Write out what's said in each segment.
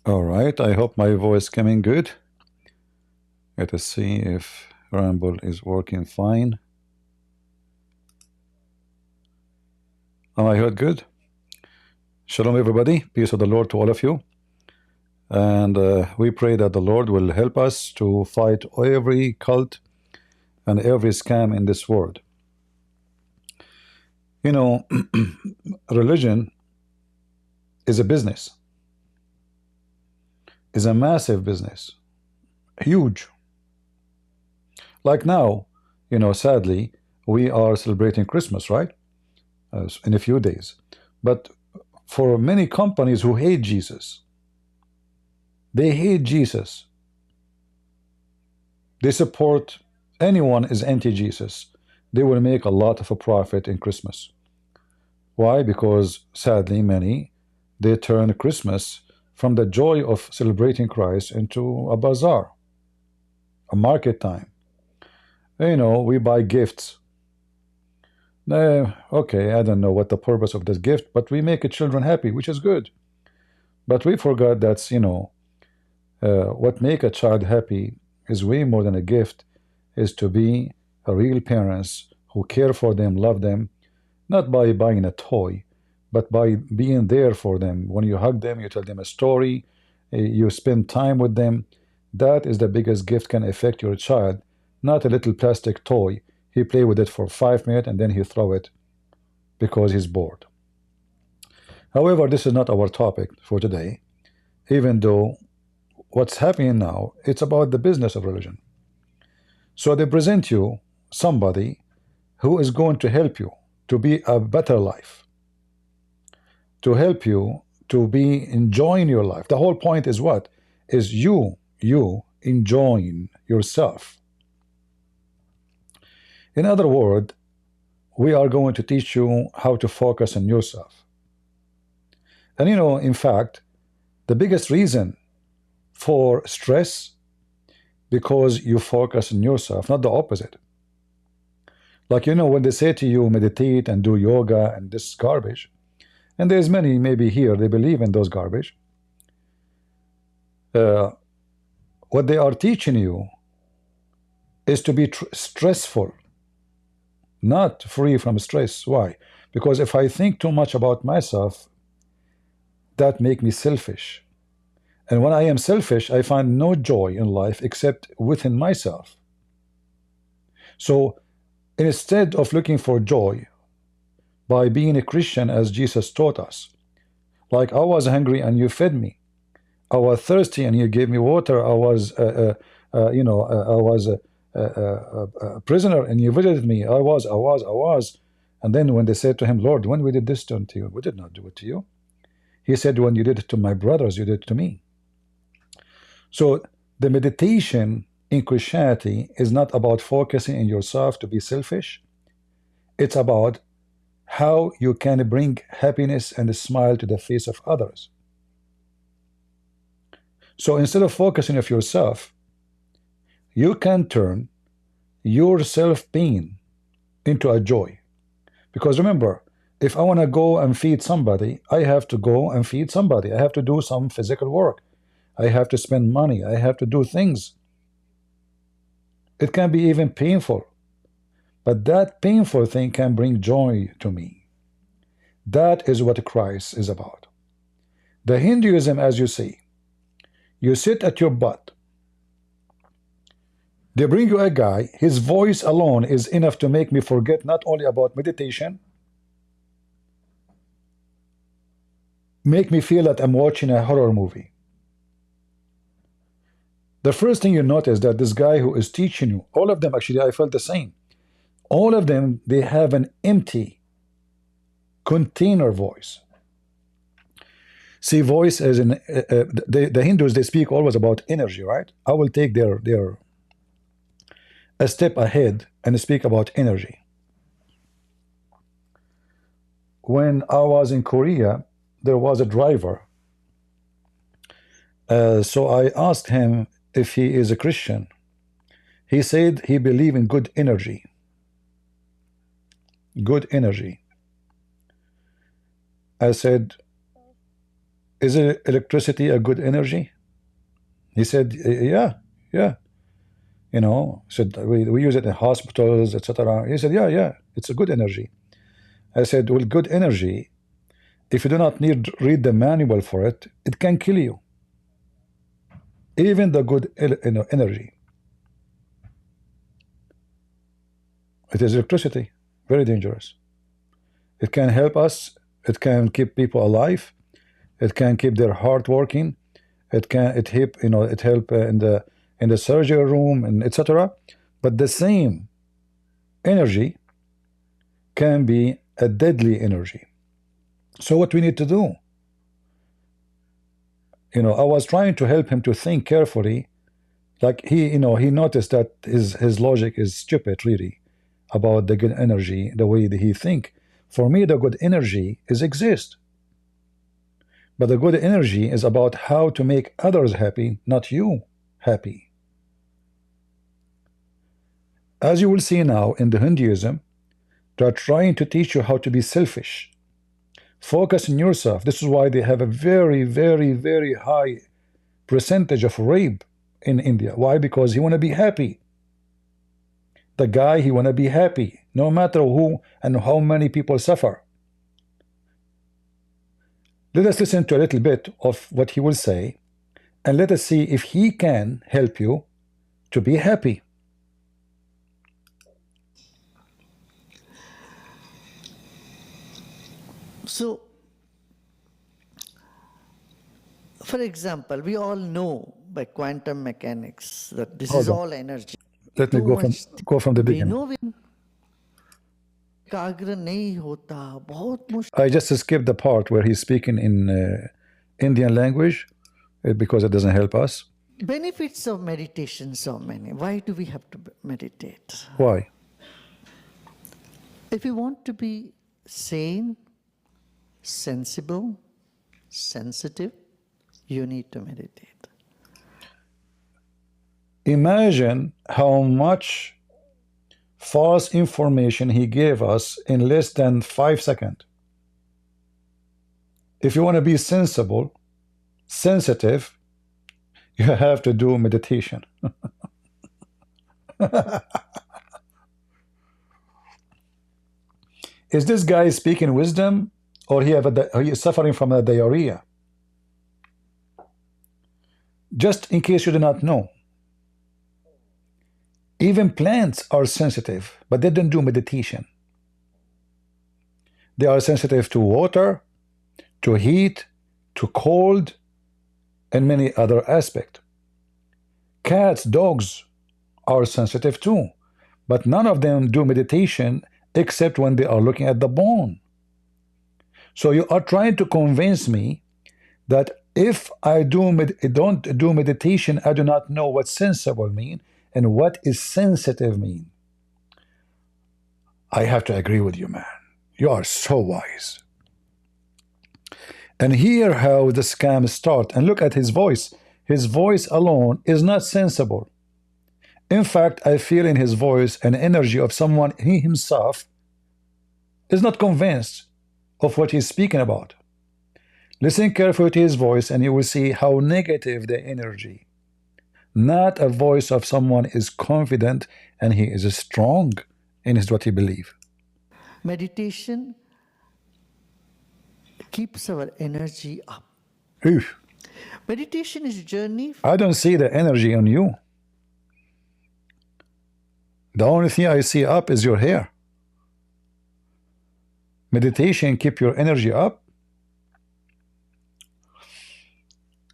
All right, I hope my voice coming good. Let us see if Rumble is working fine. Am I heard good? Shalom, everybody. Peace of the Lord to all of you. And we pray that the Lord will help us to fight every cult and every scam in this world. You know, religion is a business, is a massive business, huge. Like now, sadly, we are celebrating Christmas, right? In a few days. But for many companies who hate Jesus, they hate Jesus. They support anyone is anti-Jesus. They will make a lot of a profit in Christmas. Why? Because sadly, many they turn Christmas from the joy of celebrating Christ into a bazaar, a market time. We buy gifts. Okay, I don't know what the purpose of this gift, but we make children happy, which is good. But we forgot that's, what make a child happy is way more than a gift, is to be a real parents who care for them, love them, not by buying a toy, but by being there for them. When you hug them, you tell them a story, you spend time with them. That is the biggest gift can affect your child, not a little plastic toy. He play with it for 5 minutes and then he throw it because he's bored. However, this is not our topic for today, even though what's happening now, it's about the business of religion. So they present you somebody who is going to help you to be a better life, to help you to be enjoying your life. The whole point is what? Is you enjoying yourself. In other words, we are going to teach you how to focus on yourself. And in fact, the biggest reason for stress, because you focus on yourself, not the opposite. Like, when they say to you, meditate and do yoga and this garbage, and there's many maybe here, they believe in those garbage. What they are teaching you is to be stressful, not free from stress. Why? Because if I think too much about myself, that make me selfish. And when I am selfish, I find no joy in life except within myself. So instead of looking for joy by being a Christian as Jesus taught us, like I was hungry and you fed me, I was thirsty and you gave me water, I was a prisoner and you visited me, I was. And then when they said to him, Lord, when we did this to you, we did not do it to you. He said, when you did it to my brothers, you did it to me. So the meditation in Christianity is not about focusing on yourself to be selfish. It's about how you can bring happiness and a smile to the face of others. So instead of focusing on yourself, you can turn your self-pain into a joy. Because remember, if I want to go and feed somebody, I have to go and feed somebody. I have to do some physical work. I have to spend money. I have to do things. It can be even painful. But that painful thing can bring joy to me. That is what Christ is about. The Hinduism, as you see, you sit at your butt. They bring you a guy, his voice alone is enough to make me forget not only about meditation, make me feel that I'm watching a horror movie. The first thing you notice that this guy who is teaching you, all of them actually, I felt the same. All of them, they have an empty container voice. See, voice as in the Hindus, they speak always about energy, right? I will take their a step ahead and speak about energy. When I was in Korea, there was a driver. So I asked him if he is a Christian. He said he believed in good energy. Good energy. I said, is electricity a good energy? He said, yeah, yeah. You know, said we use it in hospitals, etc. He said, yeah, it's a good energy. I said, well, good energy, if you do not need read the manual for it, it can kill you. Even the good energy. It is electricity, very dangerous. It can help us. It can keep people alive. It can keep their heart working. It help in the surgery room and etc. But the same energy can be a deadly energy. So what we need to do? I was trying to help him to think carefully. Like he noticed that his logic is stupid, really, about the good energy, the way that he think. For me, the good energy is exist. But the good energy is about how to make others happy, not you happy. As you will see now in the Hinduism, they are trying to teach you how to be selfish. Focus on yourself. This is why they have a very, very, very high percentage of rape in India. Why? Because he want to be happy. The guy, he want to be happy, no matter who and how many people suffer. Let us listen to a little bit of what he will say, and let us see if he can help you to be happy. So, for example, we all know by quantum mechanics that this is all energy. Let me go from the beginning. We know I just skipped the part where he's speaking in Indian language because it doesn't help us. Benefits of meditation so many. Why do we have to meditate? Why? If you want to be sane, sensible, sensitive, you need to meditate. Imagine how much false information he gave us in less than 5 seconds. If you want to be sensible, sensitive, you have to do meditation. Is this guy speaking wisdom, or he is suffering from a diarrhea? Just in case you do not know, even plants are sensitive, but they don't do meditation. They are sensitive to water, to heat, to cold, and many other aspects. Cats, dogs are sensitive too, but none of them do meditation except when they are looking at the bone. So you are trying to convince me that if I don't do meditation, I do not know what sensible mean and what is sensitive mean. I have to agree with you, man. You are so wise. And hear how the scam start. And look at his voice. His voice alone is not sensible. In fact, I feel in his voice an energy of someone he himself is not convinced of what he's speaking about. Listen carefully to his voice and you will see how negative the energy. Not a voice of someone is confident and he is strong in what he believes. Meditation keeps our energy up. Oof. Meditation is a journey. I don't see the energy on you. The only thing I see up is your hair. Meditation keep your energy up.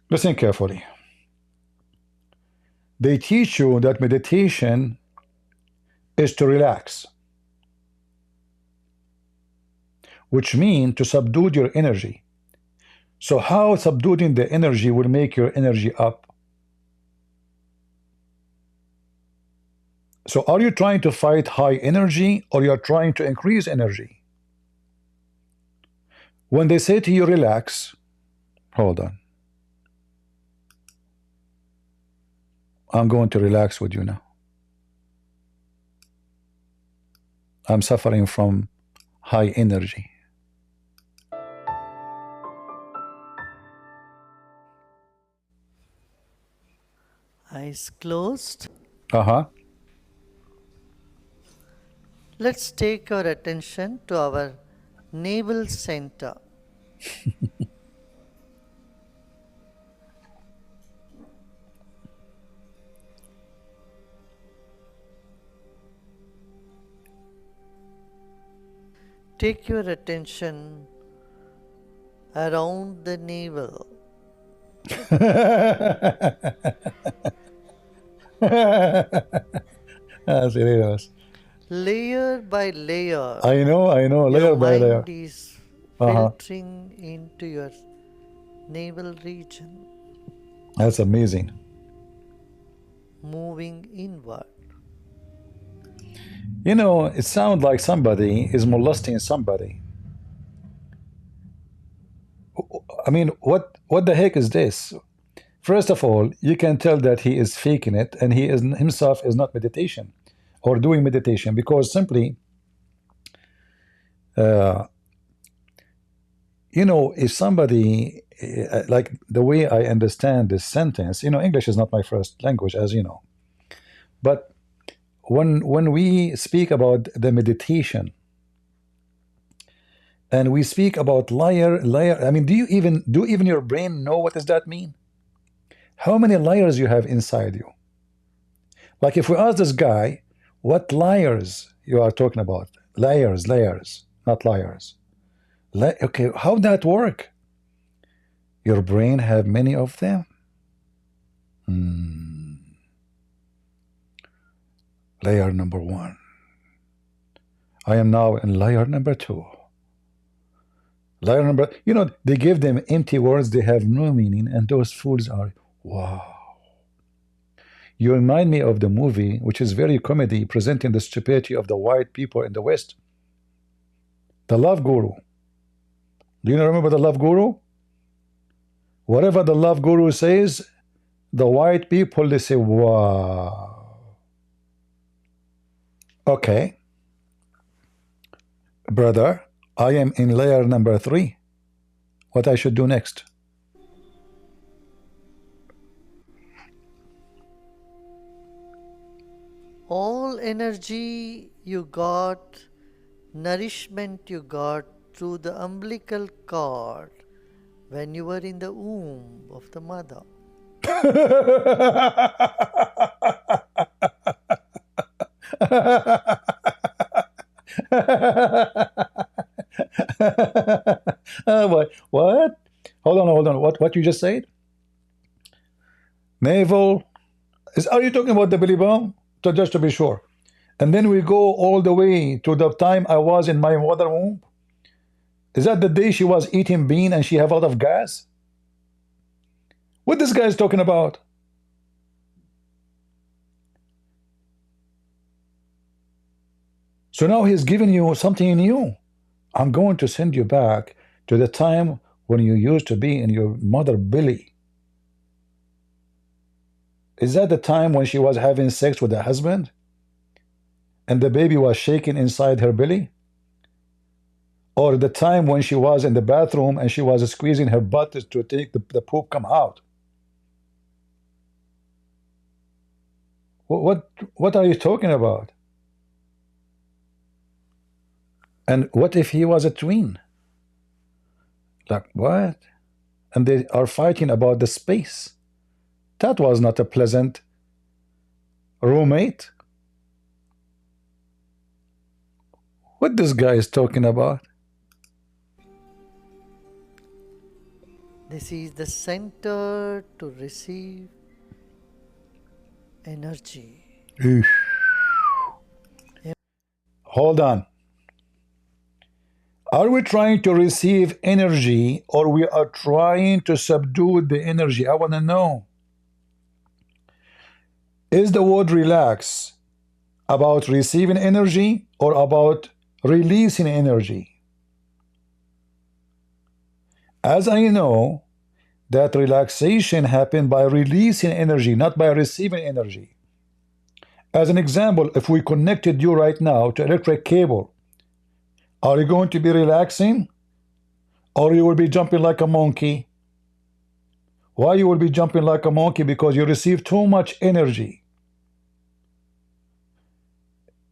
Listen carefully. They teach you that meditation is to relax, which means to subdue your energy. So how subduing the energy will make your energy up? So are you trying to fight high energy or you are trying to increase energy? When they say to you relax, hold on. I'm going to relax with you now. I'm suffering from high energy. Eyes closed. Uh-huh. Let's take our attention to our navel center. Take your attention around the navel. Serious. Layer by layer, I know, your layer by layer. mind is Uh-huh. filtering into your navel region, That's amazing. moving inward. You know, it sounds like somebody is molesting somebody. I mean, what the heck is this? First of all, you can tell that he is faking it, and he is himself is not meditation or doing meditation, because simply, you know, if somebody, like the way I understand this sentence, you know, English is not my first language, as you know, but when we speak about the meditation and we speak about liar, I mean, do even your brain know what does that mean? How many layers you have inside you? Like if we ask this guy, what layers you are talking about? Layers, not liars. Okay, how that work? Your brain have many of them. Layer number 1. I am now in layer number 2. Layer number, you know, they give them empty words, they have no meaning, and those fools are, wow. You remind me of the movie, which is very comedy, presenting the stupidity of the white people in the West. The Love Guru. Do you remember the Love Guru? Whatever the Love Guru says, the white people, they say, wow. Okay. Brother, I am in layer number 3. What I should do next? All energy you got, nourishment you got through the umbilical cord when you were in the womb of the mother. What? Hold on. What you just said? Navel. Are you talking about the belly bump? Just to be sure. And then we go all the way to the time I was in my mother womb. Is that the day she was eating bean and she have a lot of gas? What this guy is talking about? So now he's giving you something new. I'm going to send you back to the time when you used to be in your mother belly. Is that the time when she was having sex with the husband and the baby was shaking inside her belly? Or the time when she was in the bathroom and she was squeezing her butt to take the poop come out? What are you talking about? And what if he was a twin? Like what? And they are fighting about the space. That was not a pleasant roommate. What this guy is talking about? This is the center to receive energy. Hold on. Are we trying to receive energy or we are trying to subdue the energy? I want to know. Is the word relax about receiving energy or about releasing energy? As I know that relaxation happened by releasing energy, not by receiving energy. As an example, if we connected you right now to electric cable, are you going to be relaxing or you will be jumping like a monkey? Why you will be jumping like a monkey? Because you receive too much energy.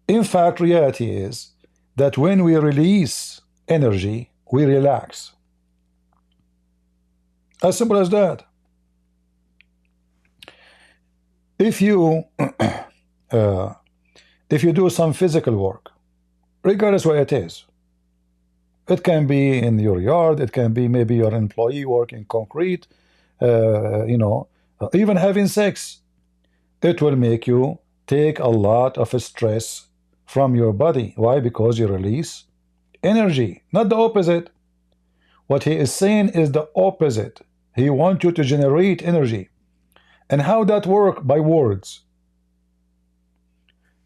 In fact, reality is that when we release energy, we relax. As simple as that. If you if you do some physical work, regardless what it is, it can be in your yard, it can be maybe your employee working concrete, even having sex, it will make you take a lot of stress from your body. Why? Because you release energy, not the opposite. What he is saying is the opposite. He wants you to generate energy. And how that work? By words.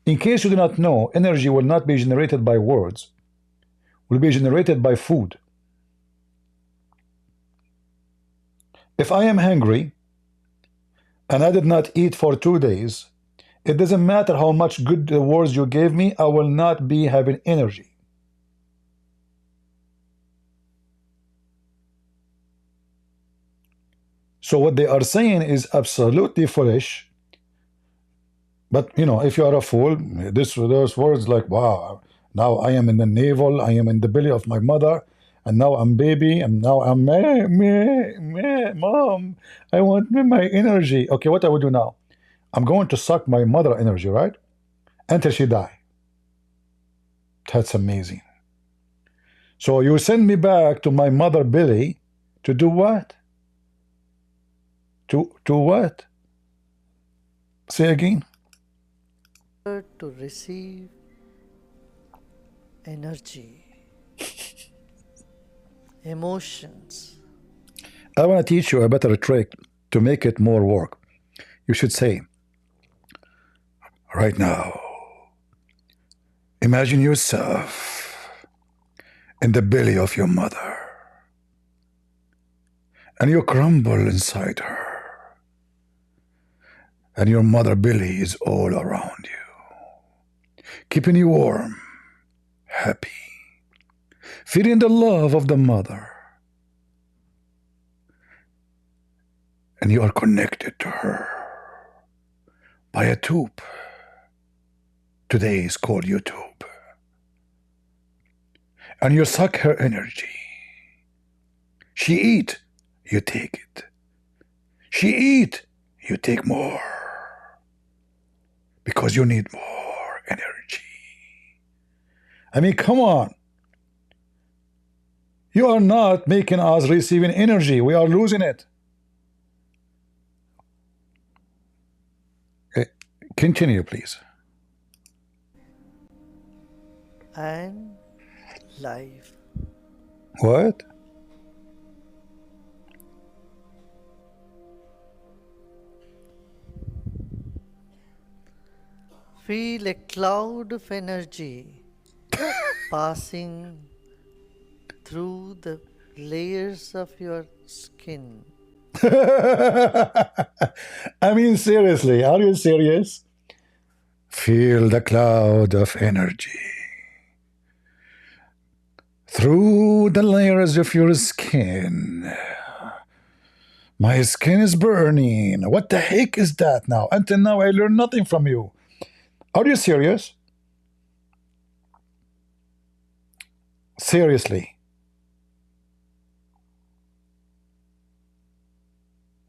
In case you do not know, energy will not be generated by words, will be generated by food. If I am hungry and I did not eat for 2 days, it doesn't matter how much good words you gave me, I will not be having energy. So what they are saying is absolutely foolish. But if you are a fool, those words like, wow, now I am in the navel, I am in the belly of my mother, and now I'm baby, and now I'm mom, I want my energy. Okay, what I will do now? I'm going to suck my mother energy, right? Until she die. That's amazing. So you send me back to my mother belly to do what? To what? Say again. To receive energy, emotions. I want to teach you a better trick to make it more work. You should say, right now, imagine yourself in the belly of your mother, and you crumble inside her, and your mother belly is all around you, keeping you warm, happy, feeling the love of the mother, and you are connected to her by a tube. Today is called YouTube. And you suck her energy. She eat, you take it. She eat, you take more. Because you need more energy. I mean, come on. You are not making us receiving energy. We are losing it. Continue, please. And life. What? Feel a cloud of energy passing through the layers of your skin. I mean, seriously, are you serious? Feel the cloud of energy through the layers of your skin. My skin is burning. What the heck is that now? Until now, I learned nothing from you. Are you serious? Seriously.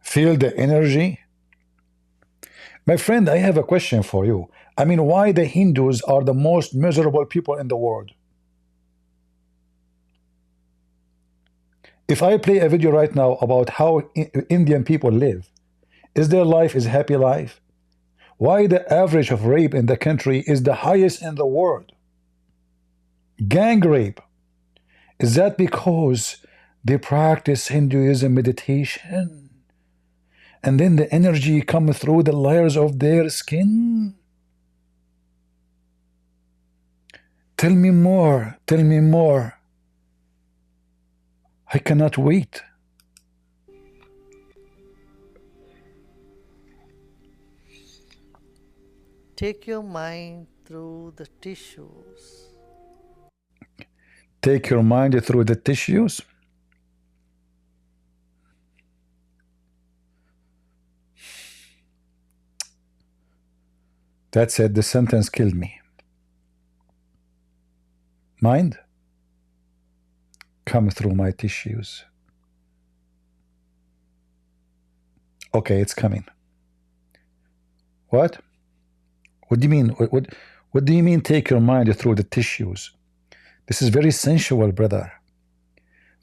Feel the energy? My friend, I have a question for you. I mean, why the Hindus are the most miserable people in the world? If I play a video right now about how Indian people live, is their life is happy life? Why the average of rape in the country is the highest in the world? Gang rape. Is that because they practice Hinduism meditation? And then the energy comes through the layers of their skin? Tell me more. Tell me more. I cannot wait. Take your mind through the tissues. Take your mind through the tissues. That's it. The sentence killed me. Mind? Come through my tissues. Okay, it's coming. What? What do you mean? What do you mean take your mind through the tissues? This is very sensual, brother.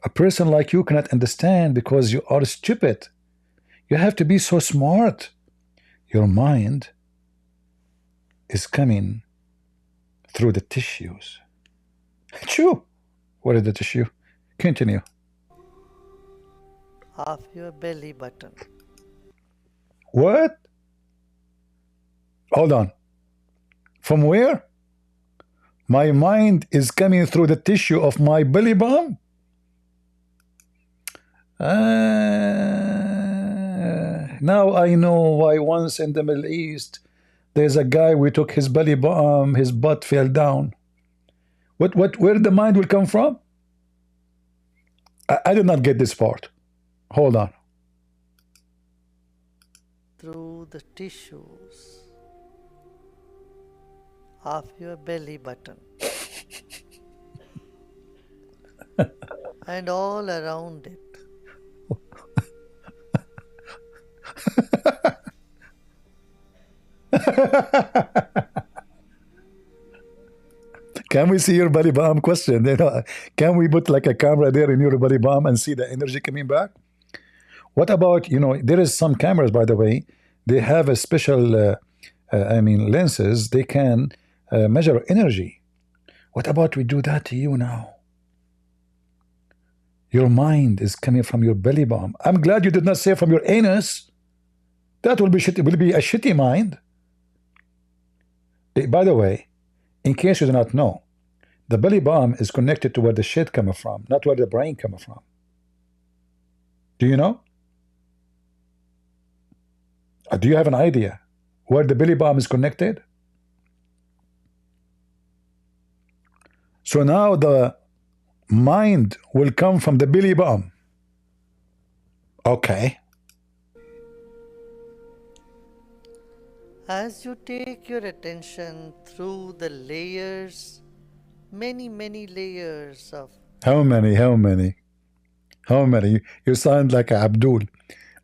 A person like you cannot understand because you are stupid. You have to be so smart. Your mind is coming through the tissues. Achoo! What is the tissue? Continue. Of your belly button. What? Hold on. From where? My mind is coming through the tissue of my belly button? Now I know why once in the Middle East there's a guy, we took his belly button, his butt fell down. Where the mind will come from? I did not get this part. Hold on. Through the tissues of your belly button. And all around it. Can we see your belly button? Question. Can we put like a camera there in your belly button and see the energy coming back? What about, there is some cameras, by the way, they have a special, lenses. They can measure energy. What about we do that to you now? Your mind is coming from your belly button. I'm glad you did not say from your anus. That will be shitty, will be a shitty mind. By the way, in case you do not know, the belly button is connected to where the shit comes from, not where the brain comes from. Do you know? Do you have an idea where the belly button is connected? So now the mind will come from the belly button. Okay. As you take your attention through the layers, many layers of... How many? You sound like Abdul.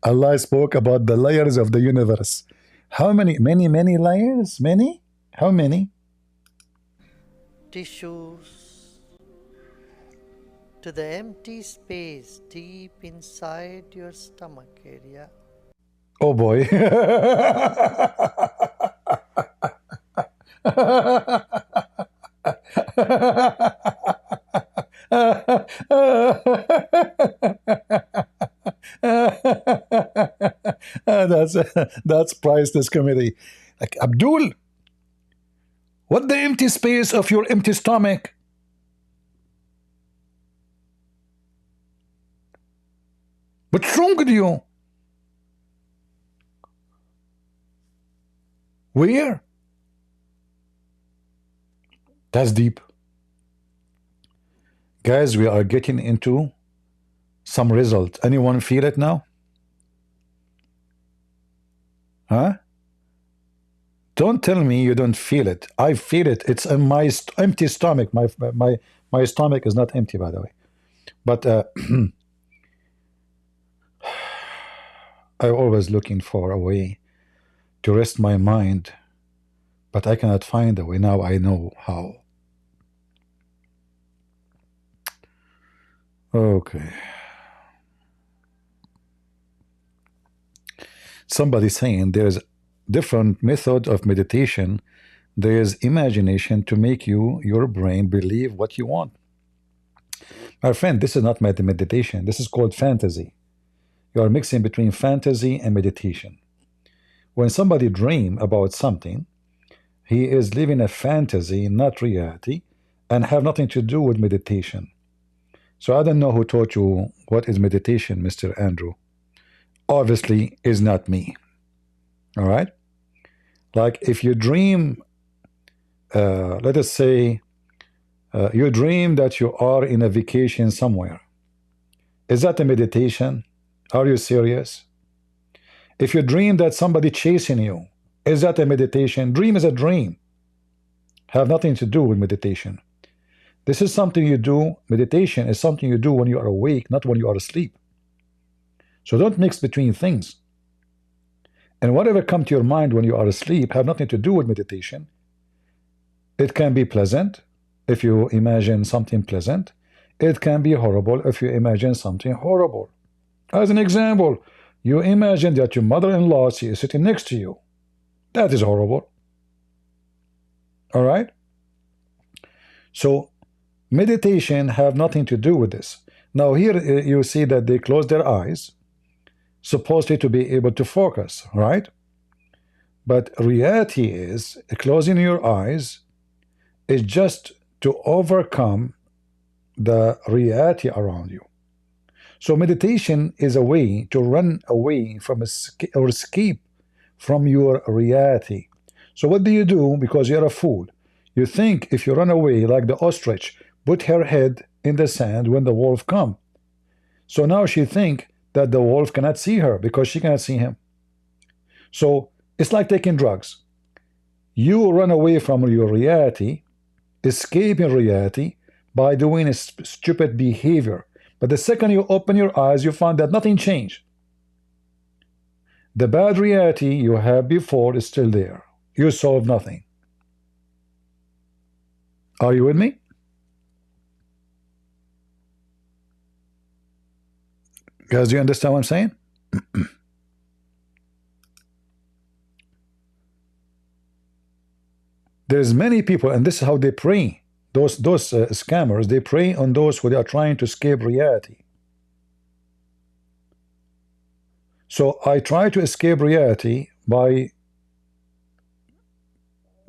Allah spoke about the layers of the universe. How many? Many layers? Many? How many? Tissues to the empty space deep inside your stomach area. Oh boy. That's priceless comedy. Like, Abdul, what the empty space of your empty stomach? What's wrong with you? Where? That's deep. Guys, we are getting into some result. Anyone feel it now? Huh? Don't tell me you don't feel it. I feel it. It's in my empty stomach. My stomach is not empty, by the way. But I'm always looking for a way to rest my mind, but I cannot find a way. Now I know how. Okay. Somebody saying there's different method of meditation. There's imagination to make your brain believe what you want. My friend, this is not meditation. This is called fantasy. You are mixing between fantasy and meditation. When somebody dream about something, he is living a fantasy, not reality, and have nothing to do with meditation. So I don't know who taught you what is meditation, Mr. Andrew. Obviously, is not me. All right? Like if you dream, let us say, you dream that you are in a vacation somewhere. Is that a meditation? Are you serious? If you dream that somebody chasing you, Is that a meditation? Dream is a dream. Have nothing to do with meditation. This is something you do. Meditation is something you do when you are awake, not when you are asleep. So don't mix between things. And whatever comes to your mind when you are asleep have nothing to do with meditation. It can be pleasant if you imagine something pleasant. It can be horrible if you imagine something horrible. As an example, you imagine that your mother-in-law is sitting next to you. That is horrible. All right? So meditation have nothing to do with this. Now here you see that they close their eyes, supposedly to be able to focus, right? But reality is closing your eyes is just to overcome the reality around you. So meditation is a way to run away from or escape from your reality. So what do you do? Because you're a fool. You think if you run away like the ostrich, put her head in the sand when the wolf come. So now she think that the wolf cannot see her because she cannot see him. So it's like taking drugs. You run away from your reality, escaping reality by doing a stupid behavior. But the second you open your eyes, you find that nothing changed. The bad reality you had before is still there. You solve nothing. Are you with me? Guys, do you understand what I'm saying? There's many people, and this is how they pray. Those scammers, they prey on those who are trying to escape reality. So I try to escape reality by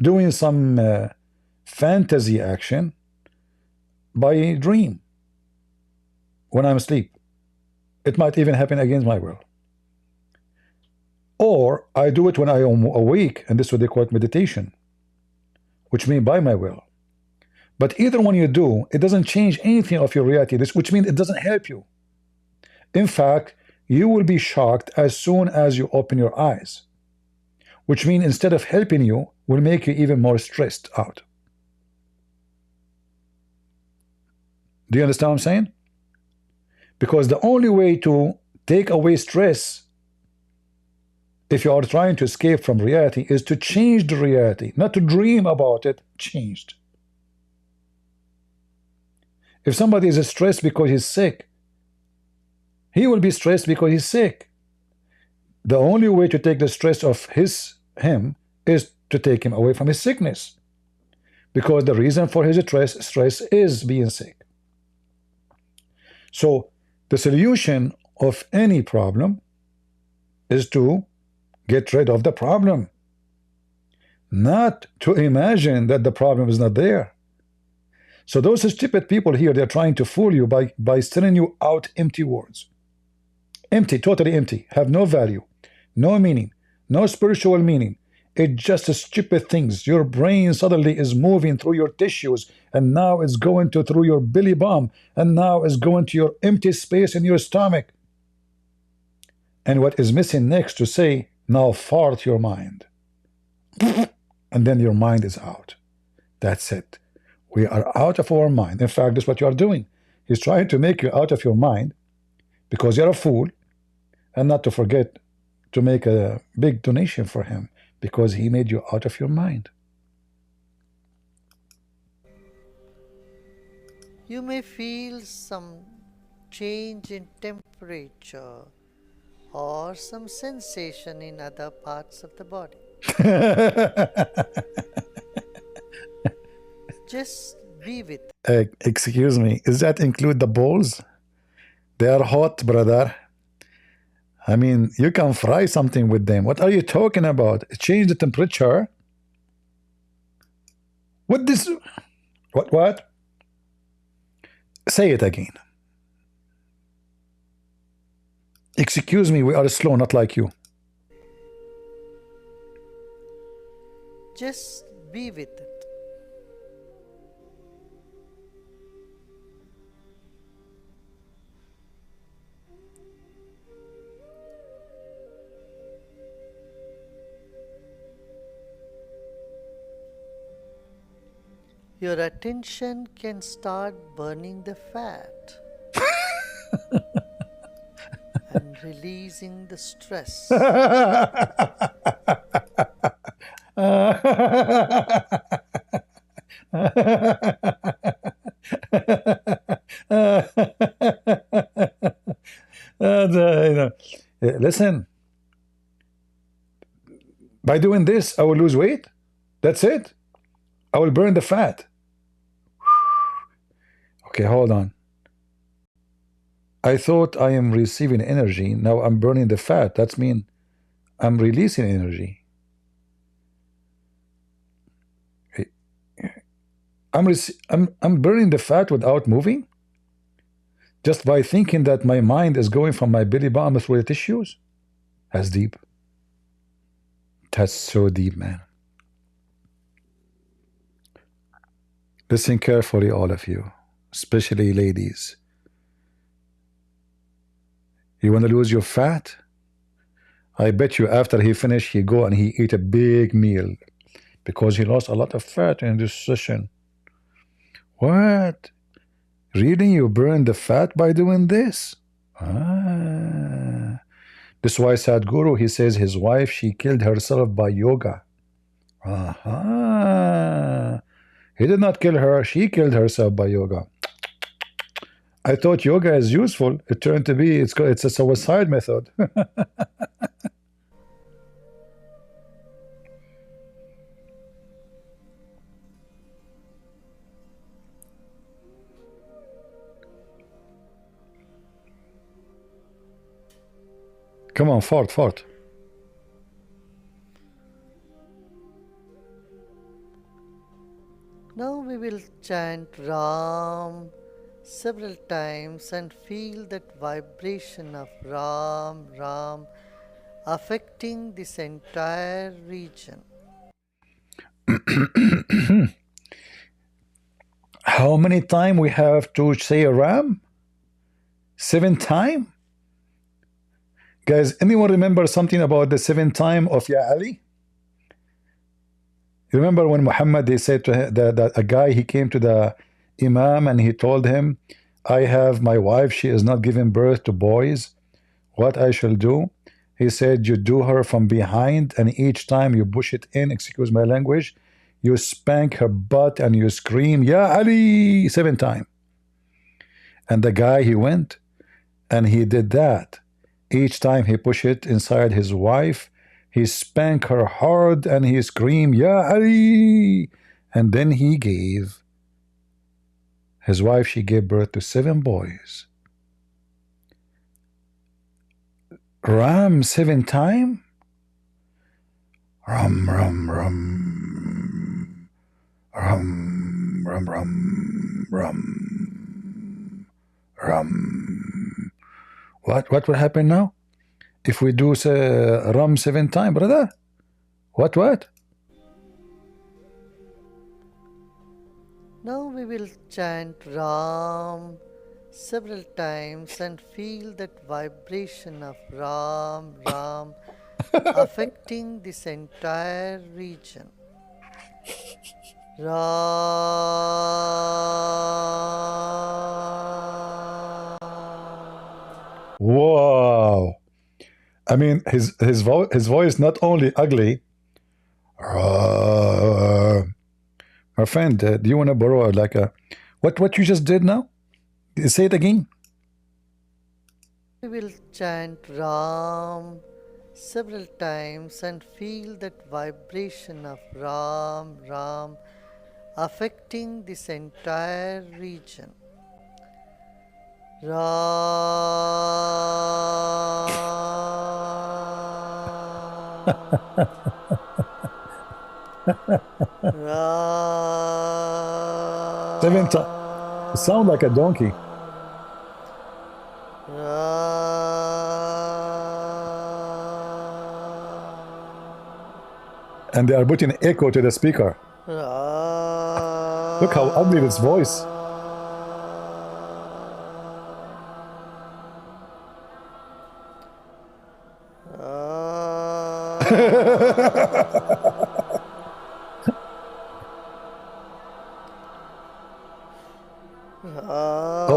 doing some fantasy action by dream when I'm asleep. It might even happen against my will. Or I do it when I am awake, and this is what they call it meditation, which means by my will. But either one you do, it doesn't change anything of your reality, which means it doesn't help you. In fact, you will be shocked as soon as you open your eyes, which means instead of helping you, will make you even more stressed out. Do you understand what I'm saying? Because the only way to take away stress, if you are trying to escape from reality, is to change the reality, not to dream about it, changed. If somebody is stressed because he's sick, he will be stressed because he's sick. The only way to take the stress of him is to take him away from his sickness, because the reason for his stress is being sick. So the solution of any problem is to get rid of the problem, not to imagine that the problem is not there. So those stupid people here, they're trying to fool you by telling you out empty words. Empty, totally empty, have no value, no meaning, no spiritual meaning. It's just stupid things. Your brain suddenly is moving through your tissues, and now it's going through your belly bump, and now it's going to your empty space in your stomach. And what is missing next to say, now fart your mind. And then your mind is out. That's it. We are out of our mind. In fact, that's what you are doing. He's trying to make you out of your mind because you're a fool, and not to forget to make a big donation for him because he made you out of your mind. You may feel some change in temperature or some sensation in other parts of the body. Just be with it. Excuse me, does that include the balls? They are hot, brother. I mean, you can fry something with them. What are you talking about? Change the temperature? What this? What? Say it again. Excuse me, we are slow, not like you. Just be with it. your attention can start burning the fat and releasing the stress. Listen, by doing this, I will lose weight. That's it. I will burn the fat. Okay, hold on. I thought I am receiving energy. Now I'm burning the fat. That means I'm releasing energy. I'm burning the fat without moving? Just by thinking that my mind is going from my belly button through the tissues? That's deep. That's so deep, man. Listen carefully, all of you, especially ladies. You want to lose your fat? I bet you after he finish, he go and he eat a big meal because he lost a lot of fat in this session. What? Really? You burn the fat by doing this? Ah. This is why Sadhguru, he says his wife, she killed herself by yoga. Aha. He did not kill her. She killed herself by yoga. I thought yoga is useful. It turned to be, it's a suicide method. Come on, fart. Now we will chant Ram several times and feel that vibration of Ram, Ram affecting this entire region. How many times we have to say Ram? 7 times? Guys, anyone remember something about the 7 times of Ya Ali? You remember when Muhammad, they said to that a guy, he came to the Imam and he told him, I have my wife, she is not giving birth to boys. What I shall do? He said, you do her from behind, and each time you push it in, excuse my language, you spank her butt and you scream, Ya Ali, 7 times. And the guy, he went and he did that. Each time he pushed it inside his wife, he spanked her hard and he screamed, Ya Ali. And then he gave. His wife, she gave birth to 7 boys. Ram 7 times? Ram, ram, ram. Ram, ram, ram, ram. Ram. What will happen now? If we do Ram 7 times, brother? What? Now we will chant Ram several times and feel that vibration of Ram, Ram affecting this entire region. Ram. Wow. I mean, his voice not only ugly. My friend, do you want to borrow like a what you just did now? Say it again. We will chant Ram several times and feel that vibration of Ram, Ram affecting this entire region. Ram. 7 times. It sounds like a donkey. And they are putting echo to the speaker. Look how ugly this voice.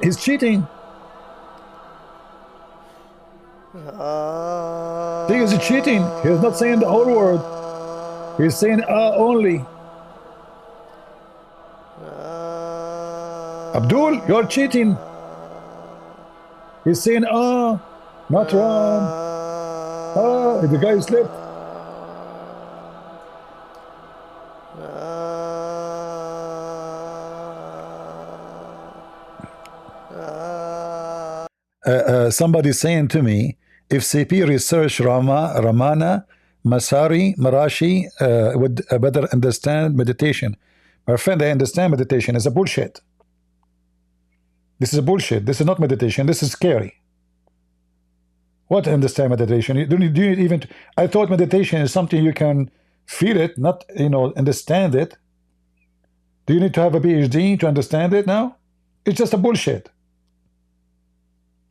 He's cheating. He is cheating. He is not saying the whole word. He's saying only. Abdul, you're cheating. He's saying not wrong. The guy slept. Somebody saying to me, if CP research Ramana, Masari, Marashi would better understand meditation. My friend, I understand meditation. It's a bullshit. This is a bullshit. This is not meditation. This is scary. What understand meditation? Do you even? I thought meditation is something you can feel it, not understand it. Do you need to have a PhD to understand it now? It's just a bullshit.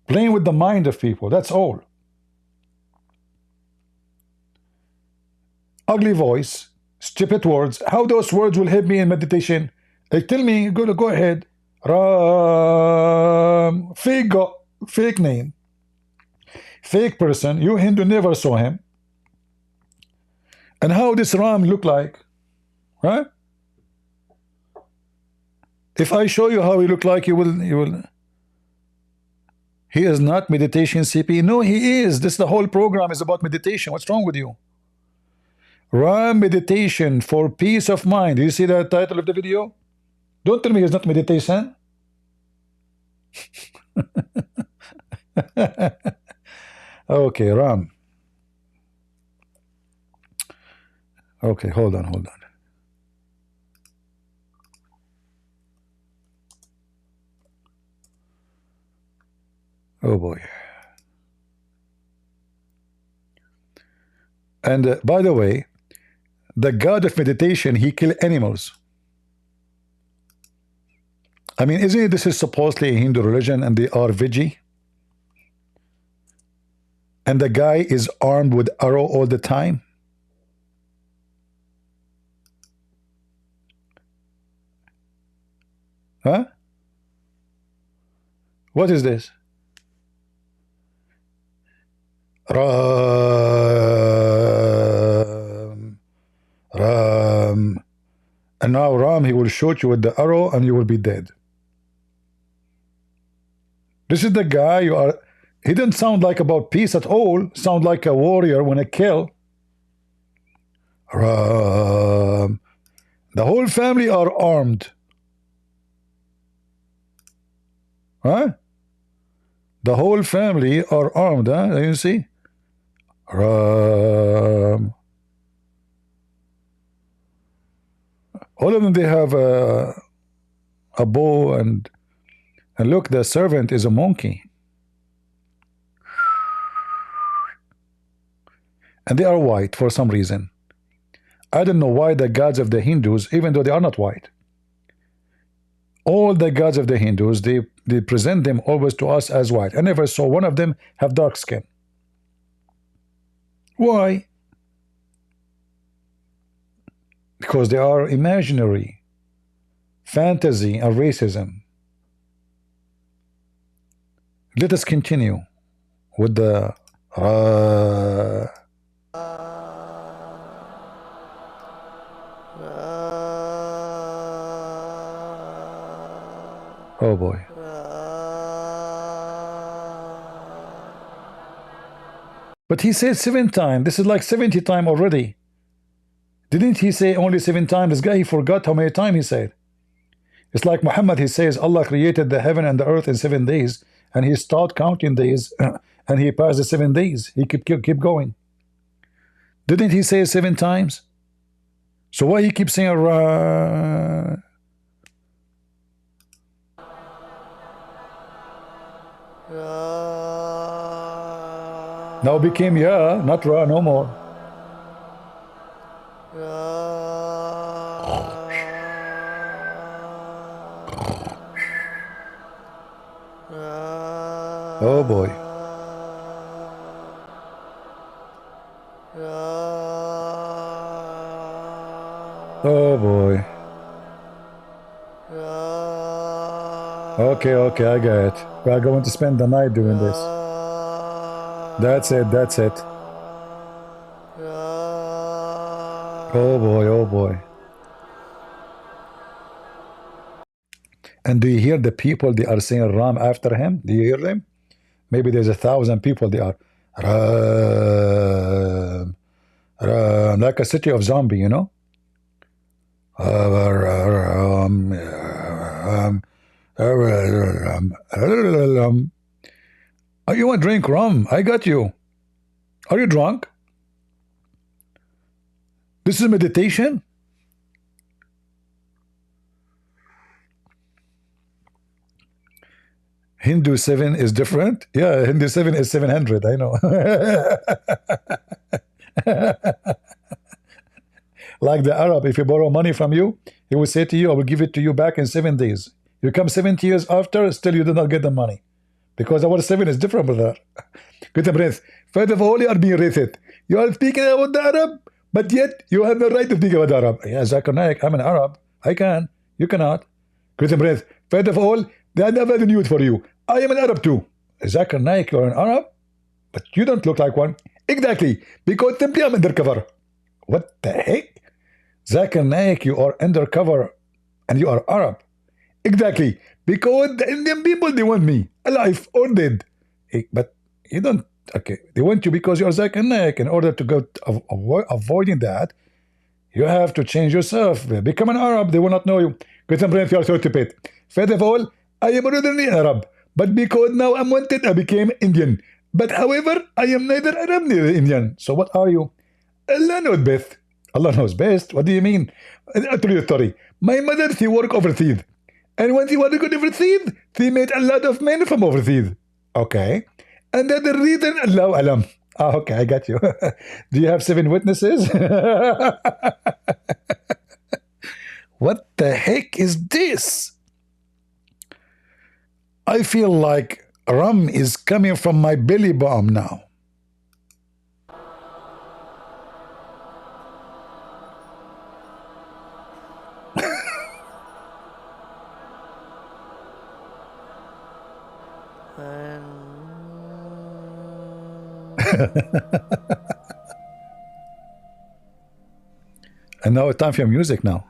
Playing with the mind of people. That's all. Ugly voice, stupid words. How those words will help me in meditation? Tell me. Go ahead. Ram, fake name, fake person. You Hindu never saw him. And how this Ram look like, right? If I show you how he look like, you will. He is not meditation CP. No, he is. This the whole program is about meditation. What's wrong with you? Ram meditation for peace of mind. Do you see the title of the video? Don't tell me it's not meditation. Okay, Ram. Okay, hold on. Oh boy. And by the way, the god of meditation, he killed animals. I mean, isn't it, this is supposedly a Hindu religion and they are veggie? And the guy is armed with arrow all the time? Huh? What is this? Ram. And now Ram, he will shoot you with the arrow and you will be dead. This is the guy you are. He didn't sound like about peace at all. Sound like a warrior when I kill. Ram. The whole family are armed. Huh? The whole family are armed, huh? You see? Ram. All of them, they have a bow and look, the servant is a monkey. And they are white for some reason. I don't know why the gods of the Hindus, even though they are not white, all the gods of the Hindus, they present them always to us as white. I never saw one of them have dark skin. Why? Because they are imaginary, fantasy, and racism. Let us continue with the oh boy. But he said 7 times. This is like 70 times already. Didn't he say only 7 times? This guy, he forgot how many times he said. It's like Muhammad, he says Allah created the heaven and the earth in 7 days, and he started counting days and he passed the 7 days. He keep going. Didn't he say 7 times? So why he keeps saying now became not Ra no more. Oh boy. Oh boy. Okay, okay, I got it. We are going to spend the night doing this. That's it, that's it. Oh boy, oh boy. And do you hear the people, they are saying Ram after him? Do you hear them? Maybe there's 1,000 people, they are Ram, Ram, like a city of zombie, you know? Ram, Ram, Ram, Ram. Oh, you want to drink rum? I got you. Are you drunk? This is meditation? Hindu 7 is different? Yeah, Hindu 7 is 700, I know. Like the Arab, if you borrow money from you, he will say to you, I will give it to you back in 7 days. You come 70 years after, still you did not get the money. Because our 7 is different with that. Get a breath. First of all, you are being racist. You are speaking about the Arab, but yet you have the right to speak about the Arab. Yeah, Zakir Naik, I'm an Arab. I can. You cannot. Get a breath. First of all, they are never the news for you. I am an Arab too. Zakir Naik, you're an Arab, but you don't look like one. Exactly. Because simply I'm undercover. What the heck? Zakir Naik, you are undercover and you are Arab. Exactly. Because the Indian people, they want me alive or dead. But you don't. Okay. They want you because you are Zakir Naik. In order to go avoiding that, you have to change yourself. Become an Arab. They will not know you. Get some brains, you are so stupid. First of all, I am originally Arab. But because now I'm wanted, I became Indian. But however, I am neither Arab nor Indian. So what are you? Allah knows best. Allah knows best. What do you mean? I'll tell you a story. My mother, she worked overseas. And when she was going overseas, she met a lot of men from overseas. Okay. And that's the reason, Allah alam. Ah, okay, I got you. Do you have 7 witnesses? What the heck is this? I feel like rum is coming from my belly button now. And now it's time for your music now.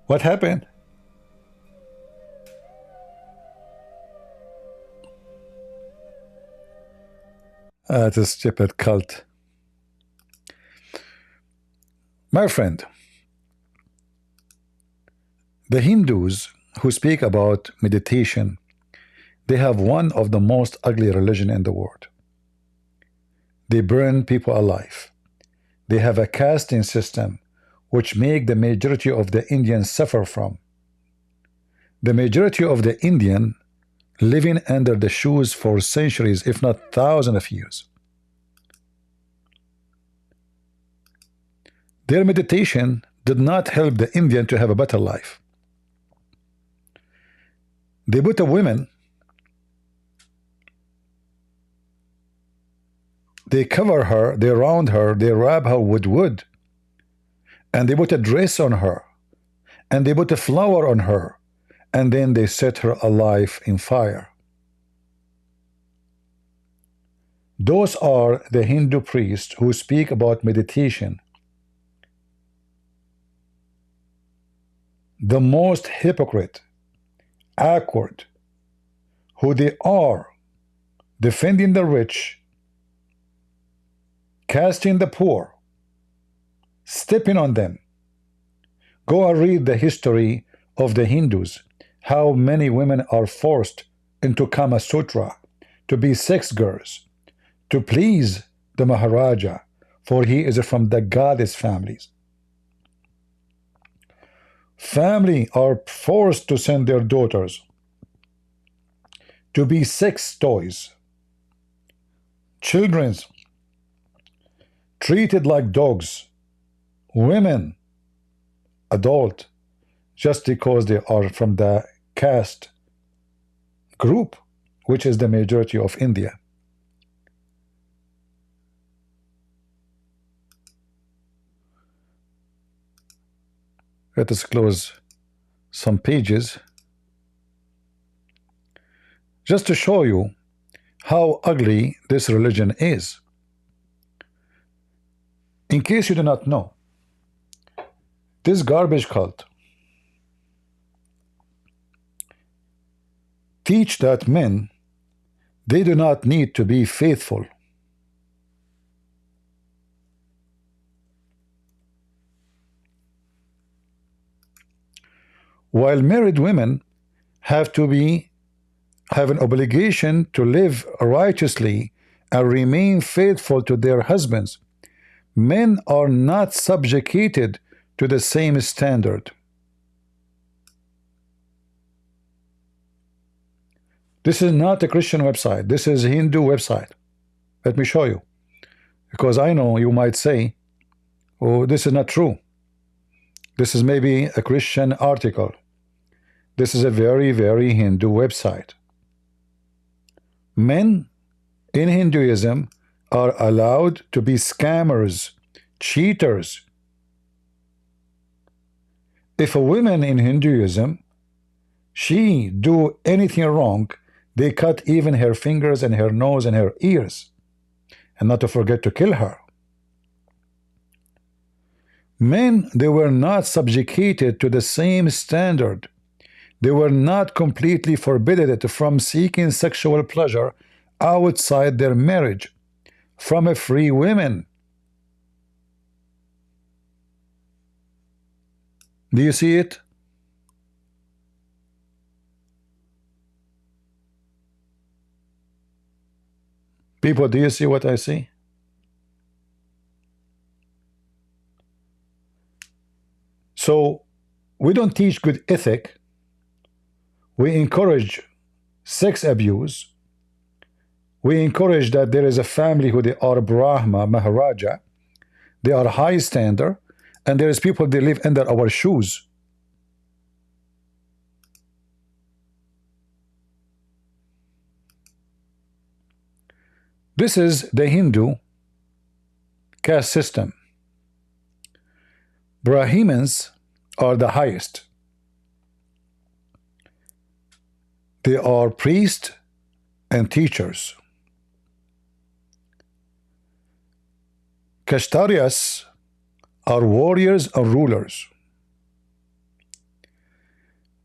What happened? It's a stupid cult. My friend, the Hindus who speak about meditation, they have one of the most ugly religion in the world. They burn people alive. They have a casting system which make the majority of the Indians suffer from. The majority of the Indian living under the shoes for centuries, if not thousands of years. Their meditation did not help the Indian to have a better life. They put a woman, they cover her, they round her, they wrap her with wood, and they put a dress on her, and they put a flower on her, and then they set her alive in fire. Those are the Hindu priests who speak about meditation. The most hypocrite, awkward, who they are, defending the rich, casting the poor, stepping on them. Go and read the history of the Hindus, how many women are forced into Kama Sutra to be sex girls, to please the Maharaja, for he is from the goddess families. Family are forced to send their daughters to be sex toys. Children treated like dogs. Women, adult, just because they are from the caste group, which is the majority of India. Let us close some pages just to show you how ugly this religion is. In case you do not know, this garbage cult teach that men, they do not need to be faithful. While married women have an obligation to live righteously and remain faithful to their husbands, men are not subjugated to the same standard. This is not a Christian website. This is a Hindu website. Let me show you. Because I know you might say, oh, this is not true. This is maybe a Christian article. This is a very, very Hindu website. Men in Hinduism are allowed to be scammers, cheaters. If a woman in Hinduism, she do anything wrong, they cut even her fingers and her nose and her ears, and not to forget to kill her. Men, they were not subjugated to the same standard. They were not completely forbidden from seeking sexual pleasure outside their marriage from a free woman. Do you see it? People, do you see what I see? So we don't teach good ethic. We encourage sex abuse. We encourage that there is a family who they are Brahma, Maharaja. They are high standard, and there is people they live under our shoes. This is the Hindu caste system. Brahmins are the highest. They are priests and teachers. Kshatriyas are warriors and rulers.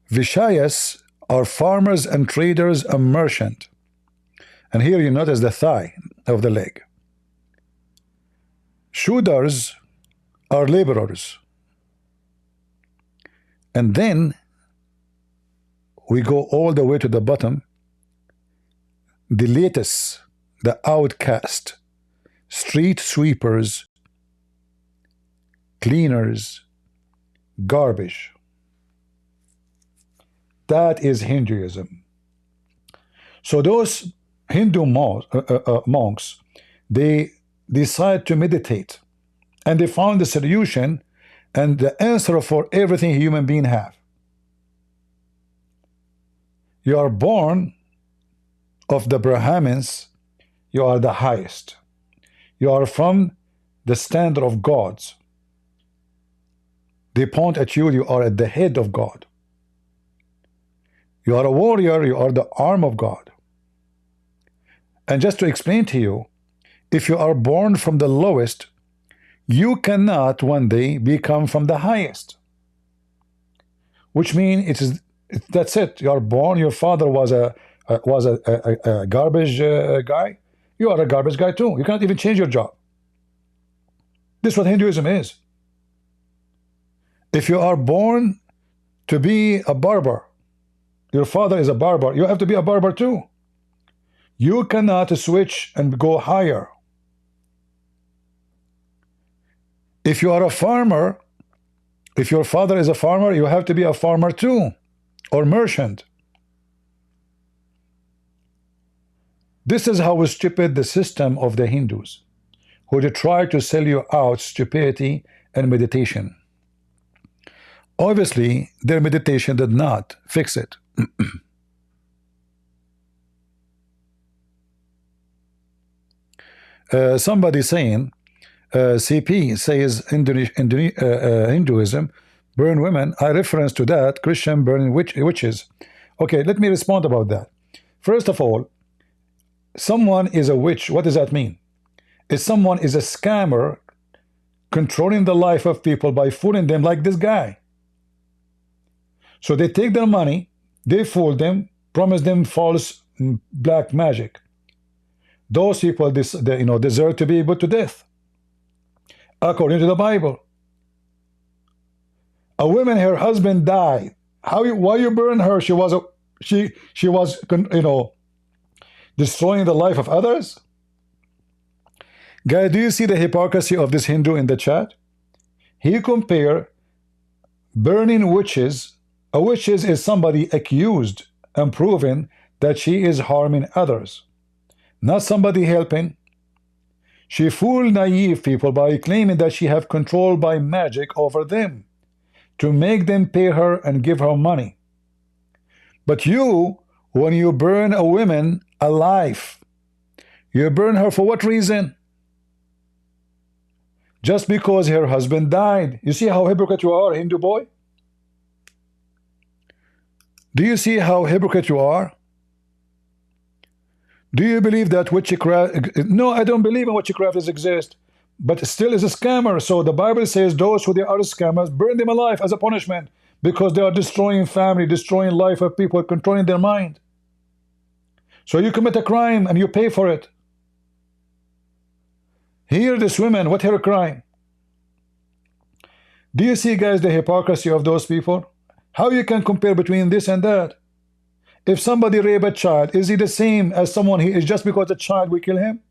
Vishyas are farmers and traders and merchants. And here you notice the thigh of the leg. Shudras are laborers. And then we go all the way to the bottom. The latest, the outcast, street sweepers, cleaners, garbage. That is Hinduism. So those Hindu monks, they decide to meditate, and they found the solution and the answer for everything a human being have. You are born of the Brahmins, you are the highest. You are from the standard of gods. They point at you, you are at the head of God. You are a warrior, you are the arm of God. And just to explain to you, if you are born from the lowest, you cannot one day become from the highest. Which means that's it. You are born. Your father was a garbage guy. You are a garbage guy too. You cannot even change your job. This is what Hinduism is. If you are born to be a barber, your father is a barber, you have to be a barber too. You cannot switch and go higher. If you are a farmer, if your father is a farmer, you have to be a farmer too, or merchant. This is how stupid the system of the Hindus, who they try to sell you out stupidity and meditation. Obviously, their meditation did not fix it. Somebody saying, CP says Hinduism burn women, I reference to that Christian burning witches. Okay, let me respond about that. First of all, someone is a witch. What does that mean? If someone is a scammer controlling the life of people by fooling them like this guy. So they take their money, they fool them, promise them false black magic. Those people, deserve to be put to death, according to the Bible. A woman, her husband died. Why you burn her? She was destroying the life of others. Guys, do you see the hypocrisy of this Hindu in the chat? He compared burning witches. A witch is somebody accused and proven that she is harming others, not somebody helping. She fooled naive people by claiming that she have control by magic over them to make them pay her and give her money. But you, when you burn a woman alive, you burn her for what reason? Just because her husband died. You see how hypocrite you are, Hindu boy? Do you see how hypocrite you are? Do you believe that witchcraft? No, I don't believe in witchcraft exist, but still is a scammer. So the Bible says those who they are scammers, burn them alive as a punishment because they are destroying family, destroying life of people, controlling their mind. So you commit a crime and you pay for it. Here, this woman, what her crime? Do you see, guys, the hypocrisy of those people? How you can compare between this and that? If somebody rape a child, is he the same as someone he is just because a child we kill him?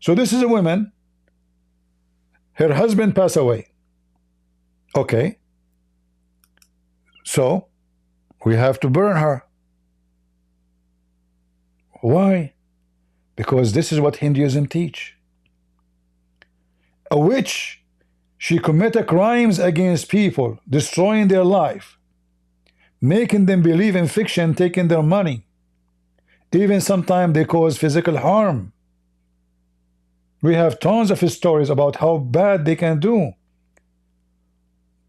So this is a woman. Her husband passed away. Okay. So we have to burn her. Why? Because this is what Hinduism teach. A witch, she committed crimes against people, destroying their life, making them believe in fiction, taking their money. Even sometimes they cause physical harm. We have tons of stories about how bad they can do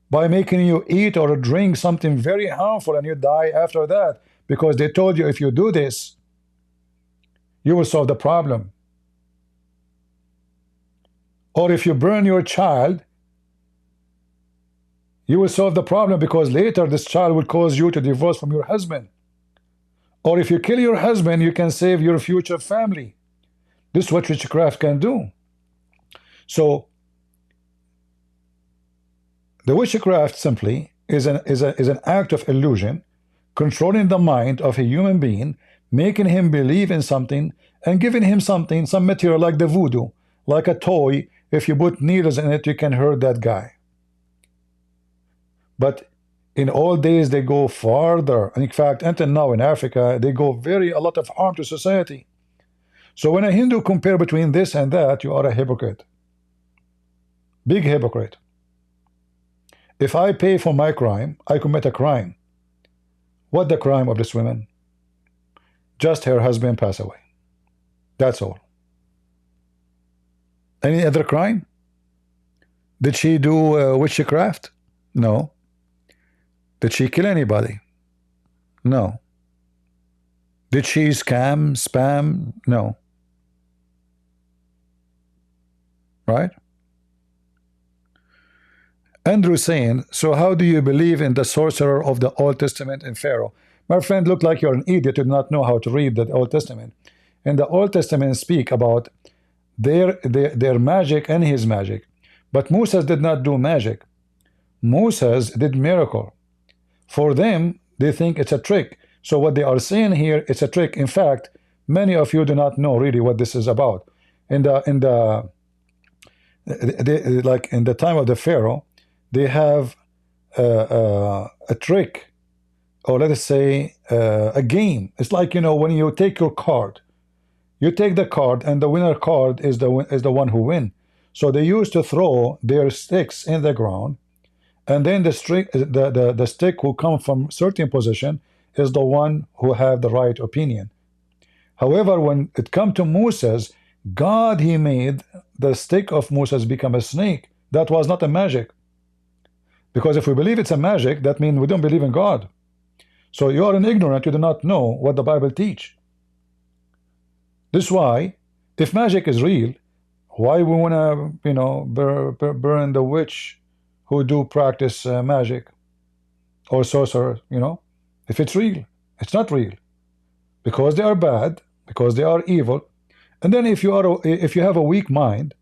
by making you eat or drink something very harmful and you die after that because they told you if you do this, you will solve the problem. Or if you burn your child, you will solve the problem because later this child will cause you to divorce from your husband. Or if you kill your husband, you can save your future family. This is what witchcraft can do. So the witchcraft simply is an act of illusion, controlling the mind of a human being, making him believe in something and giving him something, some material like the voodoo, like a toy. If you put needles in it, you can hurt that guy. But in old days, they go farther. In fact, until now in Africa, they go a lot of harm to society. So when a Hindu compare between this and that, you are a hypocrite. Big hypocrite. If I pay for my crime, I commit a crime. What the crime of this woman? Just her husband passed away. That's all. Any other crime? Did she do witchcraft? No. Did she kill anybody? No. Did she scam, spam? No. Right? Andrew saying, so how do you believe in the sorcerer of the Old Testament and Pharaoh? My friend, look like you're an idiot. You do not know how to read the Old Testament. And the Old Testament speak about their magic and his magic. But Moses did not do magic. Moses did miracle. For them, they think it's a trick. So what they are saying here, it's a trick. In fact, many of you do not know really what this is about. Like in the time of the Pharaoh, they have a trick, or let us say a game. It's like, when you take your card, you take the card and the winner card is the one who win. So they used to throw their sticks in the ground, and then the stick who come from certain position is the one who have the right opinion. However, when it come to Moses, God, he made the stick of Moses become a snake. That was not a magic. Because if we believe it's a magic, that means we don't believe in God. So you are an ignorant, you do not know what the Bible teach. This is why, if magic is real, why we want to, burn the witch who do practice magic or sorcerer, if it's real. It's not real, because they are bad, because they are evil. And then if you have a weak mind,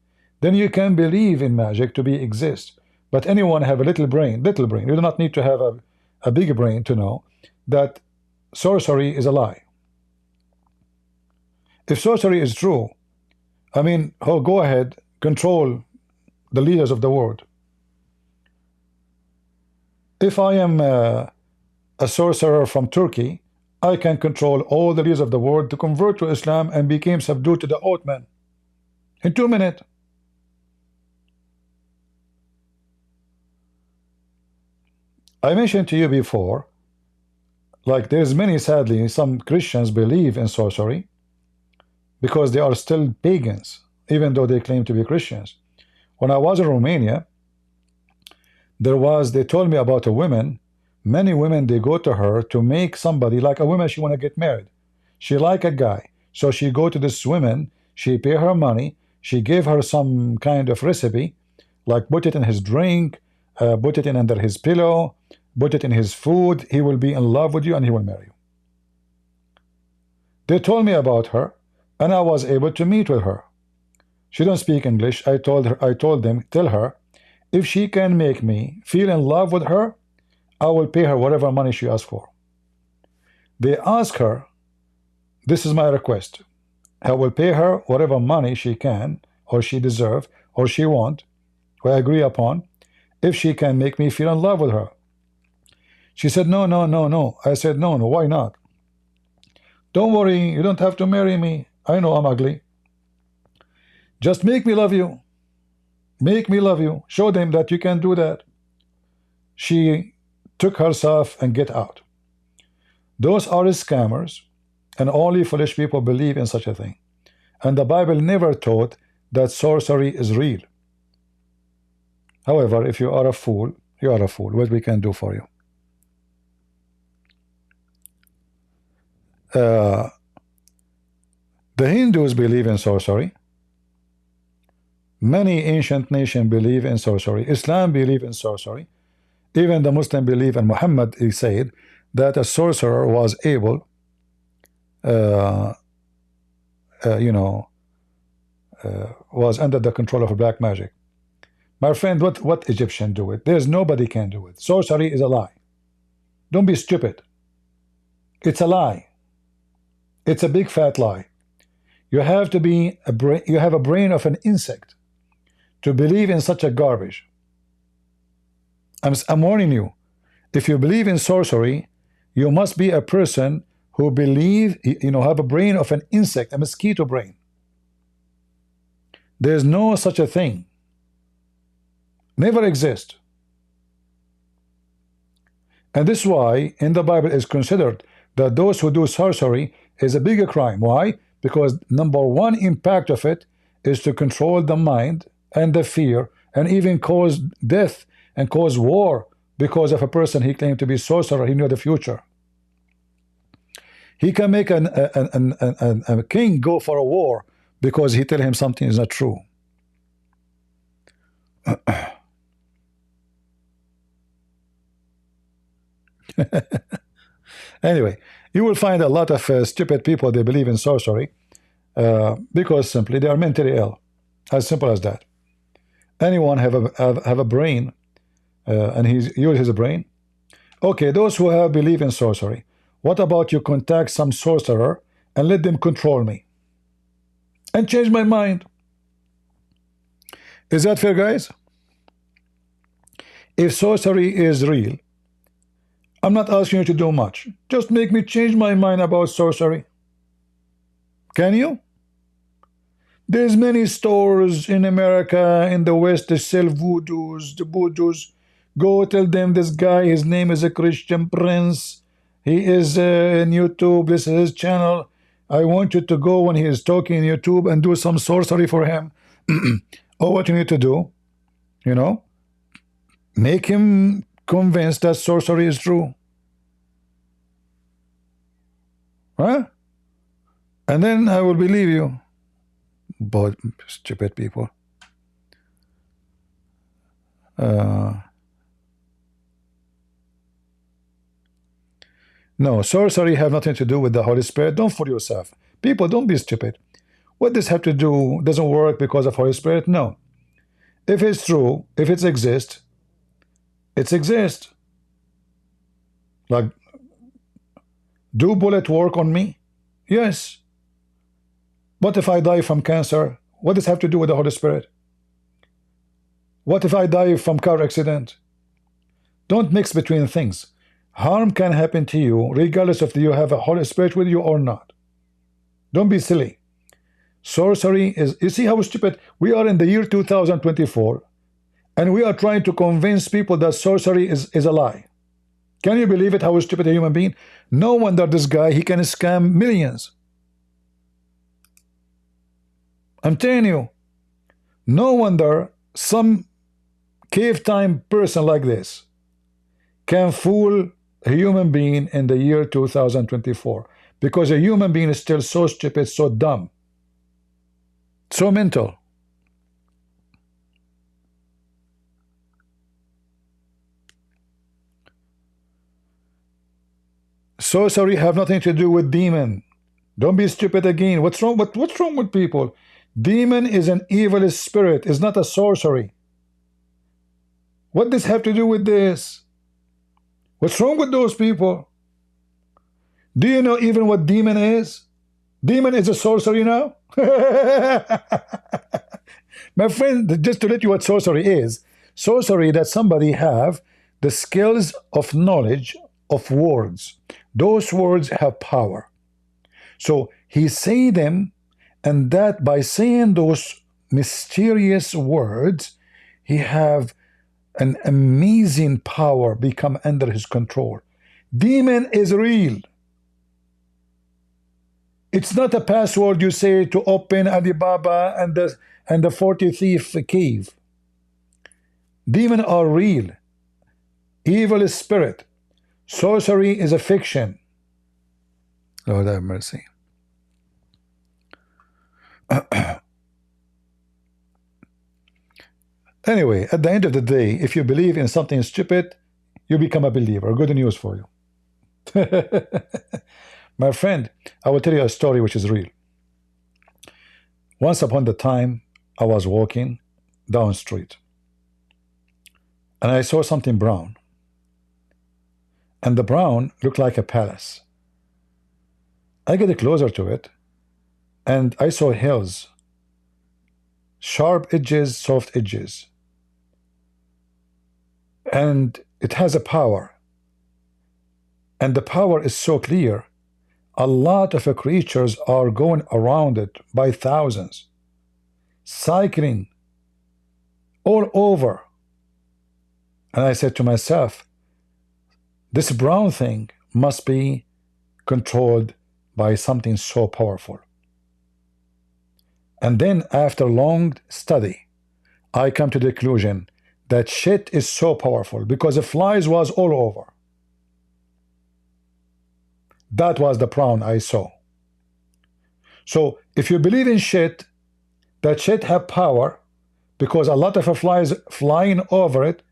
then you can believe in magic to be exist. But anyone have a little brain, you do not need to have a big brain to know that sorcery is a lie. If sorcery is true, I mean, go ahead, control the leaders of the world. If I am a sorcerer from Turkey, I can control all the leaders of the world to convert to Islam and became subdued to the Ottoman in 2 minutes. I mentioned to you before, like there's many, sadly, some Christians believe in sorcery because they are still pagans, even though they claim to be Christians. When I was in Romania, they told me about a woman. Many women, they go to her to make somebody, like a woman, she want to get married. She like a guy. So she go to this woman, she pay her money, she gave her some kind of recipe, like put it in his drink, put it in under his pillow, put it in his food, he will be in love with you and he will marry you. They told me about her, and I was able to meet with her. She don't speak English. I told them, tell her, if she can make me feel in love with her, I will pay her whatever money she asks for. They ask her, this is my request. I will pay her whatever money she can, or she deserve, or she want, or I agree upon, if she can make me feel in love with her. She said, no, no, no, no. I said, no, no, why not? Don't worry, you don't have to marry me. I know I'm ugly. Just make me love you. Make me love you. Show them that you can do that. She took herself and get out. Those are scammers, and only foolish people believe in such a thing. And the Bible never taught that sorcery is real. However, if you are a fool, you are a fool. What we can do for you? The Hindus believe in sorcery. Many ancient nations believe in sorcery. Islam believe in sorcery. Even the Muslim believe, and Muhammad, he said that a sorcerer was able, was under the control of black magic. My friend, what Egyptian do it? There's nobody can do it. Sorcery is a lie. Don't be stupid. It's a lie. It's a big fat lie. You have to be you have a brain of an insect to believe in such a garbage. I'm warning you. If you believe in sorcery, you must be a person who believe, have a brain of an insect, a mosquito brain. There's no such a thing. Never exist. And this is why in the Bible is considered that those who do sorcery is a bigger crime. Why? Because number one impact of it is to control the mind and the fear, and even cause death and cause war because of a person he claimed to be sorcerer. He knew the future. He can make a king go for a war because he tell him something is not true. Anyway, you will find a lot of stupid people, they believe in sorcery because simply they are mentally ill. As simple as that. Anyone have a brain and he uses his brain? Okay, those who have believe in sorcery, what about you contact some sorcerer and let them control me and change my mind? Is that fair, guys? If sorcery is real, I'm not asking you to do much. Just make me change my mind about sorcery. Can you? There's many stores in America, in the West, that sell voodoos, the voodoos. Go tell them this guy, his name is a Christian Prince. He is in YouTube. This is his channel. I want you to go when he is talking in YouTube and do some sorcery for him. Or what you need to do, Make him convinced that sorcery is true. Huh? And then I will believe you. But stupid people. No, sorcery have nothing to do with the Holy Spirit. Don't fool yourself. People, don't be stupid. What does have to do? Doesn't work because of Holy Spirit? No. If it's true, if it exists, it exists. Like, do bullet work on me? Yes. What if I die from cancer? What does have to do with the Holy Spirit? What if I die from car accident? Don't mix between things. Harm can happen to you regardless of you have a Holy Spirit with you or not. Don't be silly. Sorcery is, you see how stupid we are in the year 2024, and we are trying to convince people that sorcery is a lie. Can you believe it, how stupid a human being? No wonder this guy, he can scam millions. I'm telling you, no wonder some cave time person like this can fool a human being in the year 2024, because a human being is still so stupid, so dumb, so mental. Sorcery have nothing to do with demon. Don't be stupid again. What's wrong with people? Demon is an evil spirit, is not a sorcery. What does have to do with this? What's wrong with those people? Do you know even what demon is? Demon is a sorcery now? My friend, just to let you what sorcery is. Sorcery that somebody have the skills of knowledge of words. Those words have power. So he say them, and that by saying those mysterious words, he have an amazing power become under his control. Demon is real. It's not a password you say to open Alibaba and the 40 thief cave. Demon are real. Evil is spirit. Sorcery is a fiction. Lord have mercy. Anyway, at the end of the day, if you believe in something stupid, you become a believer. Good news for you. My friend, I will tell you a story which is real. Once upon a time, I was walking down the street, and I saw something brown. And the brown looked like a palace. I get closer to it, and I saw hills, sharp edges, soft edges. And it has a power. And the power is so clear, a lot of creatures are going around it by thousands, cycling all over. And I said to myself, this brown thing must be controlled by something so powerful. And then after long study, I come to the conclusion that shit is so powerful because the flies was all over. That was the brown I saw. So if you believe in shit, that shit have power because a lot of flies flying over it,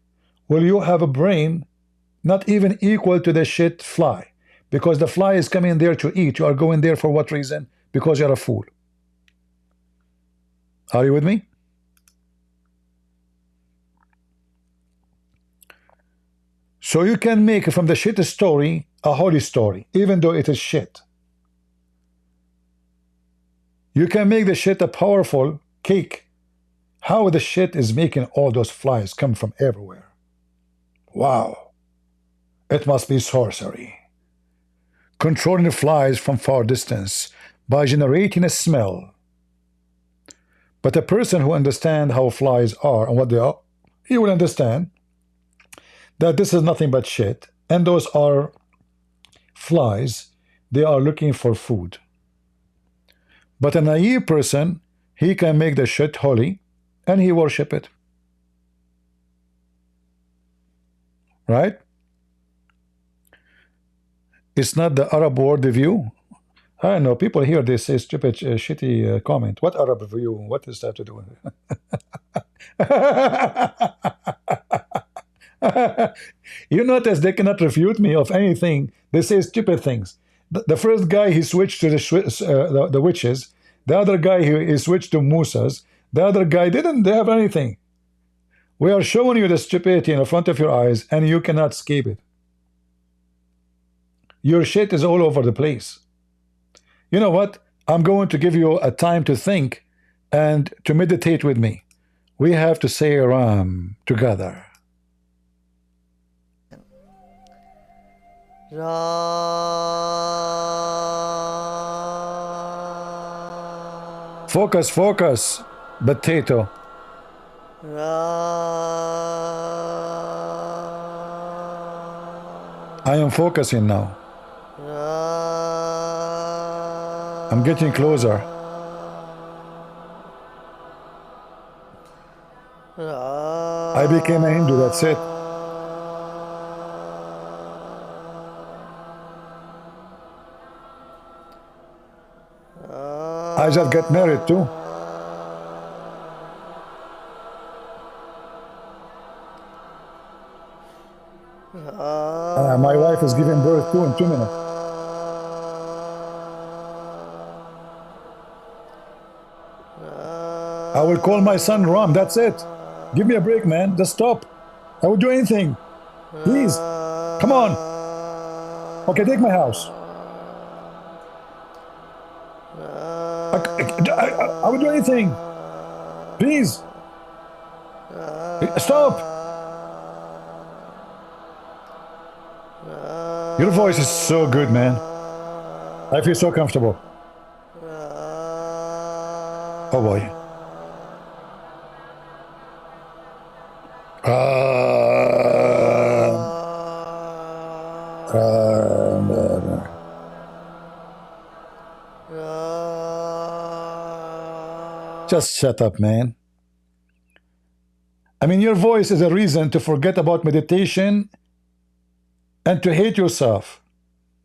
will you have a brain not even equal to the shit fly? Because the fly is coming there to eat. You are going there for what reason? Because you're a fool. Are you with me? So you can make from the shit story a holy story, even though it is shit. You can make the shit a powerful cake. How the shit is making all those flies come from everywhere. Wow. It must be sorcery. Controlling the flies from far distance by generating a smell. But a person who understands how flies are and what they are, he will understand that this is nothing but shit, and those are flies. They are looking for food. But a naive person, he can make the shit holy and he worship it. right? It's not the Arab world view. I don't know. People here they say stupid, shitty comment. What Arab view? What is that to do with it? You notice they cannot refute me of anything. They say stupid things. The first guy he switched to the witches. The other guy he switched to Musas. The other guy didn't have anything. We are showing you the stupidity in front of your eyes, and you cannot escape it. Your shit is all over the place. You know what? I'm going to give you a time to think and to meditate with me. We have to say Ram together. Ra. Focus, focus, potato. Ra. I am focusing now. Ra. I'm getting closer. Ra. I became a Hindu, that's it. I just got married too. My wife is giving birth too in 2 minutes. I will call my son Ram, that's it. Give me a break, man. Just stop. I will do anything. Please. Come on. Okay, take my house. I will do anything. Please. Stop. Your voice is so good, man. I feel so comfortable. Oh boy. Just shut up, man. I mean, your voice is a reason to forget about meditation and to hate yourself.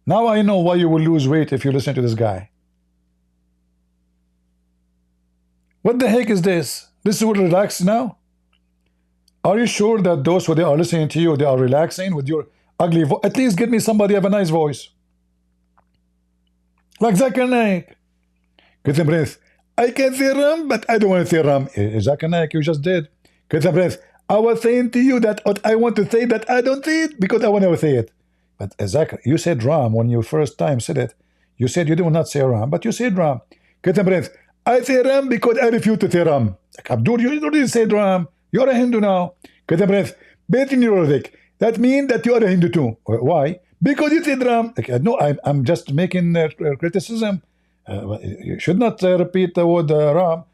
Now I know why you will lose weight if you listen to this guy. What the heck is this? This will relax now? Are you sure that those who they are listening to you, they are relaxing with your ugly voice? At least get me somebody have a nice voice. Like Zakir Naik. Get some breath. I can say Ram, but I don't want to say Ram. Zakir Naik, you just did. Get some breath. I was saying to you that what I want to say that I don't say it because I want to say it. But Zakir, you said Ram when you first time said it. You said you do not say Ram, but you said Ram. Get some breath. I say Ram because I refuse to say Ram. Like, Abdul, you already said Ram. You're a Hindu now. Get a breath. Based in Arabic. That means that you are a Hindu too. Why? Because you said Ram. Like, no, I'm just making criticism. You should not repeat the word Ram.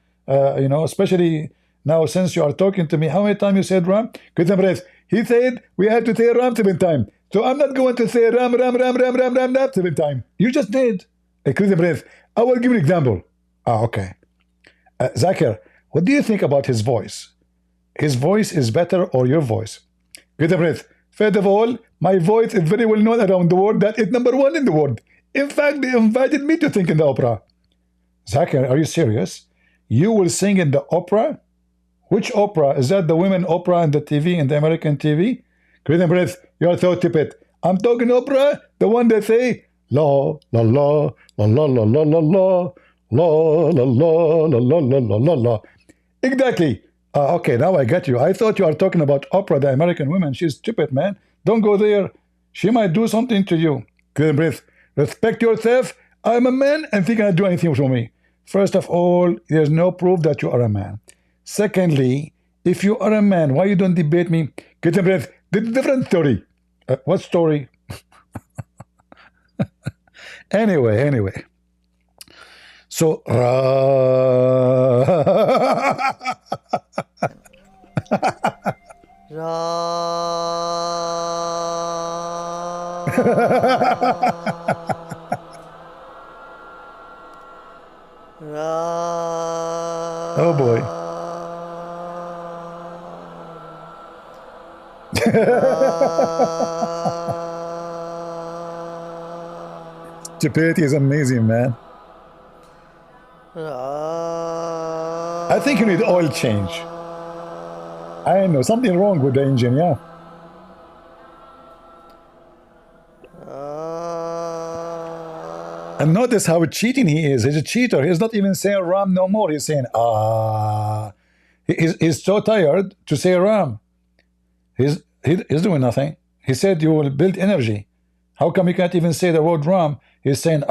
You know, especially now since you are talking to me. How many times you said Ram? Get a breath. He said we have to say Ram 7 times. So I'm not going to say Ram 7 times. You just did. Get a breath. I will give you an example. Okay. Zakir, what do you think about his voice? His voice is better or your voice? Get a breath. First of all, my voice is very well known around the world. That is #1 in the world. In fact, they invited me to sing in the opera. Zakir, are you serious? You will sing in the opera? Which opera? Is that the women opera in the TV, in the American TV? Get a breath. You are so stupid. I'm talking opera, the one that say la la la la la la la la la la la la la la la la la. Exactly. Okay, now I get you. I thought you are talking about opera, the American women. She's stupid, man. Don't go there. She might do something to you. Good breath. Respect yourself. I'm a man and think I'll do anything for me. First of all, there's no proof that you are a man. Secondly, if you are a man, why you don't debate me? Get a breath. This is a different story. What story? Anyway. So, oh boy. Stupidity is amazing, man. I think you need oil change. I know something wrong with the engine, yeah. And notice how cheating he is. He's a cheater. He's not even saying Ram no more. He's saying He's so tired to say Ram. He's doing nothing. He said you will build energy. How come he can't even say the word Ram? He's saying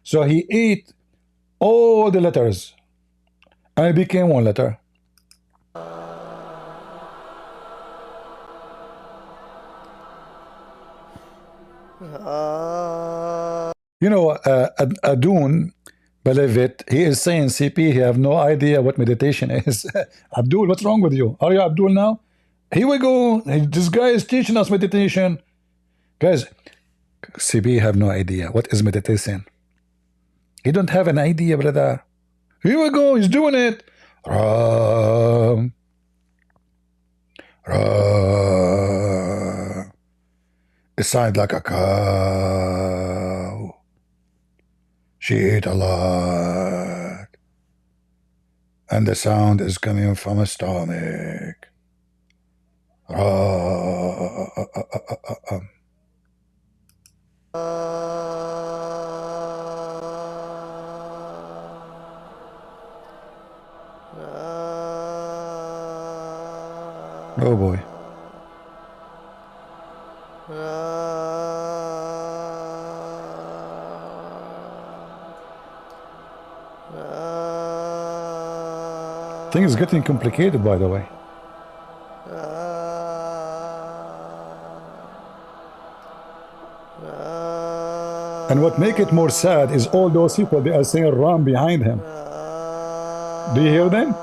So he ate all the letters and it became one letter. You know, Adun, believe it, he is saying CP, he have no idea what meditation is. Abdul, what's wrong with you? Are you Abdul now? Here we go. This guy is teaching us meditation. Guys, CP have no idea what is meditation. He don't have an idea, brother. Here we go. He's doing it. Ram. Ram. It sounds like a cow. She ate a lot. And the sound is coming from her stomach. Oh boy. Thing is getting complicated, by the way. And what make it more sad is all those people, they are saying Ram behind him. Do you hear them?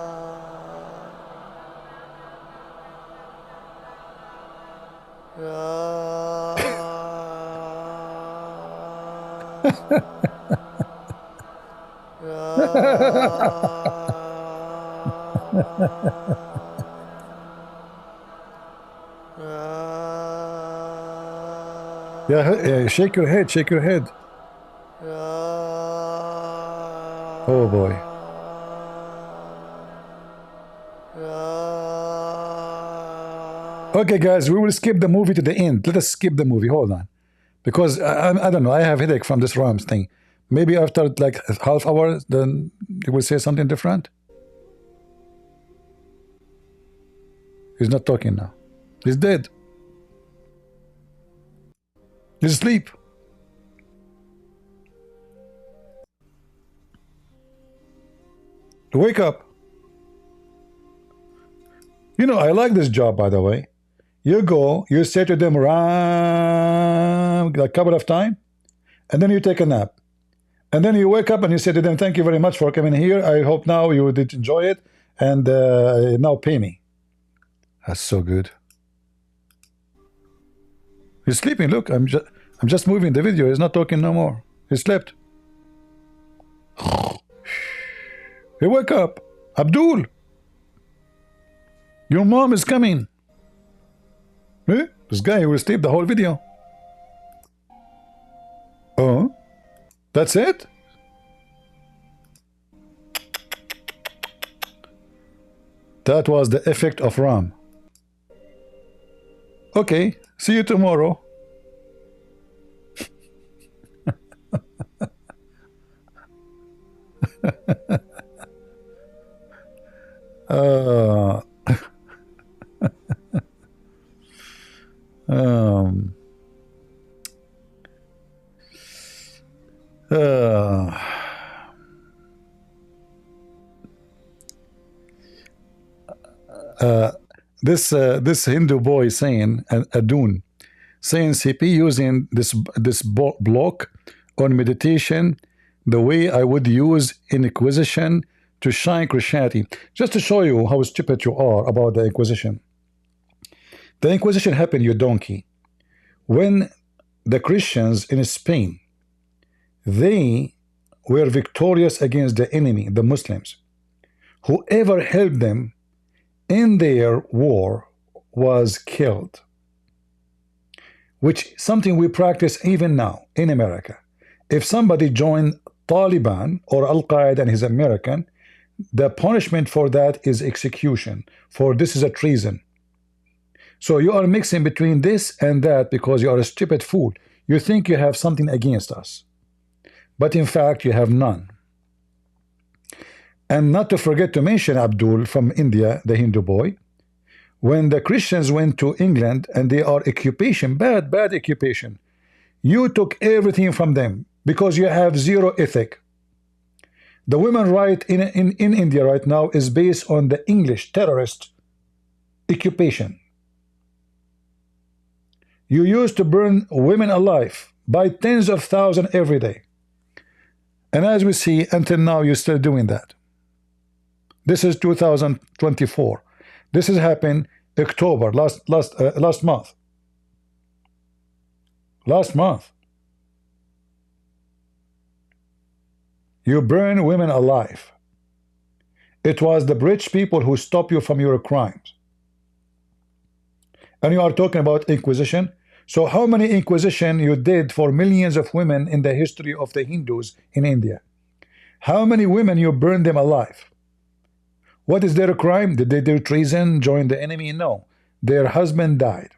Yeah, shake your head, shake your head. Oh boy. Okay, guys, we will skip the movie to the end. Let us skip the movie. Hold on, because I don't know. I have headache from this Rams thing. Maybe after like a half hour, then he will say something different. He's not talking now. He's dead. He's asleep. Wake up. You know, I like this job, by the way. You go, you say to them, Ram, a couple of times, and then you take a nap. And then you wake up and you say to them, thank you very much for coming here. I hope now you did enjoy it. And now pay me. That's so good. He's sleeping. Look, I'm just moving the video. He's not talking no more. He slept. Hey, wake up. Abdul. Your mom is coming. Eh? This guy will sleep the whole video. Oh, that's it? That was the effect of Ram. Okay, see you tomorrow. This Hindu boy saying Adun saying CP using this block on meditation the way I would use Inquisition to shine Christianity. Just to show you how stupid you are about the Inquisition. The Inquisition happened, you donkey, when the Christians in Spain, they were victorious against the enemy, the Muslims. Whoever helped them in their war was killed, which something we practice even now in America. If somebody joined Taliban or Al-Qaeda and he's American, the punishment for that is execution. For this is a treason. So you are mixing between this and that because you are a stupid fool. You think you have something against us, but in fact you have none. And not to forget to mention Abdul from India, the Hindu boy. When the Christians went to England and they are occupation, bad occupation, you took everything from them because you have zero ethic. The women right in India right now is based on the English terrorist occupation. You used to burn women alive by tens of thousands every day. And as we see, until now, you're still doing that. This is 2024. This has happened October, last month. Last month. You burn women alive. It was the British people who stopped you from your crimes. And you are talking about Inquisition. So how many Inquisition you did for millions of women in the history of the Hindus in India? How many women you burned them alive? What is their crime? Did they do treason, join the enemy? No. Their husband died.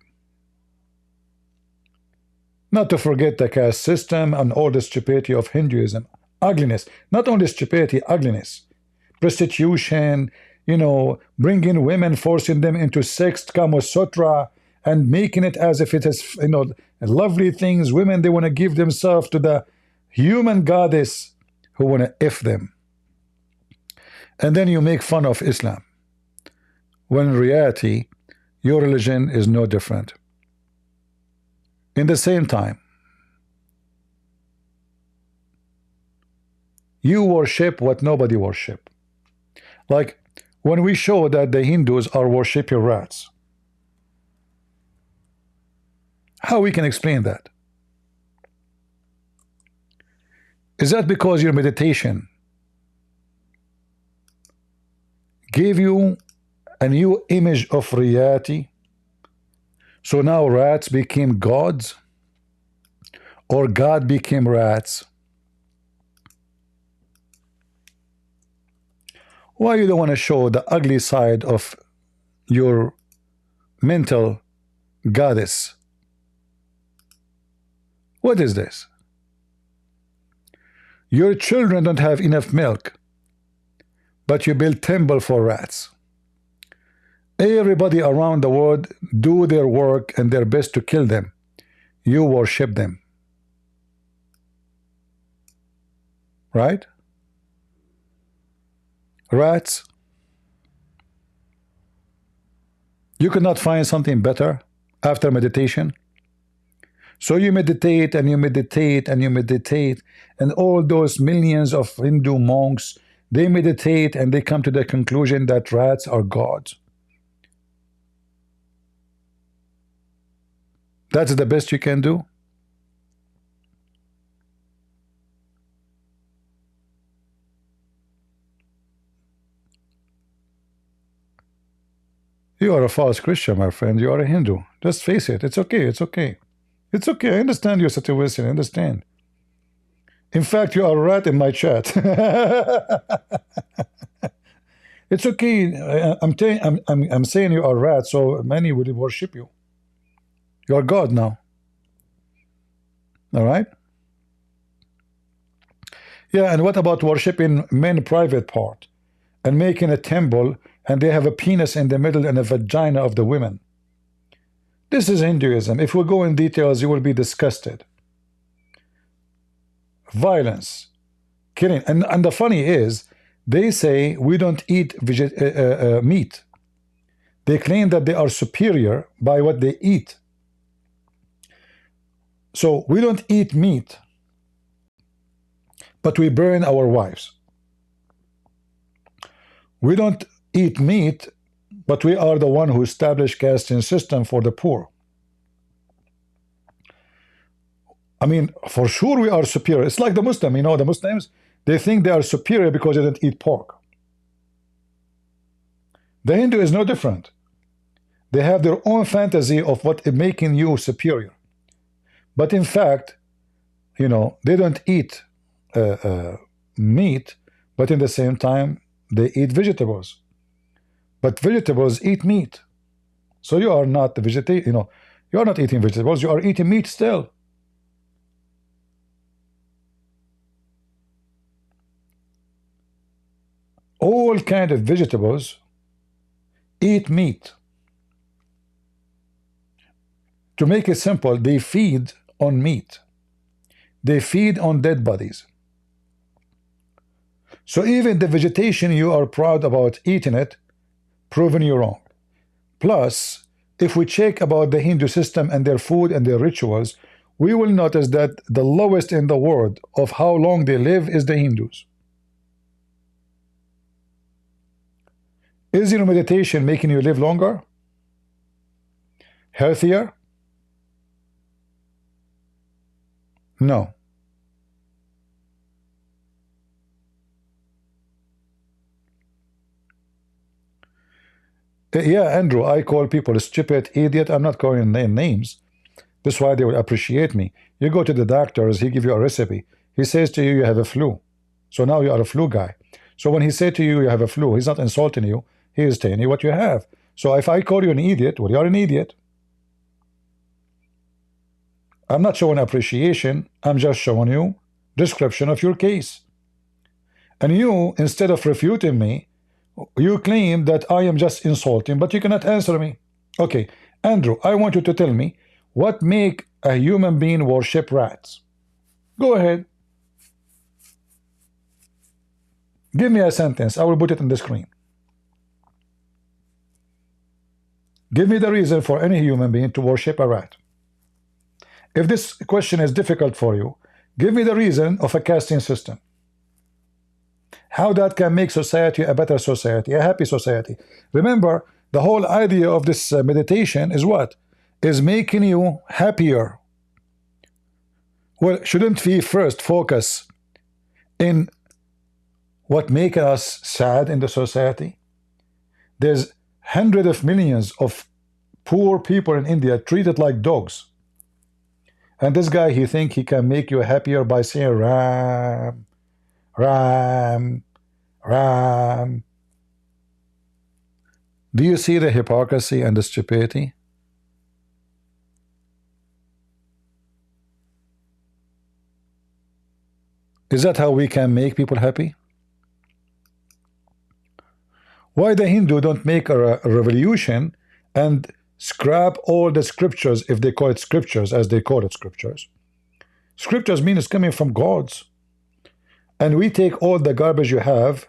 Not to forget the caste system and all the stupidity of Hinduism. Ugliness. Not only stupidity, ugliness. Prostitution, bringing women, forcing them into sex, Kama Sutra, and making it as if it is, lovely things. Women, they want to give themselves to the human goddess who want to F them. And then you make fun of Islam, when in reality, your religion is no different. In the same time, you worship what nobody worship. Like when we show that the Hindus are worshiping rats, how we can explain that? Is that because your meditation gave you a new image of reality? So now rats became gods, or God became rats? Why you don't want to show the ugly side of your mental goddess? What is this? Your children don't have enough milk, but you build temple for rats. Everybody around the world do their work and their best to kill them. You worship them. Right? Rats. You could not find something better after meditation? So you meditate and you meditate and you meditate, and all those millions of Hindu monks, they meditate and they come to the conclusion that rats are gods. That's the best you can do? You are a false Christian, my friend. You are a Hindu. Just face it. It's okay. It's okay. It's okay. I understand your situation. I understand. In fact, you are a rat in my chat. It's okay. I'm saying you are a rat, so many will worship you. You are God now. All right? Yeah, and what about worshiping men private part and making a temple and they have a penis in the middle and a vagina of the women? This is Hinduism. If we go in details, you will be disgusted. Violence, killing. And the funny is, they say we don't eat meat. They claim that they are superior by what they eat. So we don't eat meat, but we burn our wives. We don't eat meat, but we are the one who established caste system for the poor. I mean, for sure we are superior. It's like the Muslim, the Muslims, they think they are superior because they don't eat pork. The Hindu is no different. They have their own fantasy of what is making you superior. But in fact, you know, they don't eat meat, but in the same time, they eat vegetables. But vegetables eat meat. So you are not the vegetarian, you know, you are not eating vegetables, you are eating meat still. All kind of vegetables eat meat. To make it simple, they feed on meat. They feed on dead bodies. So even the vegetation you are proud about eating it, proven you wrong. Plus, if we check about the Hindu system and their food and their rituals, we will notice that the lowest in the world of how long they live is the Hindus. Is your meditation making you live longer? Healthier? No. Yeah, Andrew, I call people stupid, idiot. I'm not calling names. That's why they will appreciate me. You go to the doctors, he give you a recipe. He says to you, you have a flu. So now you are a flu guy. So when he said to you, you have a flu, he's not insulting you. He is telling you what you have. So if I call you an idiot, well, you are an idiot. I'm not showing appreciation. I'm just showing you description of your case. And you, instead of refuting me, you claim that I am just insulting, but you cannot answer me. Okay, Andrew, I want you to tell me what make a human being worship rats. Go ahead. Give me a sentence. I will put it on the screen. Give me the reason for any human being to worship a rat. If this question is difficult for you, give me the reason of a casting system. How that can make society a better society, a happy society. Remember, the whole idea of this meditation is what? Is making you happier. Well, shouldn't we first focus in what makes us sad in the society? There's hundreds of millions of poor people in India treated like dogs. And this guy, he think he can make you happier by saying Ram, Ram, Ram. Do you see the hypocrisy and the stupidity? Is that how we can make people happy? Why the Hindu don't make a revolution and scrap all the scriptures, if they call it scriptures, as they call it scriptures? Scriptures mean it's coming from gods. And we take all the garbage you have,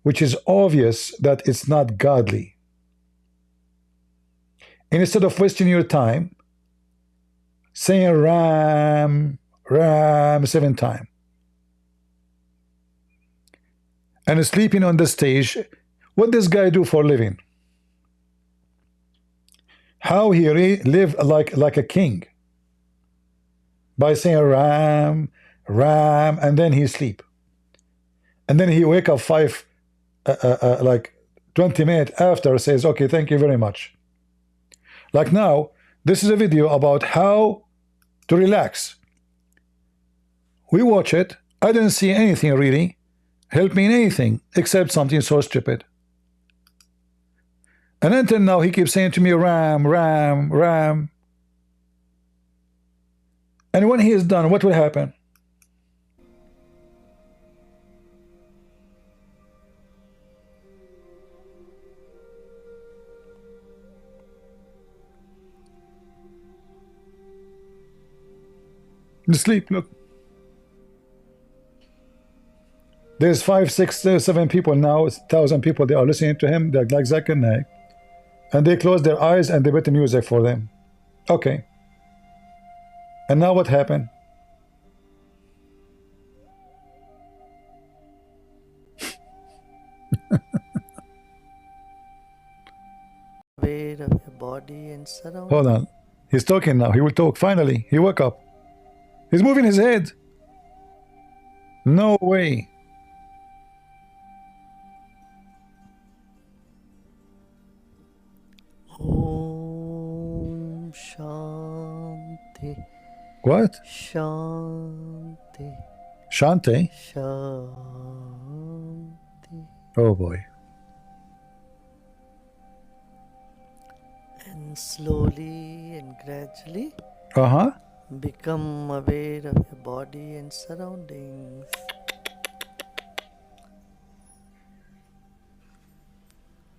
which is obvious that it's not godly. And instead of wasting your time saying Ram, Ram 7 times, and sleeping on the stage, what does this guy do for a living? How he live like a king? By saying Ram, Ram, and then he sleep. And then he wake up like 20 minutes after, says, okay, thank you very much. Like now, this is a video about how to relax. We watch it. I didn't see anything really help me in anything except something so stupid. And until now, he keeps saying to me, Ram, Ram, Ram. And when he is done, what will happen? Sleep, look. There's 5, 6, 7 people now, 1,000 people, they are listening to him, they're like Zakir and Naik. And they close their eyes and they put the music for them. Okay. And now what happened? Aware of your body and surroundings. Hold on. He's talking now. He will talk. Finally, he woke up. He's moving his head. No way. Om What? Shanti. Shante? Shanti. Oh boy. And slowly and gradually Uh-huh. become aware of your body and surroundings.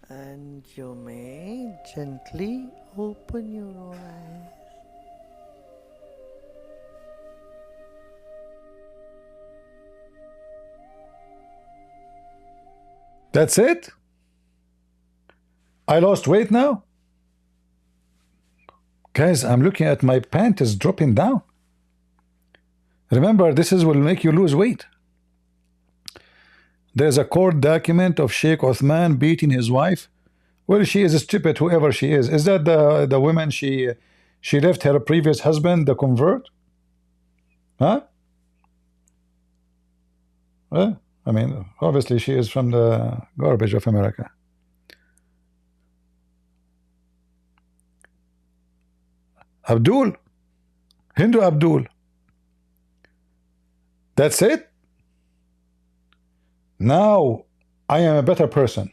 And you may gently open your eyes. That's it? I lost weight now? Guys, I'm looking at my panties dropping down. Remember, this is will make you lose weight. There's a court document of Sheikh Othman beating his wife. Well, she is stupid, whoever she is. Is that the woman she left her previous husband, the convert? Huh? Well, I mean, obviously she is from the garbage of America. Abdul, Hindu Abdul. That's it? Now I am a better person.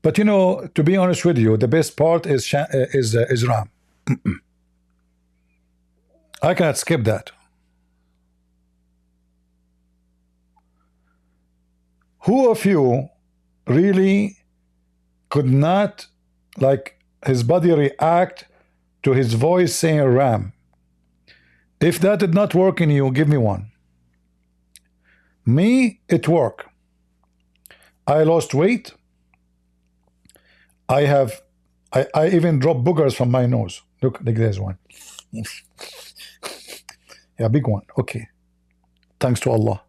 But you know, to be honest with you, the best part is Ram. I cannot skip that. Who of you really could not, like, his body react to his voice saying Ram? If that did not work in you, give me one. Me, it worked. I lost weight. I even dropped boogers from my nose. Look, like there's one. Yeah, big one. Okay. Thanks to Allah.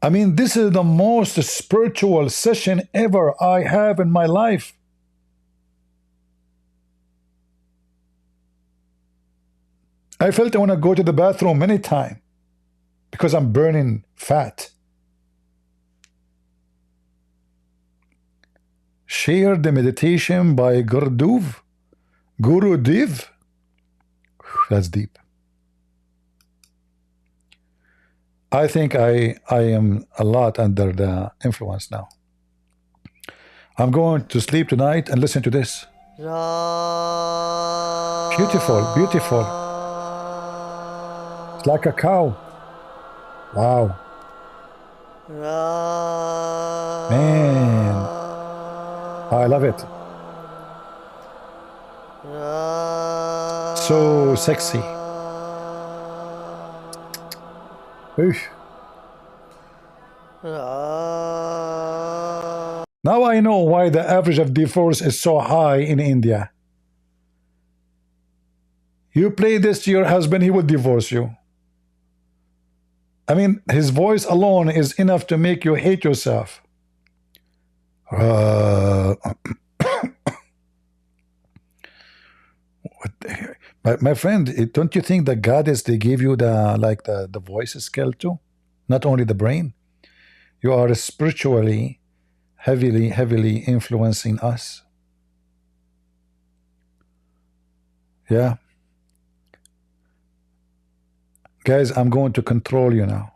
I mean, this is the most spiritual session ever I have in my life. I felt I want to go to the bathroom many times because I'm burning fat. Share the meditation by Gurudev. That's deep. I think I am a lot under the influence now. I'm going to sleep tonight and listen to this. Beautiful, beautiful. It's like a cow. Wow. Man, I love it. So sexy. Oof. Now I know why the average of divorce is so high in India. You play this to your husband, he will divorce you. I mean, his voice alone is enough to make you hate yourself. My friend, don't you think the goddess, they give you the voice skill too? Not only the brain. You are spiritually heavily influencing us. Yeah. Guys, I'm going to control you now.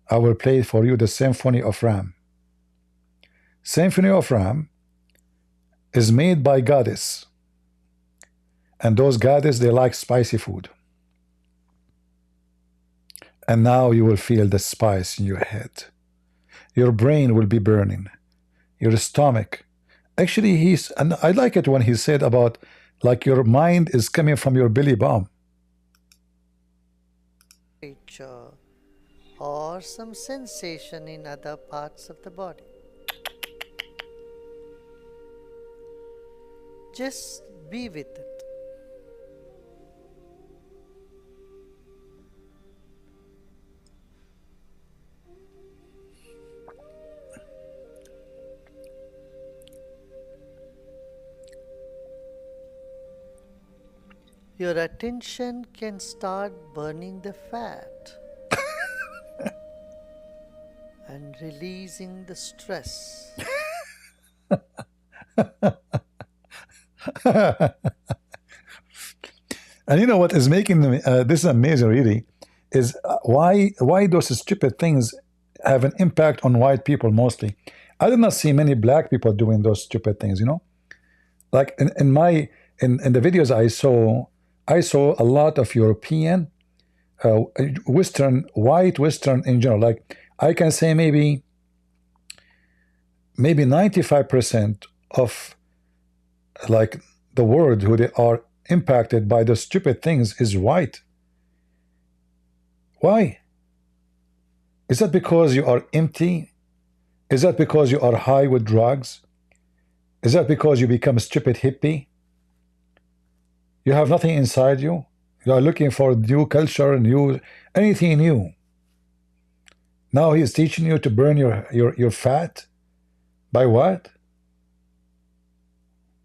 I will play for you the Symphony of Ram. Symphony of Ram is made by goddess. And those goddess, they like spicy food. And now you will feel the spice in your head. Your brain will be burning. Your stomach. Actually, and I like it when he said about, like, your mind is coming from your belly button. Or some sensation in other parts of the body. Just be with it. Your attention can start burning the fat and releasing the stress. And you know what is making them, this is amazing, really, is why those stupid things have an impact on white people mostly. I did not see many black people doing those stupid things. Like in the videos I saw a lot of European, Western, white Western in general. Like I can say maybe 95% of like the world who they are impacted by the stupid things is white. Why? Is that because you are empty? Is that because you are high with drugs? Is that because you become a stupid hippie? You have nothing inside you. You are looking for new culture, new anything new. Now he is teaching you to burn your fat. By what?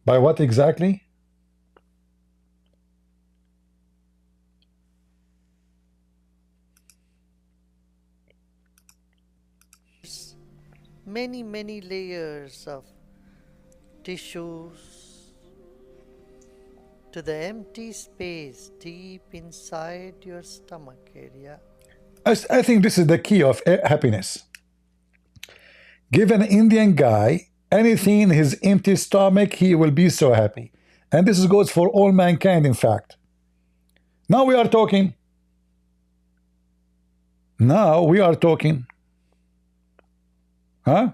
By what exactly? Many layers of tissues to the empty space deep inside your stomach area. I think this is the key of happiness. Give an Indian guy anything in his empty stomach, he will be so happy. And this goes for all mankind, in fact. Now we are talking. Now we are talking. Huh?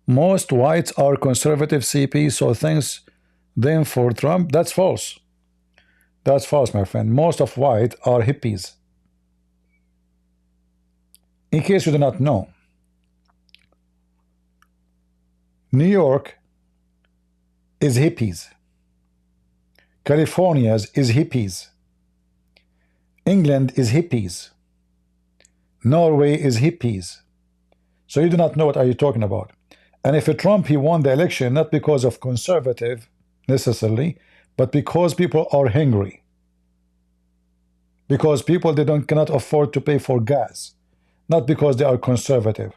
Most whites are conservative CP, so thanks them for Trump. That's false. That's false, my friend. Most of white are hippies. In case you do not know, New York is hippies. California is hippies. England is hippies. Norway is hippies. So you do not know what are you talking about. And if Trump, he won the election not because of conservative necessarily, but because people are hungry. Because people they cannot afford to pay for gas, not because they are conservative.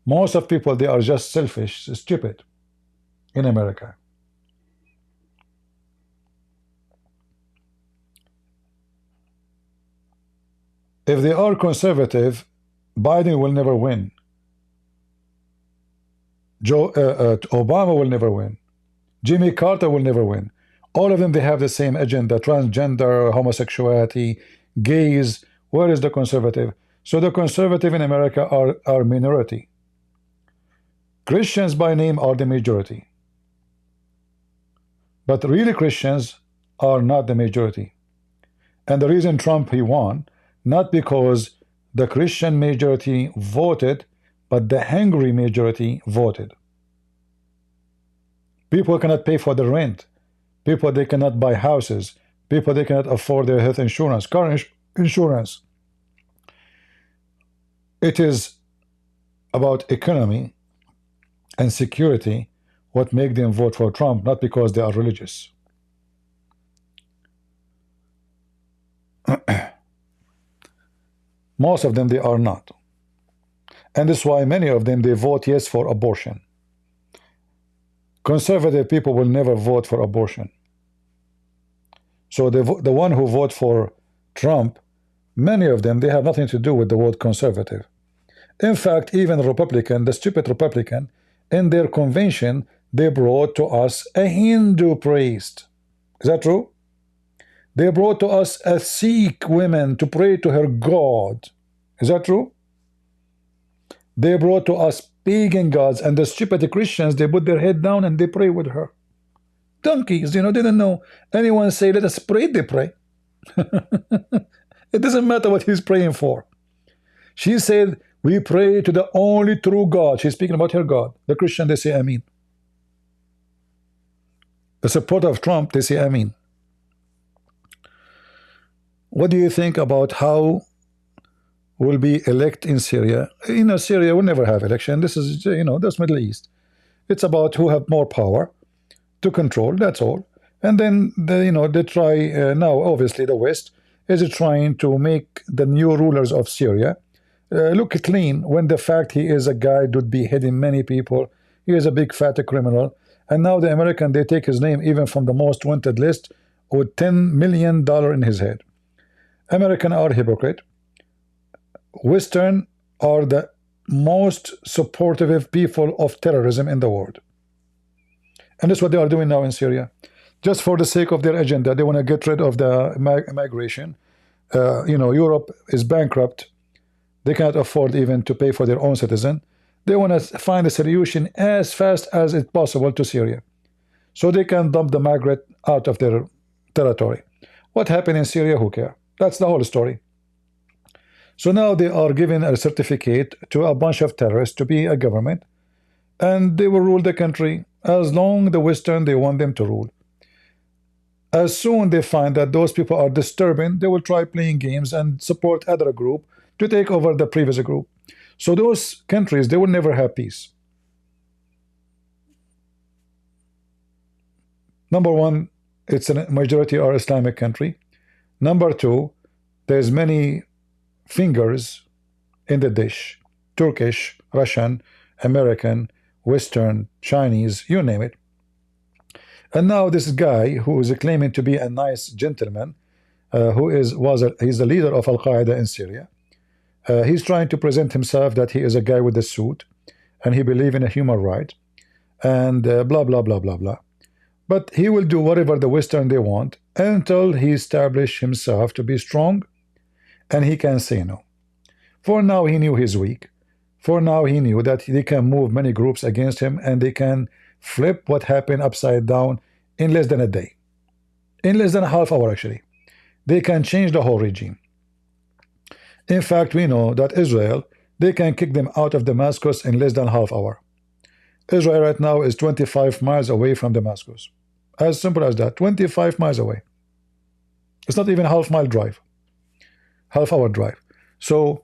Most of people they are just selfish, stupid in America. If they are conservative, Biden will never win. Obama will never win. Jimmy Carter will never win. All of them, they have the same agenda: transgender, homosexuality, gays. Where is the conservative? So the conservative in America are minority. Christians by name are the majority. But really Christians are not the majority. And the reason Trump he won, not because the Christian majority voted, but the hungry majority voted. People cannot pay for the rent. People they cannot buy houses. People they cannot afford their health insurance, car insurance. It is about economy and security what make them vote for Trump, not because they are religious. Most of them they are not. And that's why many of them they vote yes for abortion. Conservative people will never vote for abortion. So the one who vote for Trump, many of them they have nothing to do with the word conservative. In fact, even Republican, the stupid Republican, in their convention they brought to us a Hindu priest. Is that true? They brought to us a Sikh woman to pray to her God. Is that true? They brought to us pagan gods, and the stupid Christians, they put their head down and they pray with her. Donkeys, they didn't know. Anyone say, let us pray, they pray. It doesn't matter what he's praying for. She said, we pray to the only true God. She's speaking about her God. The Christian, they say, Amen. The supporter of Trump, they say, Amen. What do you think about how will be elect in Syria? Syria will never have election. This is, that's Middle East. It's about who have more power to control, that's all. And then, they try, now, obviously, the West is trying to make the new rulers of Syria look clean, when the fact he is a guy that would be beheading many people. He is a big fat criminal. And now the American, they take his name even from the most wanted list with $10 million in his head. American are hypocrite. Western are the most supportive people of terrorism in the world. And that's what they are doing now in Syria. Just for the sake of their agenda, they want to get rid of the migration. Europe is bankrupt. They cannot afford even to pay for their own citizen. They want to find a solution as fast as it's possible to Syria, so they can dump the migrant out of their territory. What happened in Syria, who cares? That's the whole story. So now they are giving a certificate to a bunch of terrorists to be a government, and they will rule the country as long the Western they want them to rule. As soon they find that those people are disturbing, they will try playing games and support other group to take over the previous group. So those countries, they will never have peace. Number one, it's a majority are Islamic country. Number two, there's many fingers in the dish. Turkish, Russian, American, Western, Chinese, you name it. And now this guy who is claiming to be a nice gentleman, he's the leader of Al-Qaeda in Syria. He's trying to present himself that he is a guy with a suit and he believes in a human right and blah blah blah blah blah. But he will do whatever the Western they want until he establishes himself to be strong and he can say no. For now he knew he's weak. For now he knew that they can move many groups against him and they can flip what happened upside down in less than a day. In less than a half hour actually. They can change the whole regime. In fact, we know that Israel, they can kick them out of Damascus in less than half hour. Israel right now is 25 miles away from Damascus. As simple as that, 25 miles away. It's not even a half-mile drive. Half-hour drive. So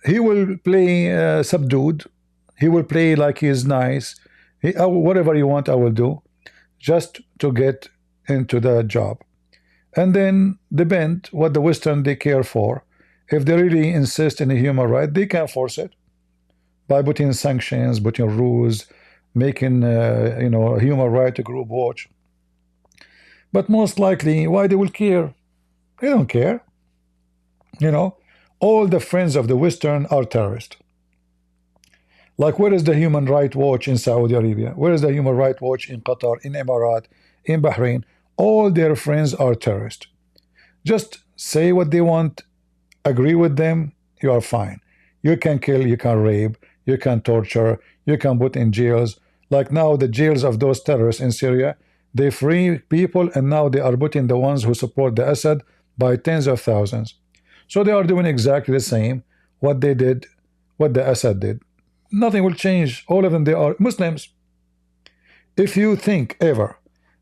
he will play subdued. He will play like he is nice. Whatever you want, I will do, just to get into the job. And then depend what the Western they care for. If they really insist in a human right, they can force it by putting sanctions, putting rules, making a human right group watch. But most likely, why they will care? They don't care. All the friends of the Western are terrorists. Like, where is the Human Rights Watch in Saudi Arabia? Where is the Human Rights Watch in Qatar, in Emirat, in Bahrain? All their friends are terrorists. Just say what they want, agree with them, you are fine. You can kill, you can rape, you can torture, you can put in jails. Like now, the jails of those terrorists in Syria, they free people, and now they are putting the ones who support the Assad by tens of thousands. So they are doing exactly the same what they did, what the Assad did. Nothing will change. All of them, they are Muslims. If you think ever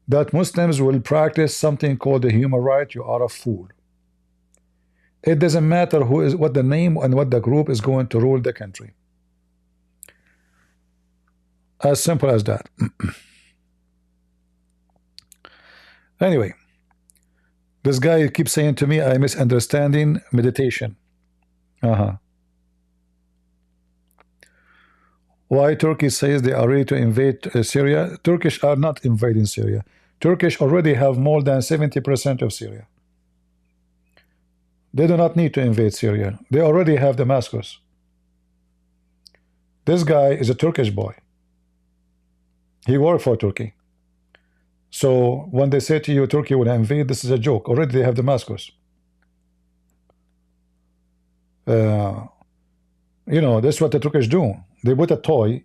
that Muslims will practice something called the human right, you are a fool. It doesn't matter what the name and what the group is going to rule the country. As simple as that. Anyway, this guy keeps saying to me, I'm misunderstanding meditation. Why Turkey says they are ready to invade Syria? Turkish are not invading Syria. Turkish already have more than 70% of Syria. They do not need to invade Syria. They already have Damascus. This guy is a Turkish boy. He worked for Turkey. So when they say to you Turkey will invade, this is a joke. Already they have Damascus. That's what the Turkish do. They put a toy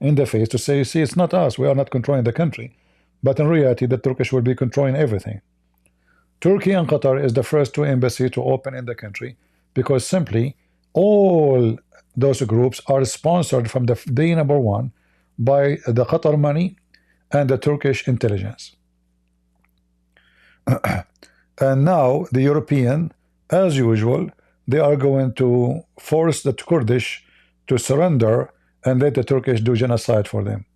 in the face to say, see, it's not us. We are not controlling the country. But in reality, the Turkish will be controlling everything. Turkey and Qatar is the first two embassies to open in the country because simply all those groups are sponsored from the day number one by the Qatar money and the Turkish intelligence. And now the European, as usual, they are going to force the Kurdish to surrender and let the Turkish do genocide for them.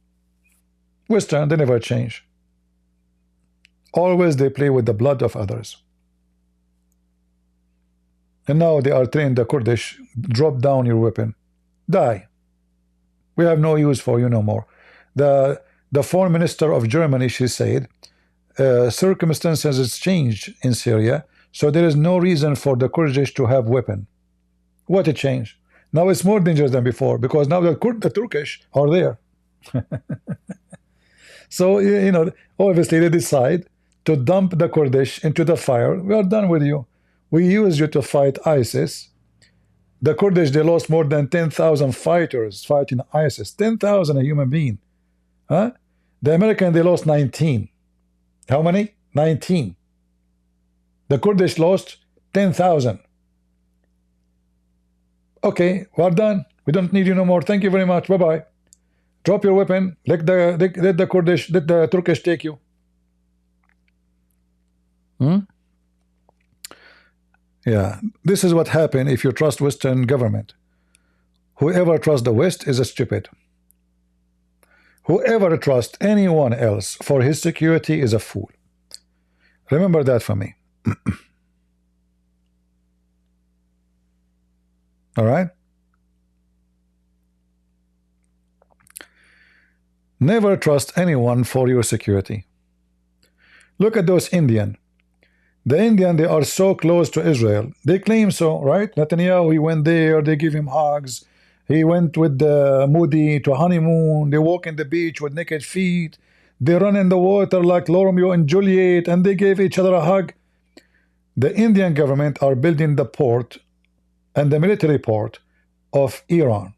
Western, they never change. Always they play with the blood of others. And now they are telling the Kurdish, drop down your weapon. Die. We have no use for you no more. The The foreign minister of Germany, she said, circumstances has changed in Syria, so there is no reason for the Kurdish to have weapon. What a change. Now it's more dangerous than before, because now the Turkish are there. So, you know, obviously they decide to dump the Kurdish into the fire. We are done with you. We use you to fight ISIS. The Kurdish, they lost more than 10,000 fighters fighting ISIS. 10,000 a human being. Huh? The American, they lost 19. How many? 19. The Kurdish lost 10,000. Okay, we're done. We don't need you no more. Thank you very much. Bye-bye. Drop your weapon. Let the Kurdish, let the Turkish take you. Yeah, this is what happened if you trust Western government. Whoever trusts the West is a stupid. Whoever trusts anyone else for his security is a fool. Remember that for me. All right? Never trust anyone for your security. Look at those Indian. The Indian, they are so close to Israel. They claim so, right? Netanyahu, he went there. They give him hugs. He went with Modi to honeymoon. They walk in the beach with naked feet. They run in the water like Romeo and Juliet, and they gave each other a hug. The Indian government are building the port and the military port of Iran.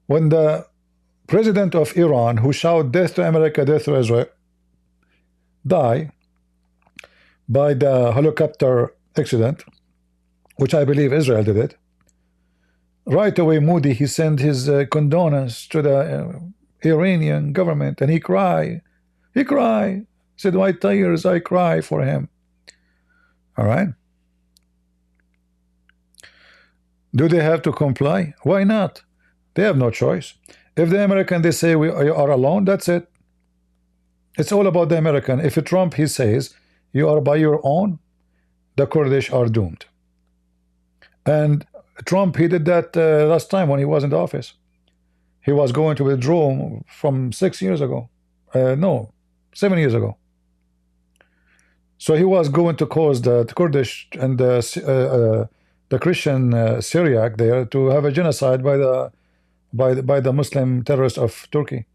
When the president of Iran, who shouted death to America, death to Israel, die by the helicopter accident, which I believe Israel did it, right away Modi, he sent his condolence to the Iranian government, and he cried, said, my tears, I cry for him. All right. Do they have to comply? Why not? They have no choice. If the American, they say we are alone, that's it. It's all about the American. If Trump, he says, you are by your own, the Kurdish are doomed. And Trump, he did that last time when he was in the office. He was going to withdraw from 6 years ago. No, 7 years ago. So he was going to cause the Kurdish and the Christian Syriac there to have a genocide by the Muslim terrorists of Turkey.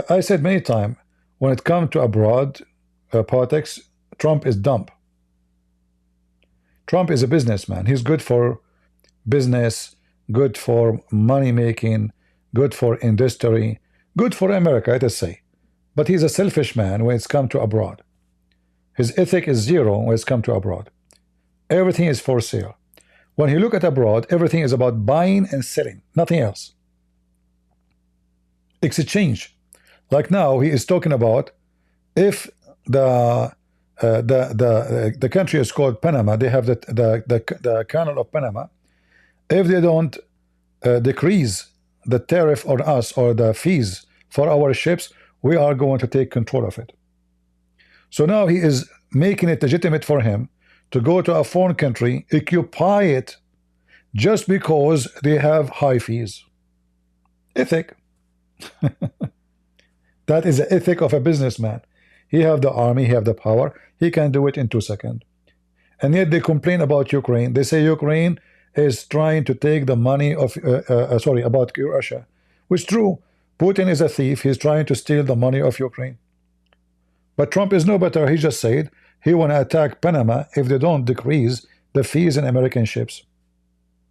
I said many times, when it comes to abroad politics, Trump is dumb. Trump is a businessman. He's good for business, good for money making, good for industry, good for America, let us say. But he's a selfish man when it's come to abroad. His ethic is zero when it's come to abroad. Everything is for sale. When you look at abroad, everything is about buying and selling, nothing else. Exchange. Like now, he is talking about if the country is called Panama, they have the Canal of Panama. If they don't decrease the tariff on us or the fees for our ships, we are going to take control of it. So now he is making it legitimate for him to go to a foreign country, occupy it, just because they have high fees. Ethic. That is the ethic of a businessman. He have the army, he have the power, he can do it in 2 seconds. And yet they complain about Ukraine. They say Ukraine is trying to take the money of, about Russia. Which is true. Putin is a thief. He's trying to steal the money of Ukraine. But Trump is no better. He just said he want to attack Panama if they don't decrease the fees in American ships.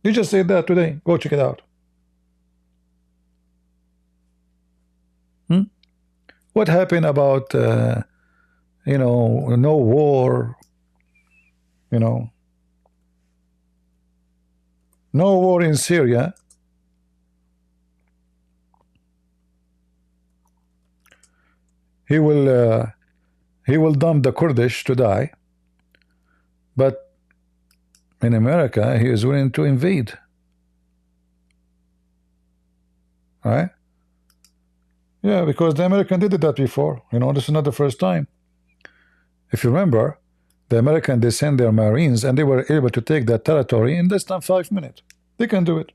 He just said that today. Go check it out. What happened about, no war, no war in Syria. He will dump the Kurdish to die, but in America he is willing to invade. All right? Yeah, because the American did that before. This is not the first time. If you remember, the American, they sent their Marines and they were able to take that territory in less than 5 minutes. They can do it.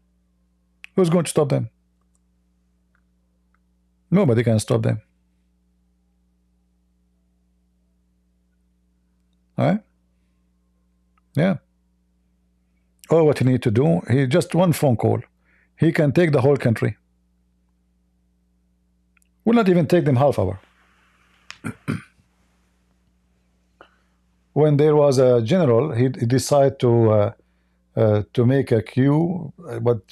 Who's going to stop them? Nobody can stop them. All right? Yeah. All what he need to do, he just one phone call. He can take the whole country. Will not even take them half hour. When there was a general, he decided to make a coup,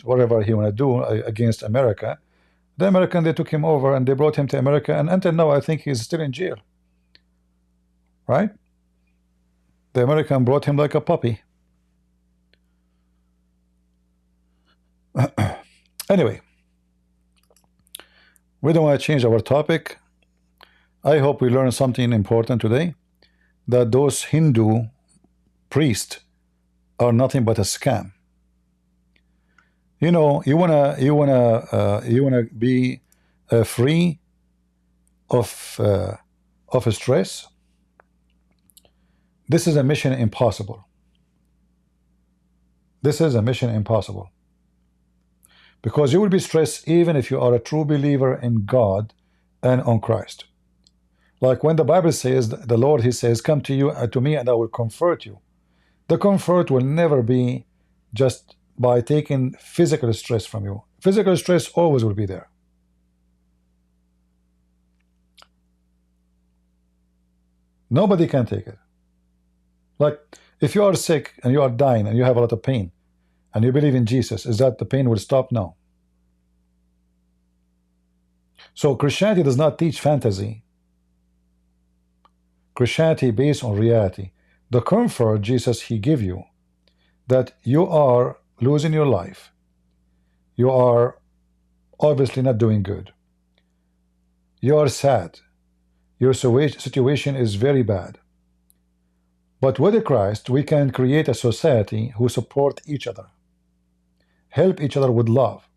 whatever he want to do against America. The American, they took him over and they brought him to America, and until now I think he's still in jail. Right? The American brought him like a puppy. Anyway, we don't want to change our topic. I hope we learned something important today, that those Hindu priests are nothing but a scam. You know, you wanna be free of stress. This is a mission impossible. This is a mission impossible. Because you will be stressed even if you are a true believer in God and on Christ. Like when the Bible says, the Lord, he says, come to me and I will comfort you. The comfort will never be just by taking physical stress from you. Physical stress always will be there. Nobody can take it. Like if you are sick and you are dying and you have a lot of pain and you believe in Jesus, is that the pain will stop? No. So Christianity does not teach fantasy. Christianity based on reality. The comfort Jesus he give you, that you are losing your life, you are obviously not doing good, you are sad, your situation is very bad, but with Christ we can create a society who support each other, help each other with love,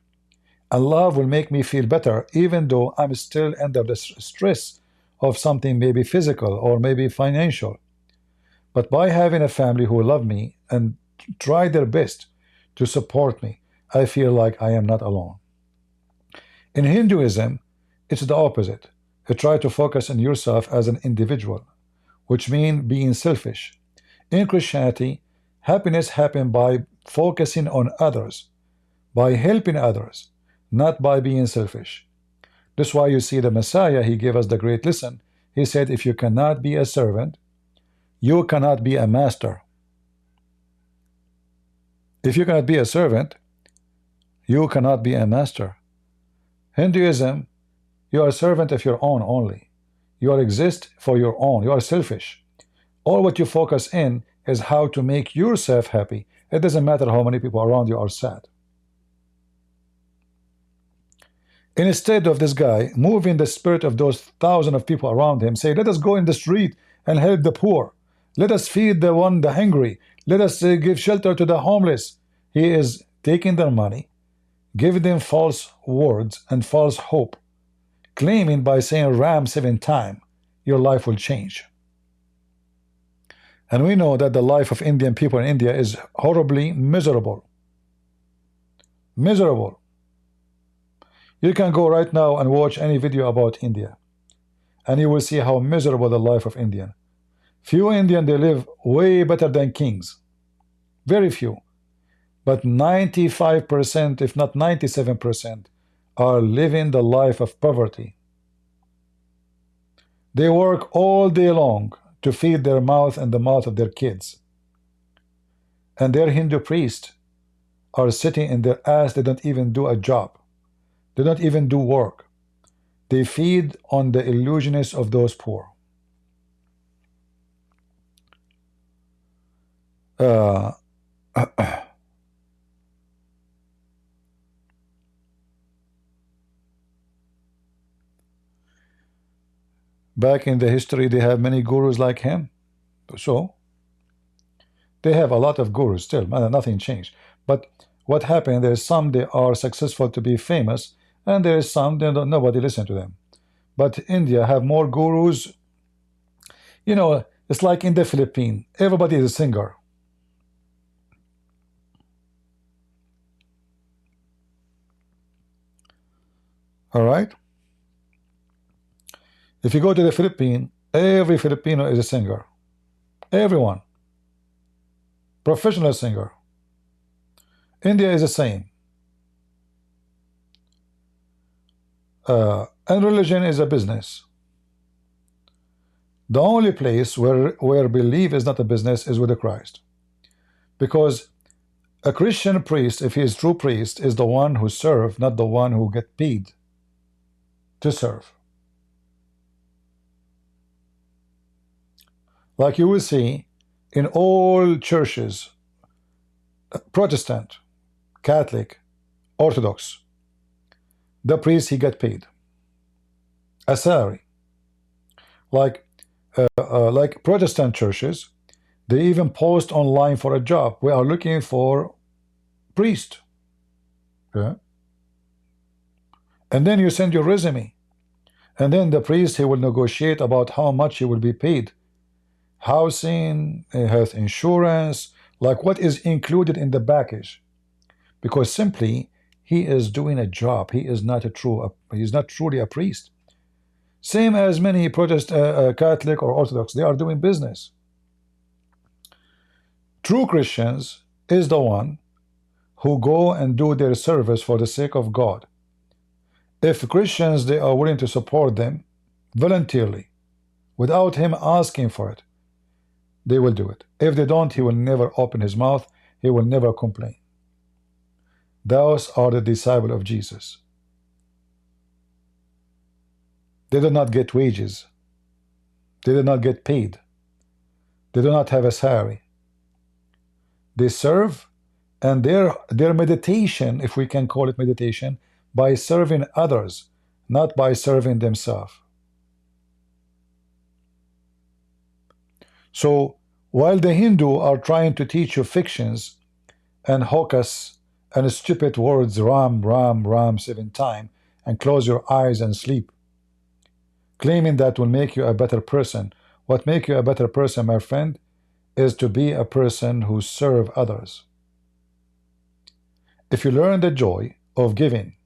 and love will make me feel better even though I'm still under the stress of something maybe physical or maybe financial. But by having a family who love me and try their best to support me, I feel like I am not alone. In Hinduism, it's the opposite. You try to focus on yourself as an individual, which means being selfish. In Christianity, happiness happens by focusing on others, by helping others, not by being selfish. That's why you see the Messiah, he gave us the great lesson. He said, if you cannot be a servant, you cannot be a master. If you cannot be a servant, you cannot be a master. Hinduism, you are a servant of your own only. You are exist for your own. You are selfish. All what you focus in is how to make yourself happy. It doesn't matter how many people around you are sad. Instead of this guy moving the spirit of those thousands of people around him, say, let us go in the street and help the poor. Let us feed the hungry. Let us give shelter to the homeless. He is taking their money, giving them false words and false hope, claiming by saying Ram 7 times, your life will change. And we know that the life of Indian people in India is horribly miserable. Miserable. You can go right now and watch any video about India, and you will see how miserable the life of Indian. Few Indian, they live way better than kings. Very few. But 95%, if not 97%, are living the life of poverty. They work all day long to feed their mouth and the mouth of their kids. And their Hindu priests are sitting in their ass. They don't even do a job. They don't even do work. They feed on the illusionists of those poor. Back in the history, they have many gurus like him. So they have a lot of gurus still. Nothing changed. But what happened, there's some they are successful to be famous, and there is some that nobody listen to them. But India have more gurus. You know, it's like in the Philippines, everybody is a singer. All right. If you go to the Philippines, every Filipino is a singer. Everyone. Professional singer. India is the same. And religion is a business. The only place where belief is not a business is with the Christ. Because a Christian priest, if he is true priest, is the one who serve, not the one who get paid to serve. Like you will see in all churches, Protestant, Catholic, Orthodox, the priest, he get paid a salary. Like Protestant churches, they even post online for a job. We are looking for priest. Okay. And then you send your resume. And then the priest, he will negotiate about how much he will be paid. Housing, health insurance, like what is included in the package. Because simply, he is doing a job. He is not he's not truly a priest. Same as many Protestant, Catholic or Orthodox, they are doing business. True Christians is the one who go and do their service for the sake of God. If Christians, they are willing to support them voluntarily, without him asking for it, they will do it. If they don't, he will never open his mouth. He will never complain. Those are the disciples of Jesus. They do not get wages. They do not get paid. They do not have a salary. They serve, and their meditation, if we can call it meditation, by serving others, not by serving themselves. So while the Hindu are trying to teach you fictions and hocus and stupid words, Ram, Ram, Ram 7 times, and close your eyes and sleep, claiming that will make you a better person. What make you a better person, my friend, is to be a person who serve others. If you learn the joy of giving,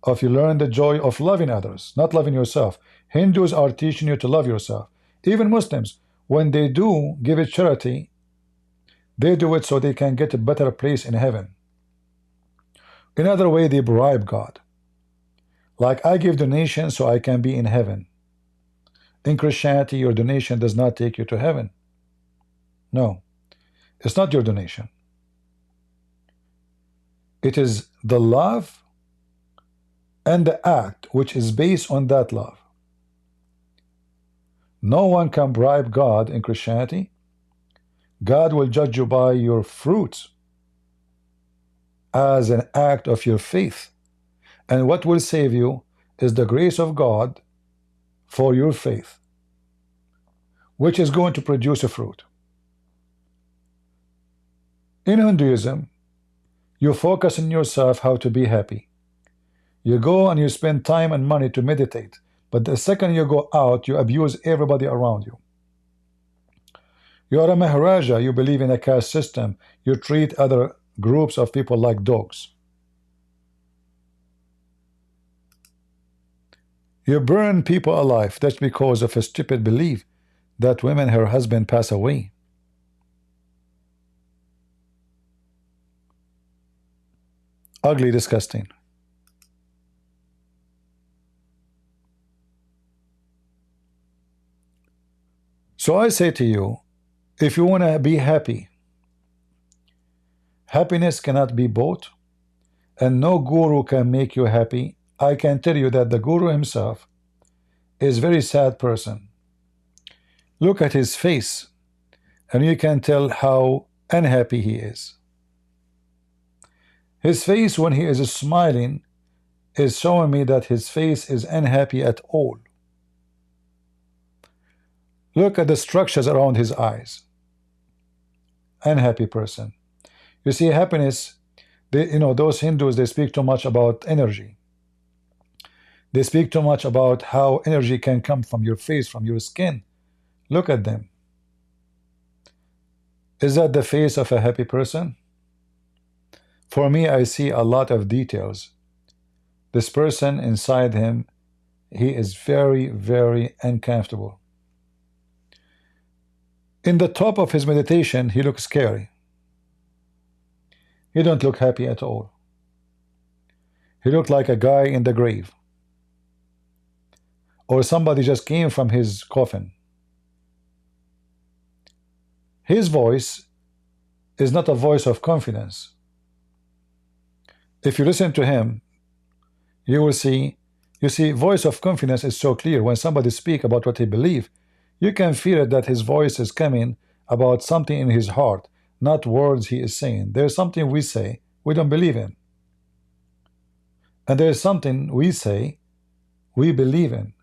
if you learn the joy of loving others, not loving yourself. Hindus are teaching you to love yourself. Even Muslims, when they do give it charity, they do it so they can get a better place in heaven. Another way, they bribe God. Like, I give donation so I can be in heaven. In Christianity, your donation does not take you to heaven. No, it's not your donation. It is the love and the act which is based on that love. No one can bribe God in Christianity. God will judge you by your fruits as an act of your faith. And what will save you is the grace of God for your faith, which is going to produce a fruit. In Hinduism, you focus on yourself how to be happy. You go and you spend time and money to meditate, but the second you go out, you abuse everybody around you. You are a Maharaja, you believe in a caste system, you treat other groups of people like dogs. You burn people alive, that's because of a stupid belief that women, her husband, pass away. Ugly, disgusting. So I say to you, if you want to be happy, happiness cannot be bought, and no guru can make you happy. I can tell you that the guru himself is a very sad person. Look at his face, and you can tell how unhappy he is. His face, when he is smiling, is showing me that his face is unhappy at all. Look at the structures around his eyes. Unhappy person. You see, happiness, those Hindus, they speak too much about energy. They speak too much about how energy can come from your face, from your skin. Look at them. Is that the face of a happy person? For me, I see a lot of details. This person inside him he is very, very uncomfortable. In the top of his meditation, he looks scary. He don't look happy at all. He looked like a guy in the grave, or somebody just came from his coffin. His voice is not a voice of confidence. If you listen to him, you will see, voice of confidence is so clear. When somebody speak about what he believe, you can feel it, that his voice is coming about something in his heart, not words he is saying. There's something we say we don't believe in, and there's something we say we believe in.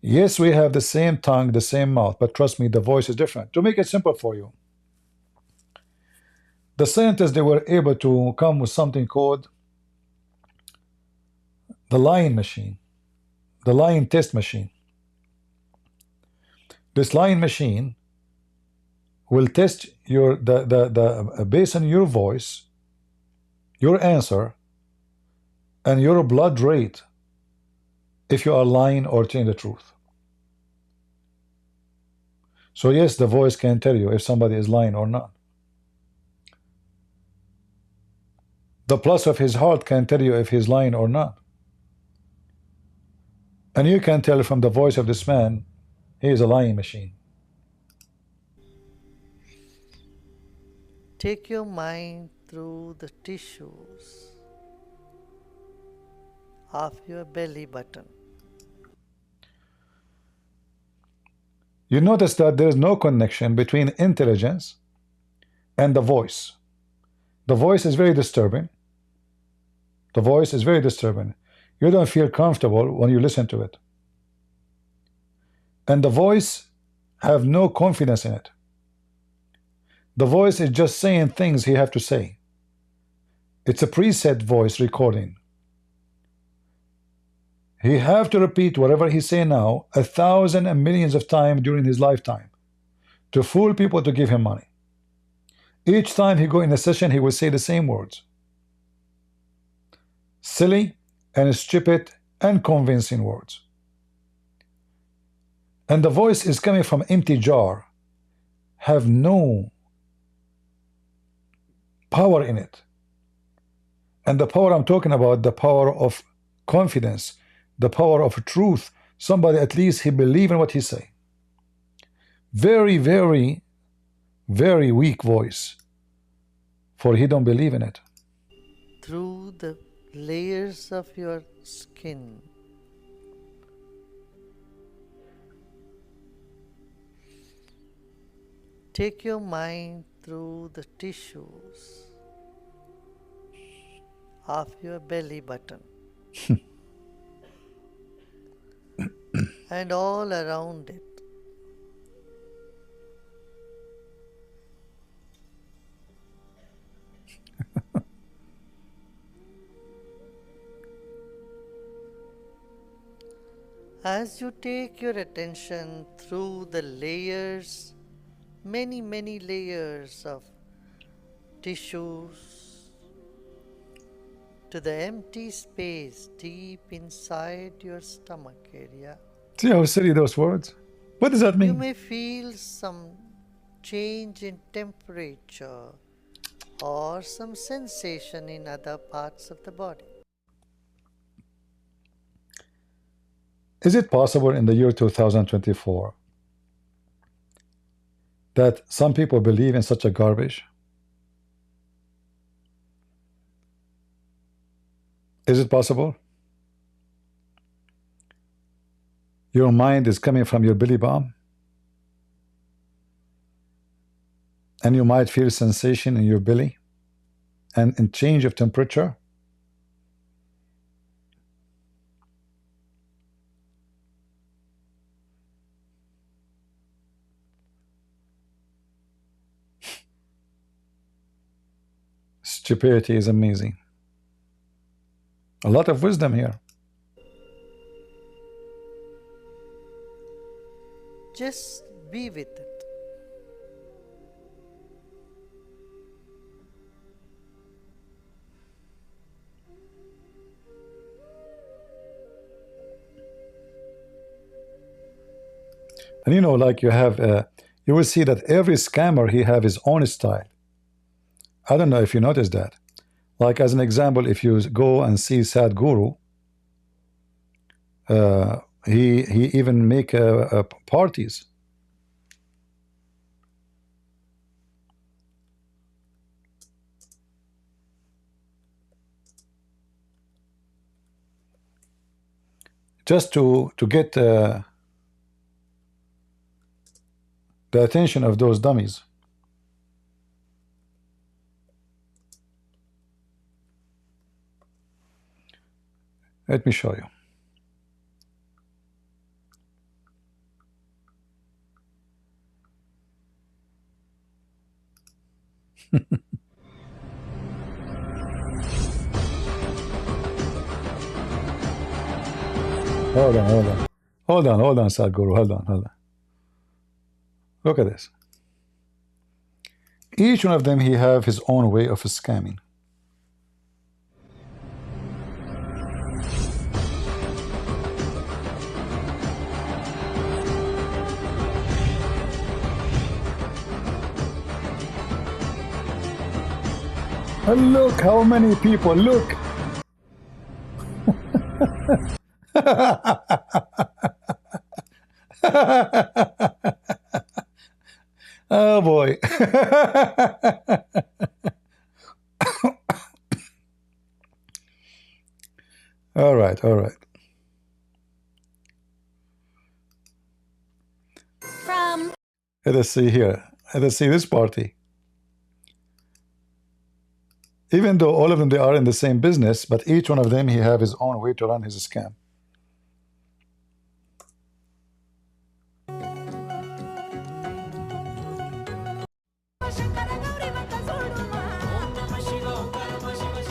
Yes, we have the same tongue, the same mouth, but trust me, the voice is different. To make it simple for you, the scientists, they were able to come with something called the lying machine, the lying test machine. This lying machine will test your based on your voice, your answer, and your blood rate, if you are lying or telling the truth. So yes, the voice can tell you if somebody is lying or not. The pulse of his heart can tell you if he's lying or not. And you can tell from the voice of this man, he is a lying machine. Take your mind through the tissues of your belly button. You notice that there is no connection between intelligence and the voice. The voice is very disturbing. The voice is very disturbing. You don't feel comfortable when you listen to it. And the voice have no confidence in it. The voice is just saying things he have to say. It's a preset voice recording. He have to repeat whatever he say now 1,000 and millions of times during his lifetime to fool people to give him money. Each time he go in a session, he will say the same words. Silly and stupid and convincing words. And the voice is coming from empty jar, have no power in it. And the power I'm talking about, the power of confidence, the power of truth. Somebody, at least he believe in what he say. Very, very, very weak voice, for he don't believe in it. Through the layers of your skin. Take your mind through the tissues of your belly button and all around it. As you take your attention through the layers, many layers of tissues, to the empty space deep inside your stomach area, See how silly those words? What does that you mean? may feel some change in temperature or some sensation in other parts of the body. Is it possible in the year 2024 that some people believe in such a garbage? Is it possible? Your mind is coming from your belly button, and you might feel sensation in your belly and change of temperature. Stupidity is amazing. A lot of wisdom here. Just be with it. And you know, like you will see that every scammer he have his own style. I don't know if you noticed that. Like as an example, if you go and see Sad Guru, he even make parties. Just to get the attention of those dummies. Let me show you. Hold on, hold on. Hold on, Sadhguru. Hold on. Look at this. Each one of them, he have his own way of scamming. And look how many people, look. Oh boy. All right. Let us see here. Let us see this party. Even though all of them, they are in the same business, but each one of them, he have his own way to run his scam.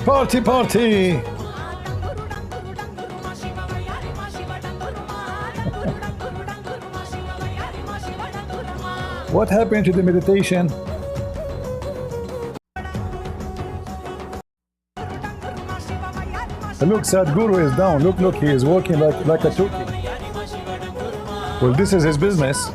Party! What happened to the meditation? Look, Sadhguru is down. Look, he is walking like a turkey. Well, this is his business.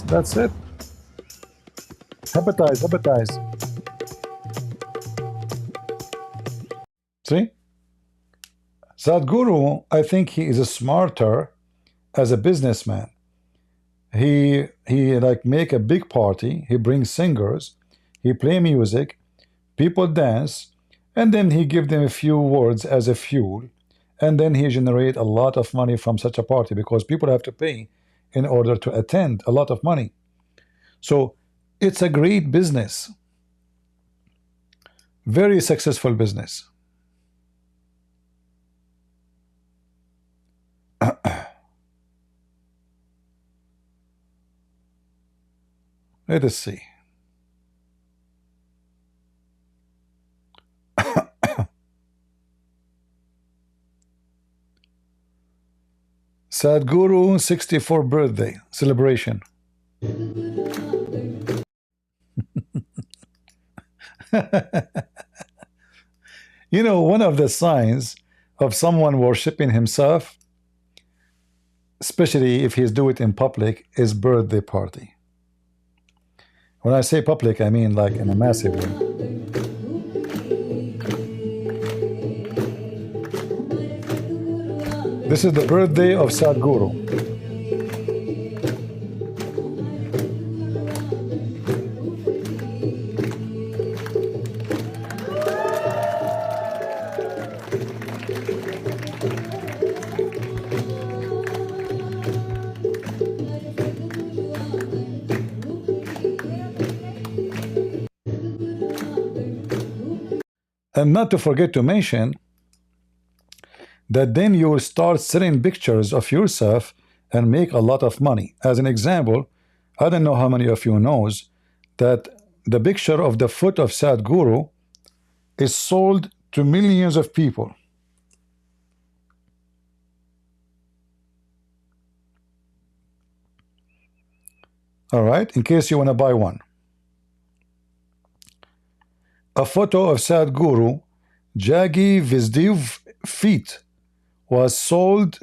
That's it. Hepatize. See? Sadhguru, I think he is smarter as a businessman. He like make a big party, he brings singers, he play music, people dance, and then he give them a few words as a fuel, and then he generate a lot of money from such a party because people have to pay in order to attend, a lot of money. So it's a great business, very successful business. Let us see. Sadhguru 64th birthday celebration. You know, one of the signs of someone worshiping himself, especially if he's do it in public, is birthday party. When I say public, I mean like in a massive way. This is the birthday of Sadhguru. And not to forget to mention that then you will start selling pictures of yourself and make a lot of money. As an example, I don't know how many of you knows that the picture of the foot of Sadhguru is sold to millions of people. All right, in case you want to buy one. A photo of Sadhguru, Jagi Vizdiv feet, was sold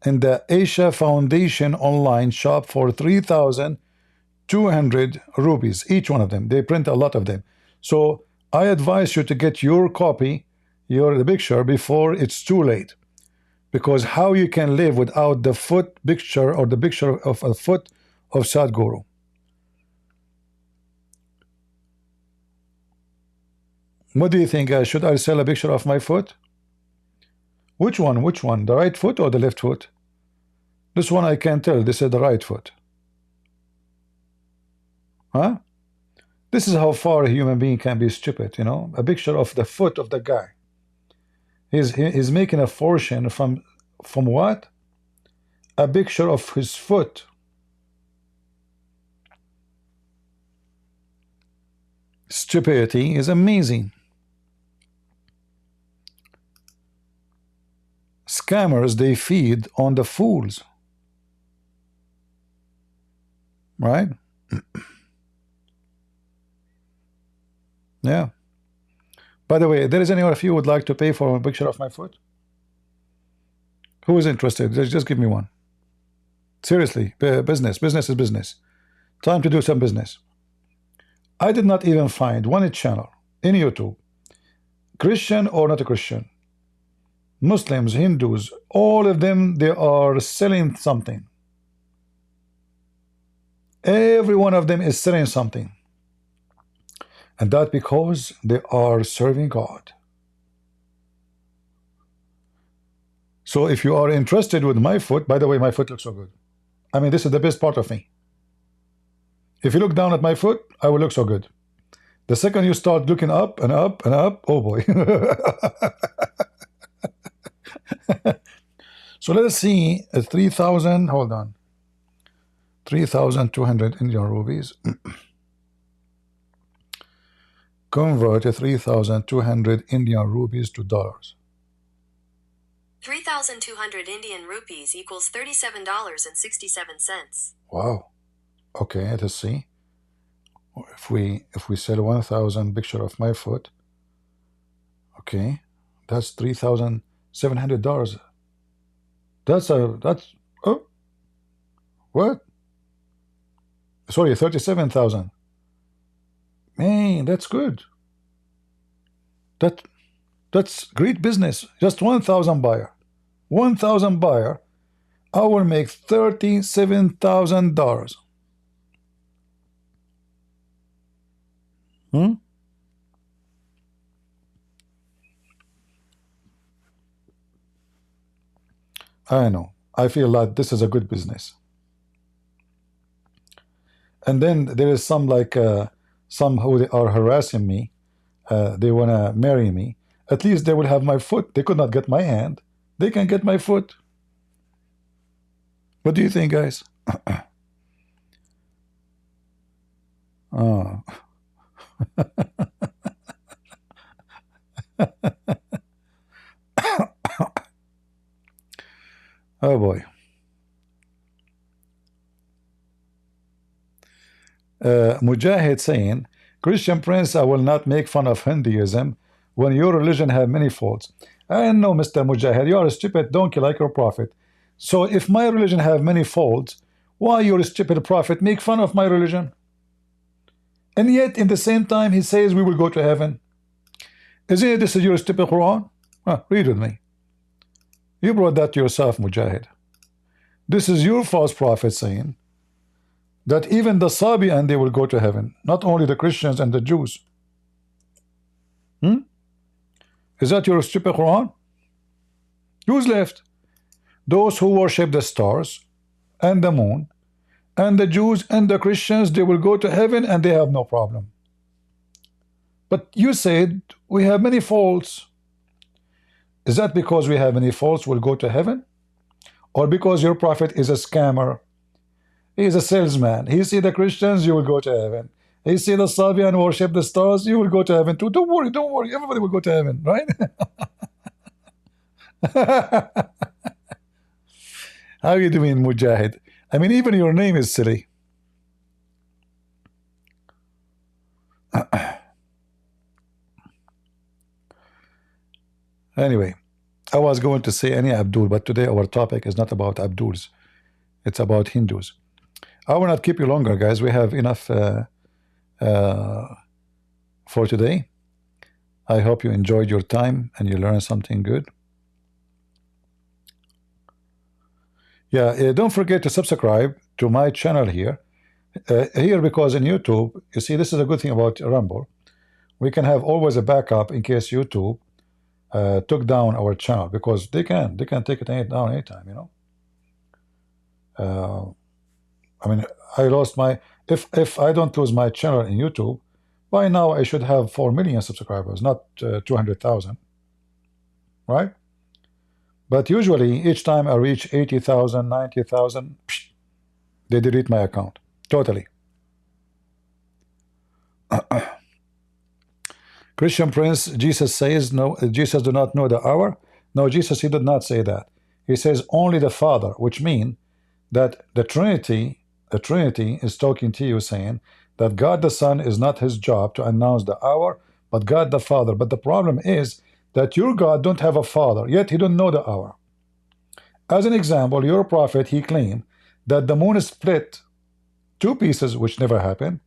in the Asia Foundation online shop for 3,200 rupees, each one of them. They print a lot of them. So I advise you to get your copy, the picture, before it's too late. Because how you can live without the foot picture or the picture of a foot of Sadhguru? What do you think? Should I sell a picture of my foot? Which one? Which one? The right foot or the left foot? This one I can't tell. This is the right foot. Huh? This is how far a human being can be stupid, you know? A picture of the foot of the guy. He's making a fortune from what? A picture of his foot. Stupidity is amazing. Scammers, they feed on the fools. Right? Yeah. By the way, there is anyone of you who would like to pay for a picture of my foot? Who is interested? Just give me one. Seriously, business is business. Time to do some business. I did not even find one channel in YouTube, Christian or not a Christian, Muslims, Hindus, all of them, they are selling something. Every one of them is selling something. And that because they are serving God. So if you are interested with my foot, by the way, my foot looks so good. I mean, this is the best part of me. If you look down at my foot, I will look so good. The second you start looking up and up and up, oh boy. So let us see 3,000, hold on. 3,200 Indian rupees. Convert 3,200 Indian rupees to dollars. 3,200 Indian rupees equals $37.67. Wow. Okay, let's see. If we sell 1,000 picture of my foot, okay, that's $3,700. That's oh, what? Sorry, 37,000. Man, that's good. That's great business. Just 1,000 buyer. 1,000 buyer, I will make $37,000. I know. I feel like this is a good business. And then there is some like some who are harassing me. They want to marry me. At least they will have my foot. They could not get my hand. They can get my foot. What do you think, guys? Oh. Oh boy. Mujahid saying, Christian Prince, I will not make fun of Hinduism when your religion have many faults. I know, Mr. Mujahid, you are a stupid donkey like your prophet. So if my religion have many faults, why your stupid prophet make fun of my religion? And yet, in the same time, he says we will go to heaven. Isn't it this is your stupid Quran? Read with me. You brought that to yourself, Mujahid. This is your false prophet saying that even the Sabi and they will go to heaven, not only the Christians and the Jews. Is that your stupid Quran? Who's left? Those who worship the stars and the moon, and the Jews and the Christians, they will go to heaven and they have no problem. But you said we have many faults. Is that because we have many faults we'll go to heaven? Or because your prophet is a scammer? He is a salesman. He see the Christians, you will go to heaven. He see the SOFYA and worship the stars, you will go to heaven too. Don't worry, don't worry. Everybody will go to heaven, right? How you doing, Mujahid? I mean, even your name is silly. Anyway, I was going to say any Abdul, but today our topic is not about Abduls. It's about Hindus. I will not keep you longer, guys. We have enough for today. I hope you enjoyed your time and you learned something good. Yeah, don't forget to subscribe to my channel here. Here, because in YouTube, you see, this is a good thing about Rumble. We can have always a backup in case YouTube took down our channel, because they can take it down anytime, you know. I mean, I lost my, if I don't lose my channel in YouTube, by now I should have 4 million subscribers, not 200,000, right? But usually each time I reach 80,000, 90,000, they delete my account totally. Christian Prince, Jesus says, no, Jesus do not know the hour. No, Jesus, he did not say that. He says only the Father, which means that the Trinity is talking to you, saying that God the Son is not his job to announce the hour, but God the Father. But the problem is that your God don't have a father, yet he don't know the hour. As an example, your prophet, he claimed that the moon is split 2 pieces, which never happened,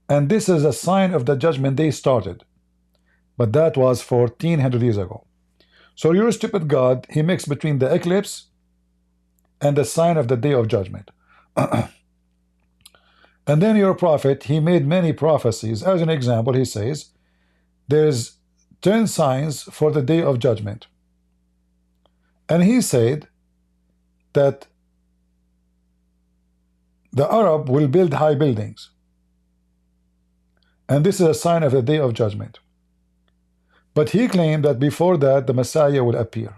and this is a sign of the judgment day started. But that was 1400 years ago. So your stupid God, he mixed between the eclipse and the sign of the day of judgment. And then your prophet, he made many prophecies. As an example, he says there's 10 signs for the day of judgment. And he said that the Arab will build high buildings. And this is a sign of the day of judgment. But he claimed that before that, the Messiah will appear.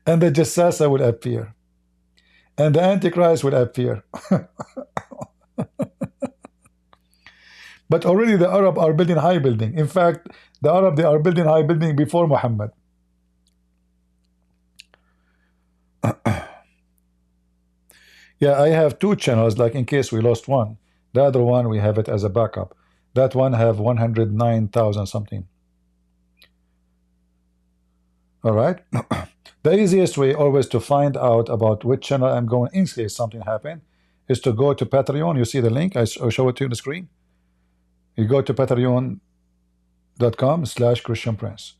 And the Jassasa will appear. And the Antichrist will appear. But already the Arab are building high building. In fact, the Arab, they are building high building before Muhammad. Yeah, I have 2 channels, like in case we lost one. The other one, we have it as a backup. That one have 109,000 something. All right. The easiest way always to find out about which channel I'm going in case something happened is to go to Patreon. You see the link? I'll show it to you on the screen. You go to patreon.com/Christian Prince.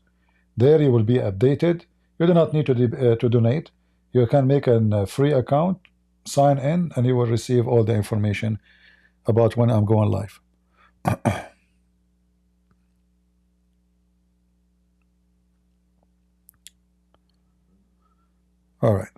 There you will be updated. You do not need to donate. You can make a free account, sign in, and you will receive all the information about when I'm going live. All right.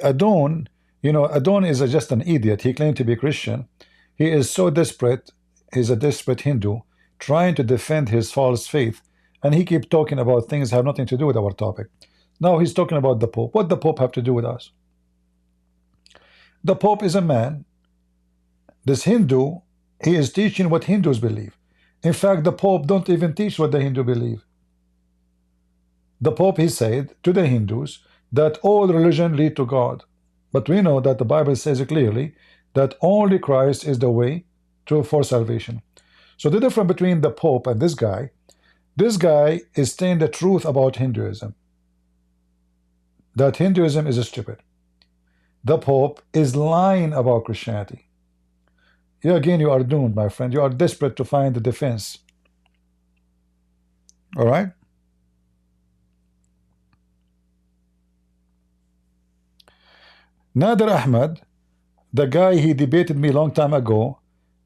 Adon, you know, Adon is just an idiot. He claimed to be Christian. He is so desperate. He's a desperate Hindu trying to defend his false faith, and he keeps talking about things that have nothing to do with our topic. Now he's talking about the Pope. What the Pope have to do with us? The Pope is a man. This Hindu, he is teaching what Hindus believe. In fact, the Pope don't even teach what the Hindu believe. The Pope, he said to the Hindus that all religion lead to God. But we know that the Bible says clearly that only Christ is the way for salvation. So the difference between the Pope and this guy is saying the truth about Hinduism. That Hinduism is stupid. The Pope is lying about Christianity. You again, you are doomed, my friend. You are desperate to find the defense. All right? Nader Ahmed, the guy, he debated me a long time ago,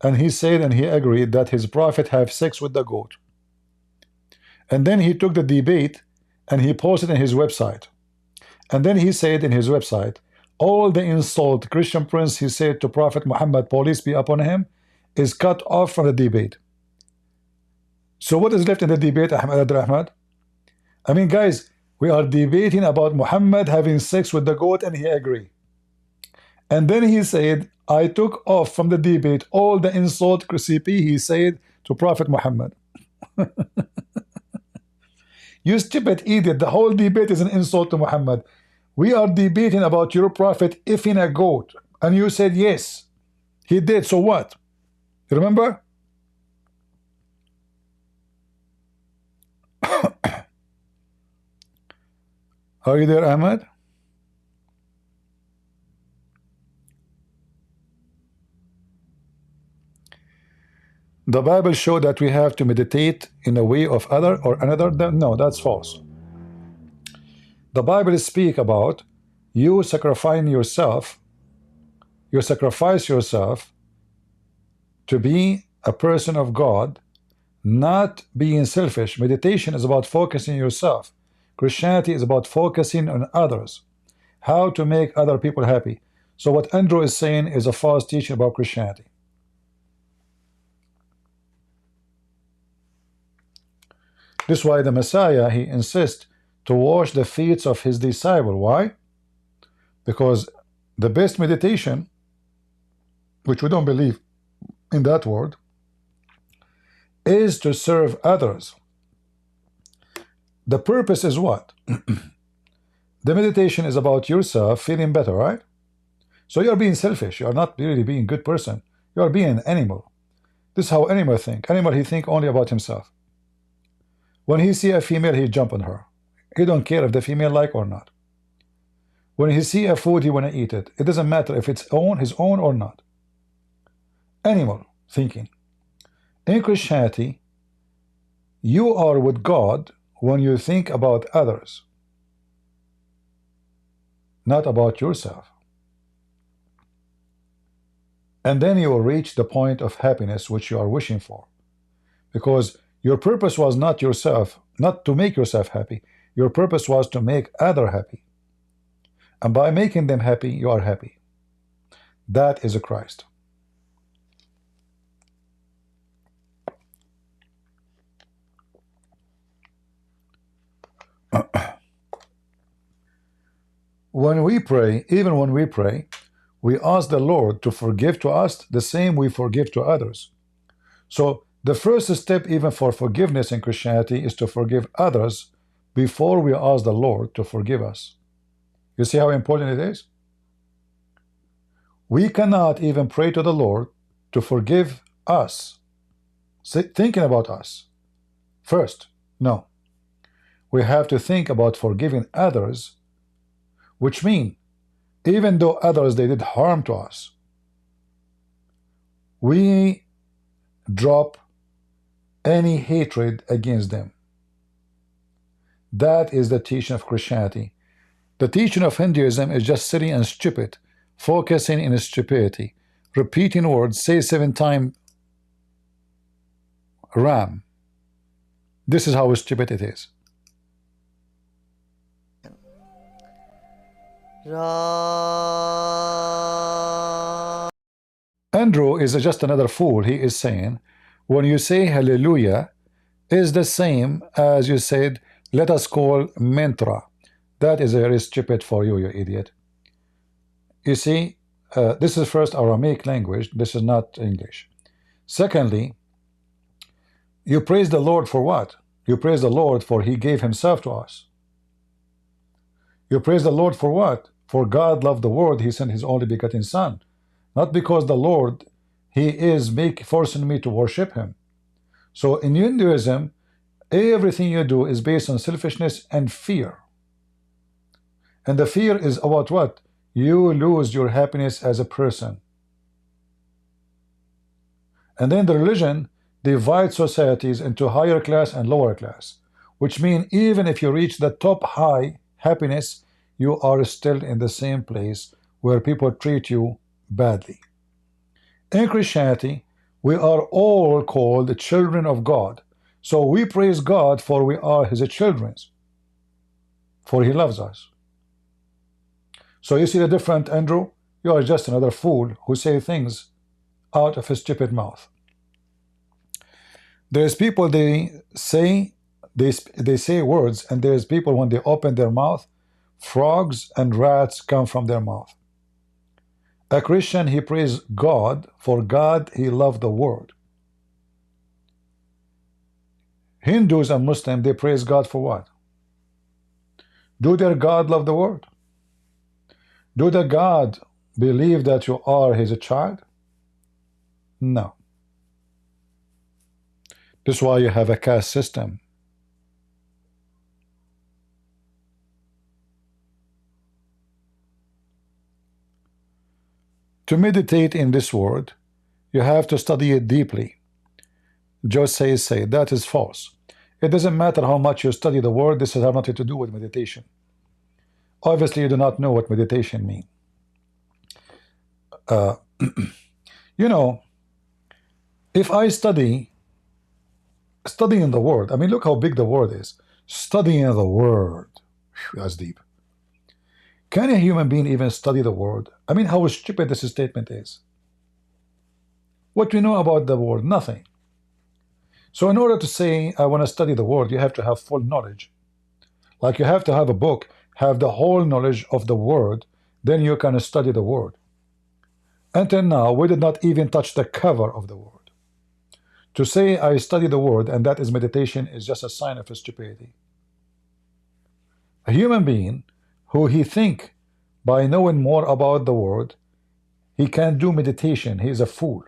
and he said and he agreed that his prophet have sex with the goat. And then he took the debate and he posted in his website. And then he said in his website, all the insult Christian Prince, he said to Prophet Muhammad, peace be upon him, is cut off from the debate. So what is left in the debate, Ahmed? I mean, guys, we are debating about Muhammad having sex with the goat, and he agreed. And then he said, I took off from the debate all the insult CP he said to Prophet Muhammad. You stupid idiot, the whole debate is an insult to Muhammad. We are debating about your prophet effing a goat, and you said yes, he did, so what? You remember? Are you there, Ahmed? The Bible shows that we have to meditate in a way of other or another. No, that's false. The Bible speaks about you sacrificing yourself. You sacrifice yourself to be a person of God, not being selfish. Meditation is about focusing yourself. Christianity is about focusing on others, how to make other people happy. So what Andrew is saying is a false teaching about Christianity. This is why the Messiah, he insists to wash the feet of his disciple. Why? Because the best meditation, which we don't believe in that word, is to serve others. The purpose is what? The meditation is about yourself feeling better, right? So you're being selfish. You're not really being a good person. You're being an animal. This is how animals think. Animal, he think only about himself. When he see a female, he jump on her. He don't care if the female like or not. When he see a food, he want to eat it. It doesn't matter if it's his own or not. Animal thinking. In Christianity, you are with God when you think about others, not about yourself. And then you will reach the point of happiness which you are wishing for. Because your purpose was not yourself, not to make yourself happy. Your purpose was to make others happy. And by making them happy, you are happy. That is a Christ. When we pray, even when we pray, we ask the Lord to forgive to us the same we forgive to others. So the first step even for forgiveness in Christianity is to forgive others before we ask the Lord to forgive us. You see how important it is? We cannot even pray to the Lord to forgive us, thinking about us first. No. We have to think about forgiving others, which means even though others, they did harm to us, we drop any hatred against them. That is the teaching of Christianity. The teaching of Hinduism is just sitting and stupid, focusing in stupidity, repeating words, say 7 times Ram. This is how stupid it is. Andrew is just another fool. He is saying, when you say hallelujah, is the same as you said, let us call mantra. That is very stupid for you, you idiot. You see, this is first Aramaic language. This is not English. Secondly, you praise the Lord for what? You praise the Lord for he gave himself to us. You praise the Lord for what? For God loved the world, he sent his only begotten son. Not because the Lord, he is forcing me to worship him. So in Hinduism, everything you do is based on selfishness and fear. And the fear is about what? You lose your happiness as a person. And then the religion divides societies into higher class and lower class, which means even if you reach the top high happiness, you are still in the same place where people treat you badly. In Christianity, we are all called children of God. So we praise God for we are his children. for he loves us. So you see the difference, Andrew? You are just another fool who say things out of his stupid mouth. There's people, they say words, and there's people when they open their mouth, frogs and rats come from their mouth. A Christian, he prays God, for God he loved the world. Hindus and Muslims, they praise God for what? Do their God love the world? Do the God believe that you are his child? No. This is why you have a caste system. To meditate in this word, you have to study it deeply. Just say that is false. It doesn't matter how much you study the word, this has nothing to do with meditation. Obviously, you do not know what meditation means. You know, if I studying the word, I mean, look how big the word is. Studying the word, that's deep. Can a human being even study the word? I mean, how stupid this statement is. What we know about the word? Nothing. So in order to say, I want to study the word, you have to have full knowledge. Like you have to have a book, have the whole knowledge of the word, then you can study the word. Until now, we did not even touch the cover of the word. To say I study the word and that is meditation is just a sign of stupidity. A human being who he think by knowing more about the word, he can do meditation. He is a fool.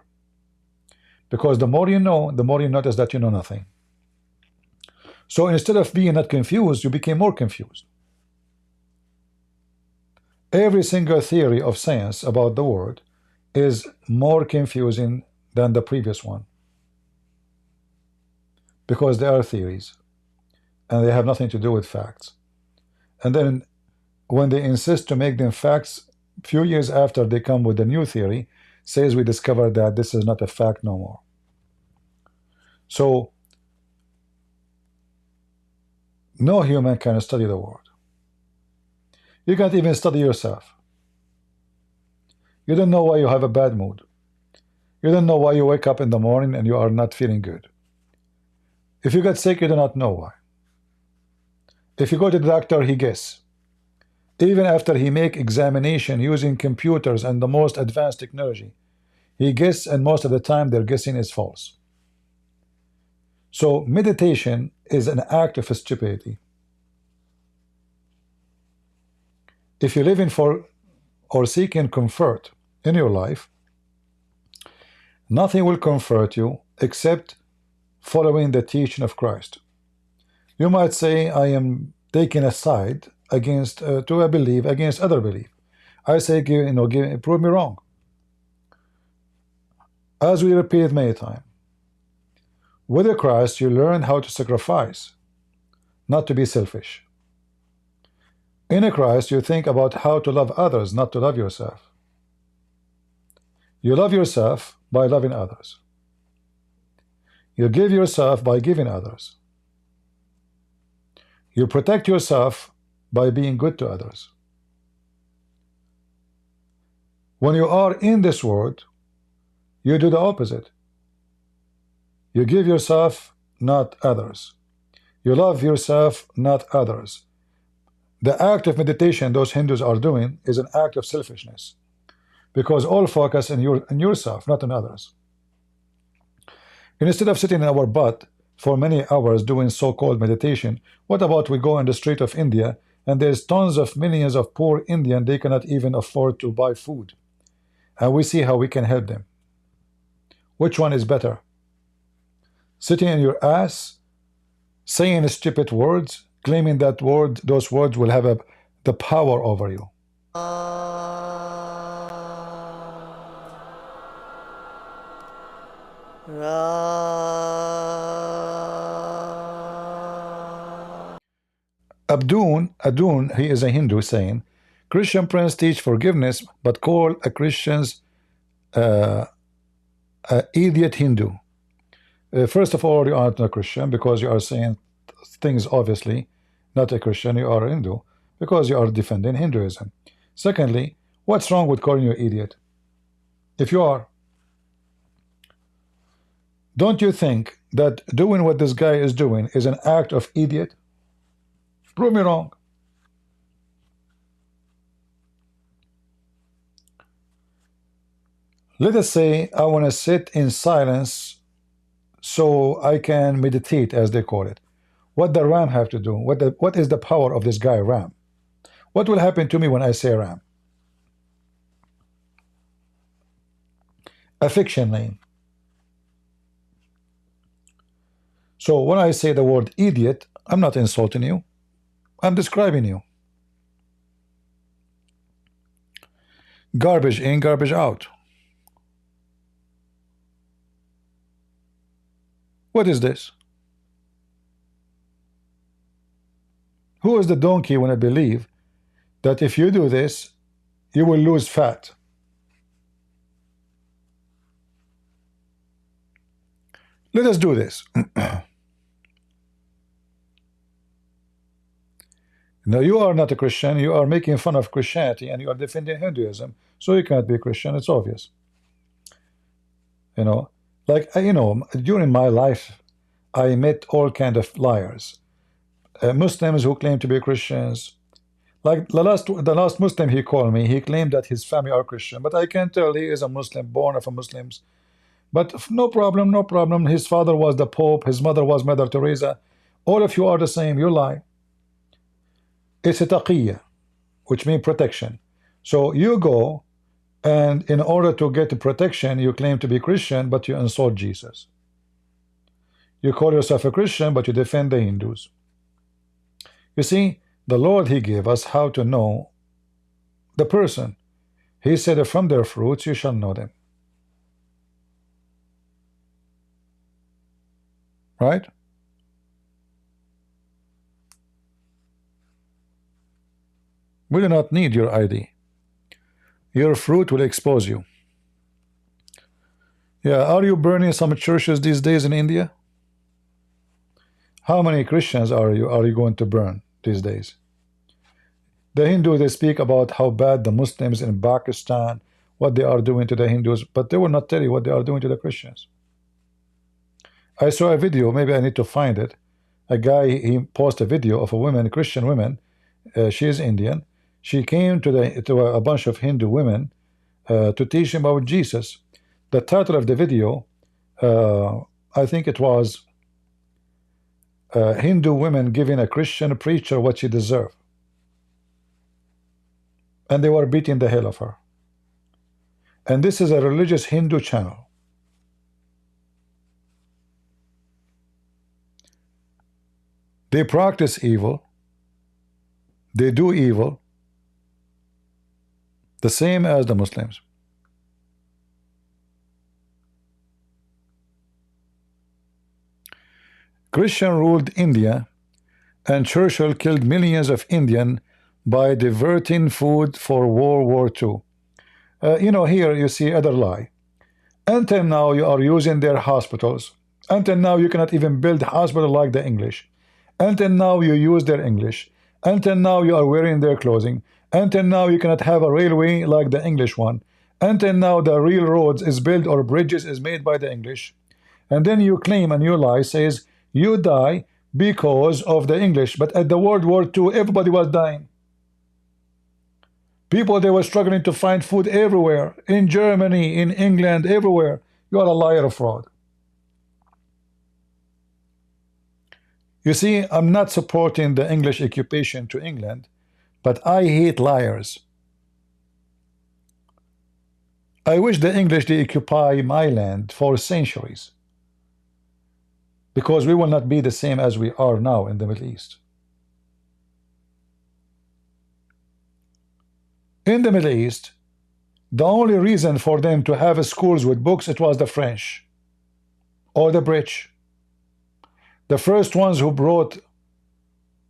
Because the more you know, the more you notice that you know nothing. So instead of being not confused, you became more confused. Every single theory of science about the word is more confusing than the previous one. Because they are theories. And they have nothing to do with facts. And then when they insist to make them facts, few years after they come with a new theory, says we discovered that this is not a fact no more. So no human can study the word. You can't even study yourself. You don't know why you have a bad mood. You don't know why you wake up in the morning and you are not feeling good. If you get sick, you do not know why. If you go to the doctor, he guess. Even after he make examination using computers and the most advanced technology, he guess, and most of the time their guessing is false. So meditation is an act of stupidity. If you're living for or seeking comfort in your life, nothing will comfort you except following the teaching of Christ. You might say, I am taking a side against to a belief against other belief. I say, prove me wrong. As we repeat many times, with Christ you learn how to sacrifice, not to be selfish. In Christ you think about how to love others, not to love yourself. You love yourself by loving others. You give yourself by giving others. You protect yourself by being good to others. When you are in this world, you do the opposite. You give yourself, not others. You love yourself, not others. The act of meditation those Hindus are doing is an act of selfishness, because all focus on yourself, not on others. And instead of sitting in our butt for many hours doing so-called meditation, what about we go in the street of India and there's tons of millions of poor Indians, they cannot even afford to buy food, and we see how we can help them. Which one is better? Sitting in your ass, saying stupid words, claiming that those words will have the power over you. Abdul, he is a Hindu, saying, Christian prince teach forgiveness, but call a Christians idiot Hindu. First of all, you are not a Christian because you are saying things obviously not a Christian, you are a Hindu, because you are defending Hinduism. Secondly, what's wrong with calling you an idiot? If you are, don't you think that doing what this guy is doing is an act of idiot? Prove me wrong. Let us say I want to sit in silence so I can meditate, as they call it. What does Ram have to do? What is the power of this guy, Ram? What will happen to me when I say Ram? A fiction name. So when I say the word idiot, I'm not insulting you. I'm describing you. Garbage in, garbage out. What is this? Who is the donkey when I believe that if you do this, you will lose fat? Let us do this. Now, you are not a Christian. You are making fun of Christianity and you are defending Hinduism. So you can't be a Christian. It's obvious. You know, like, during my life, I met all kind of liars. Muslims who claim to be Christians. Like the last Muslim he called me, he claimed that his family are Christian. But I can tell he is a Muslim, born of a Muslims. But no problem, no problem. His father was the Pope. His mother was Mother Teresa. All of you are the same. You lie. It's a taqiyya, which means protection. So you go, and in order to get protection, you claim to be Christian, but you insult Jesus. You call yourself a Christian, but you defend the Hindus. You see, the Lord, He gave us how to know the person. He said, from their fruits you shall know them. Right? We do not need your ID. Your fruit will expose you. Yeah, are you burning some churches these days in India? How many Christians are you going to burn these days? The Hindus, they speak about how bad the Muslims in Pakistan, what they are doing to the Hindus, but they will not tell you what they are doing to the Christians. I saw a video, maybe I need to find it. A guy, he posted a video of a woman, Christian woman. She is Indian. She came to a bunch of Hindu women to teach them about Jesus. The title of the video, I think it was Hindu women giving a Christian preacher what she deserved. And they were beating the hell of her. And this is a religious Hindu channel. They practice evil. They do evil. The same as the Muslims. Christian ruled India, and Churchill killed millions of Indians by diverting food for World War II. Here you see other lie. Until now you are using their hospitals. Until now you cannot even build a hospital like the English. Until now you use their English. Until now you are wearing their clothing. Until now you cannot have a railway like the English one. Until now the real roads is built or bridges is made by the English. And then you claim and you lie, says you die because of the English. But at the World War II everybody was dying. People, they were struggling to find food everywhere. In Germany, in England, everywhere. You are a liar, of fraud. You see, I'm not supporting the English occupation to England, but I hate liars. I wish the English, they occupy my land for centuries, because we will not be the same as we are now in the Middle East. In the Middle East, the only reason for them to have schools with books, it was the French or the British. The first ones who brought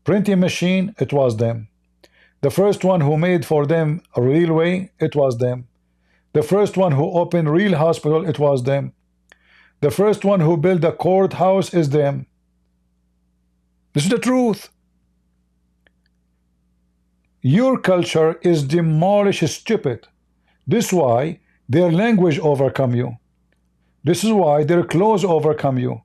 printing machine, it was them. The first one who made for them a railway, it was them. The first one who opened real hospital, it was them. The first one who built a courthouse is them. This is the truth. Your culture is demolished stupid. This is why their language overcome you. This is why their clothes overcome you.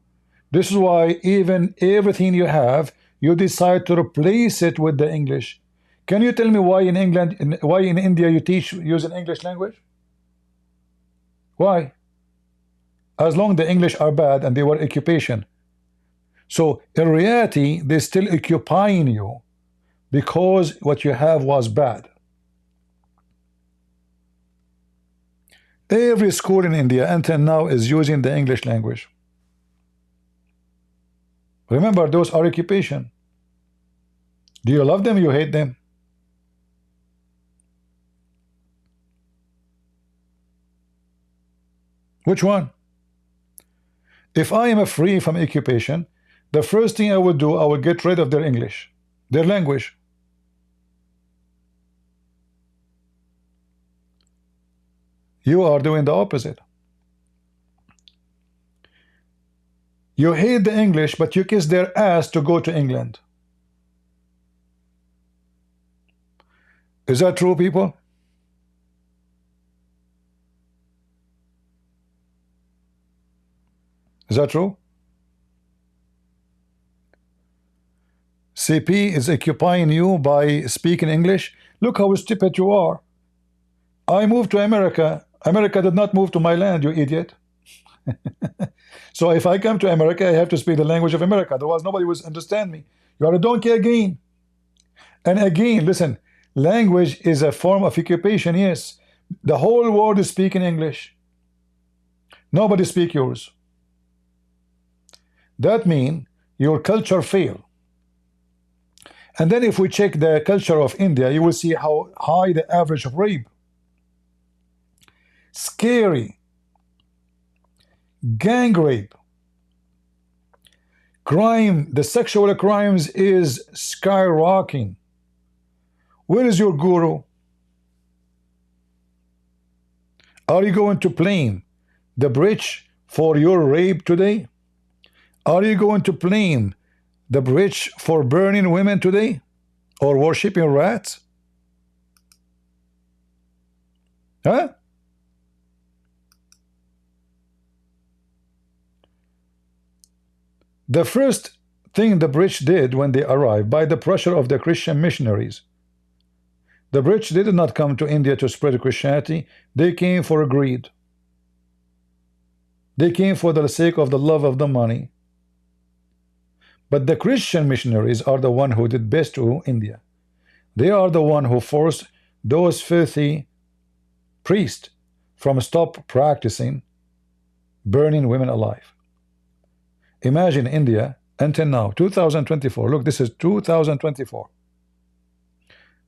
This is why even everything you have, you decide to replace it with the English. Can you tell me why in England, why in India you teach using English language? Why? As long the English are bad and they were occupation. So in reality, they're still occupying you because what you have was bad. Every school in India until now is using the English language. Remember, those are occupation. Do you love them? You hate them? Which one? If I am free from occupation, the first thing I would do, I would get rid of their English, their language. You are doing the opposite. You hate the English, but you kiss their ass to go to England. Is that true, people? Is that true? CP is occupying you by speaking English. Look how stupid you are. I moved to America. America did not move to my land, you idiot. So if I come to America, I have to speak the language of America. Otherwise, nobody will understand me. You are a donkey again. And again, listen, language is a form of occupation, yes. The whole world is speaking English. Nobody speak yours. That means your culture failed. And then if we check the culture of India, you will see how high the average of rape. Scary. Gang rape. Crime, the sexual crimes is skyrocketing. Where is your guru? Are you going to blame the British for your rape today? Are you going to blame the British for burning women today? Or worshipping rats? Huh? The first thing the British did when they arrived, by the pressure of the Christian missionaries, the British did not come to India to spread Christianity. They came for greed. They came for the sake of the love of the money. But the Christian missionaries are the one who did best to India. They are the one who forced those filthy priests from stop practicing burning women alive. Imagine India until now, 2024. Look, this is 2024.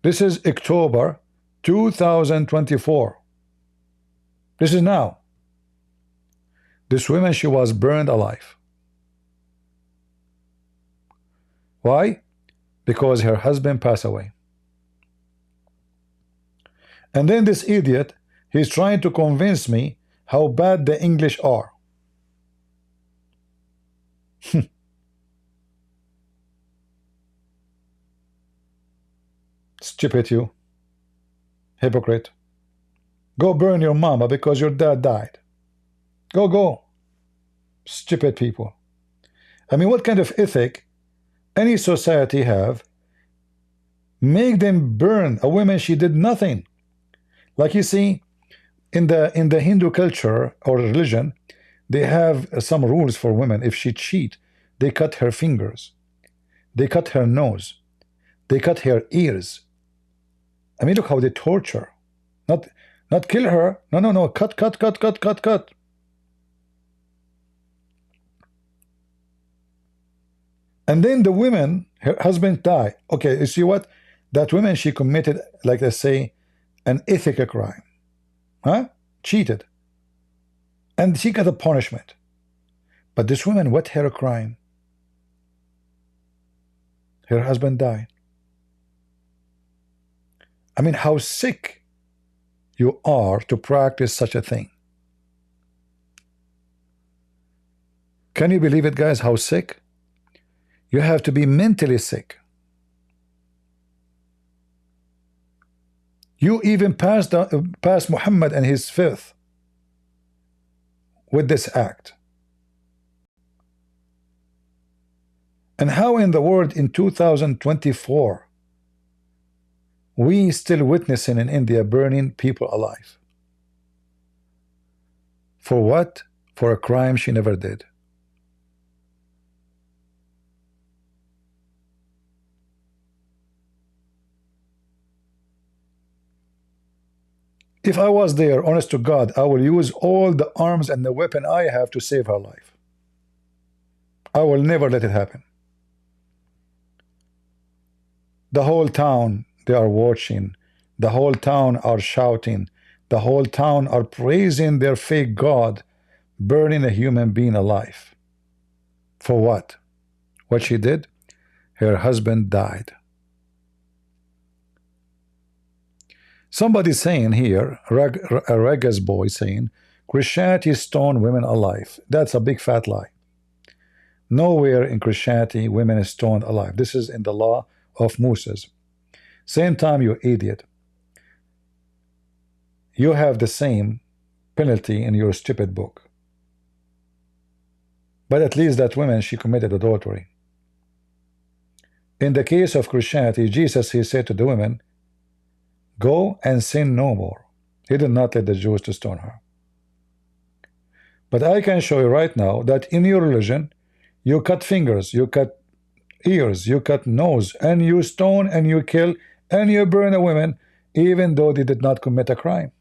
This is October 2024. This is now. This woman, she was burned alive. Why? Because her husband passed away. And then this idiot, he's trying to convince me how bad the English are. Stupid you. Hypocrite. Go burn your mama because your dad died. Go. Stupid people. I mean, what kind of ethic any society have? Make them burn a woman, she did nothing. Like you see, in the Hindu culture or religion, they have some rules for women. If she cheat, they cut her fingers, they cut her nose, they cut her ears. I mean, look how they torture. Not kill her. No. Cut. And then the women, her husband died. Okay, you see what? That woman, she committed, like they say, an ethical crime. Huh? Cheated. And she got a punishment. But this woman, what her crime? Her husband died. I mean, how sick you are to practice such a thing. Can you believe it, guys? How sick? You have to be mentally sick. You even passed Muhammad and his filth with this act. And how in the world in 2024 we still witnessing in India burning people alive? For what? For a crime she never did. If I was there, honest to God, I will use all the arms and the weapon I have to save her life. I will never let it happen. The whole town, they are watching. The whole town are shouting. The whole town are praising their fake God, burning a human being alive. For what? What she did? Her husband died. Somebody saying here, a Regas boy saying, Christianity stoned women alive. That's a big fat lie. Nowhere in Christianity women is stoned alive. This is in the law of Moses. Same time, you idiot. You have the same penalty in your stupid book. But at least that woman, she committed adultery. In the case of Christianity, Jesus, he said to the women, go and sin no more. He did not let the Jews to stone her. But I can show you right now that in your religion, you cut fingers, you cut ears, you cut nose, and you stone and you kill and you burn a woman, even though they did not commit a crime.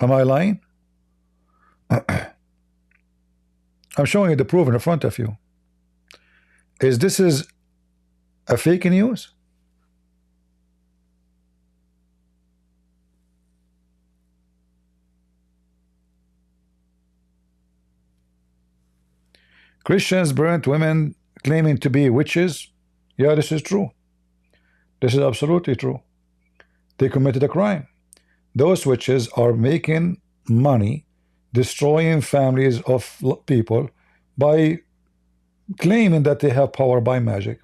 Am I lying? I'm showing you the proof in front of you. This is a fake news? Christians burnt women claiming to be witches. Yeah, this is true. This is absolutely true. They committed a crime. Those witches are making money, destroying families of people by claiming that they have power by magic.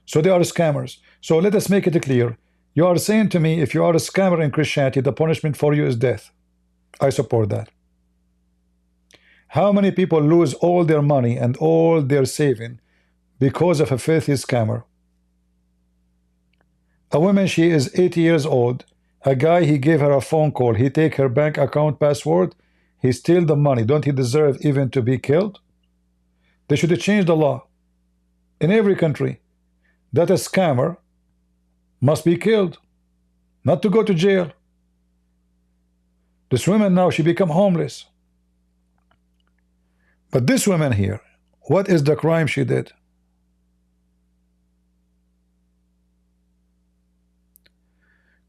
So they are scammers. So let us make it clear. You are saying to me, if you are a scammer in Christianity, the punishment for you is death. I support that. How many people lose all their money and all their saving because of a filthy scammer? A woman, she is 80 years old. A guy, he gave her a phone call. He take her bank account password. He steal the money. Don't he deserve even to be killed? They should change the law in every country that a scammer must be killed, not to go to jail. This woman now, she become homeless. But this woman here, what is the crime she did?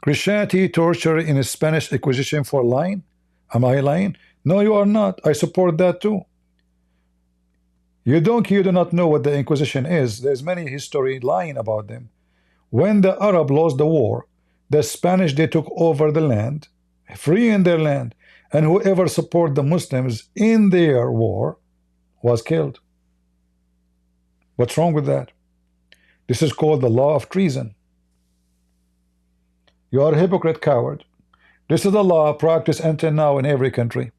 Christianity torture in a Spanish Inquisition for lying? Am I lying? No, you are not. I support that too. You do not know what the Inquisition is. There's many history lying about them. When the Arab lost the war, the Spanish, they took over the land, freeing their land, and whoever supported the Muslims in their war was killed. What's wrong with that? This is called the law of treason. You are a hypocrite, coward. This is the law practiced until now in every country.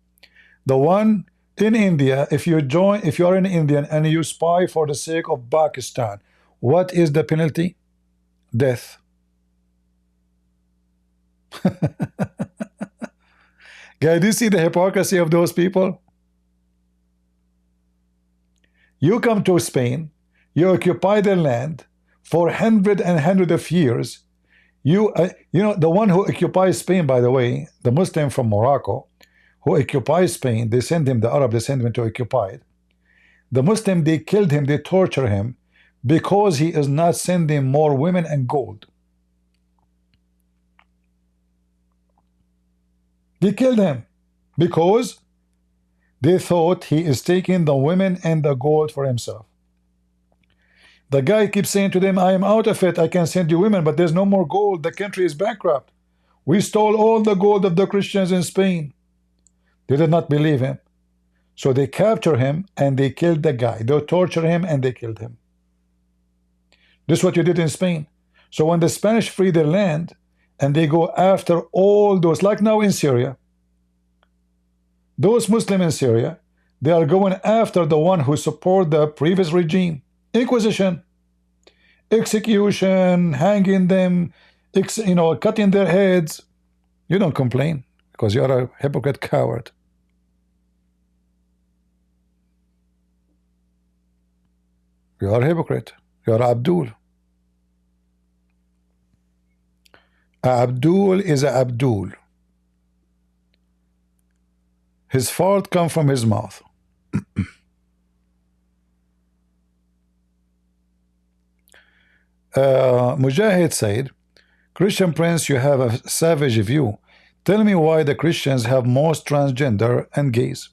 The one in India, if you are an Indian and you spy for the sake of Pakistan, what is the penalty? Death. Guys, do you see the hypocrisy of those people? You come to Spain, you occupy their land for hundreds of years. You know, the one who occupies Spain, by the way, the Muslim from Morocco, who occupies Spain, they send him, the Arab, they send him to occupy it. The Muslim, they killed him, they torture him, because he is not sending more women and gold. They killed him because they thought he is taking the women and the gold for himself. The guy keeps saying to them, I am out of it, I can send you women, but there's no more gold, the country is bankrupt. We stole all the gold of the Christians in Spain. They did not believe him. So they captured him and they killed the guy. They tortured him and they killed him. This is what you did in Spain. So when the Spanish free their land and they go after all those, like now in Syria, those Muslims in Syria, they are going after the one who support the previous regime. Inquisition, execution, hanging them, cutting their heads. You don't complain because you are a hypocrite coward. You are a hypocrite. You are Abdul. Abdul is a Abdul. His fart comes from his mouth. Mujahid said, Christian Prince, you have a savage view. Tell me why the Christians have most transgender and gays.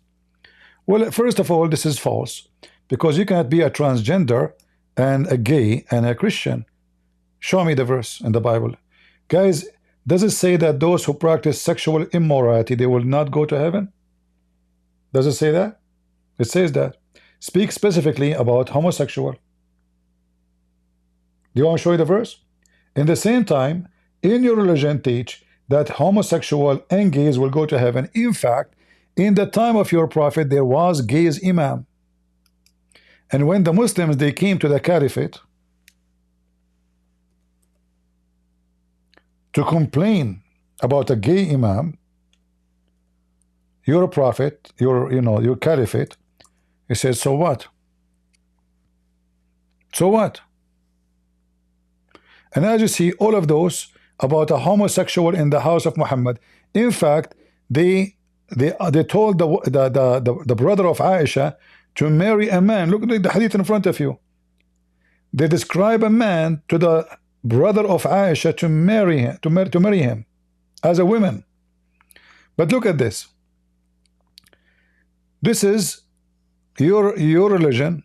Well, first of all, this is false, because you cannot be a transgender and a gay and a Christian. Show me the verse in the Bible. Guys, does it say that those who practice sexual immorality, they will not go to heaven? Does it say that? It says that. Speak specifically about homosexual. Do you want to show you the verse? In the same time, in your religion teach that homosexual and gays will go to heaven. In fact, in the time of your prophet, there was gays imam. And when the Muslims, they came to the caliphate to complain about a gay imam, your prophet, your caliphate, he said, so what? So what? And as you see, all of those about a homosexual in the house of Muhammad. In fact, they told the brother of Aisha to marry a man. Look at the hadith in front of you. They describe a man to the brother of Aisha to marry him, to marry him as a woman. But look at this. This is your religion.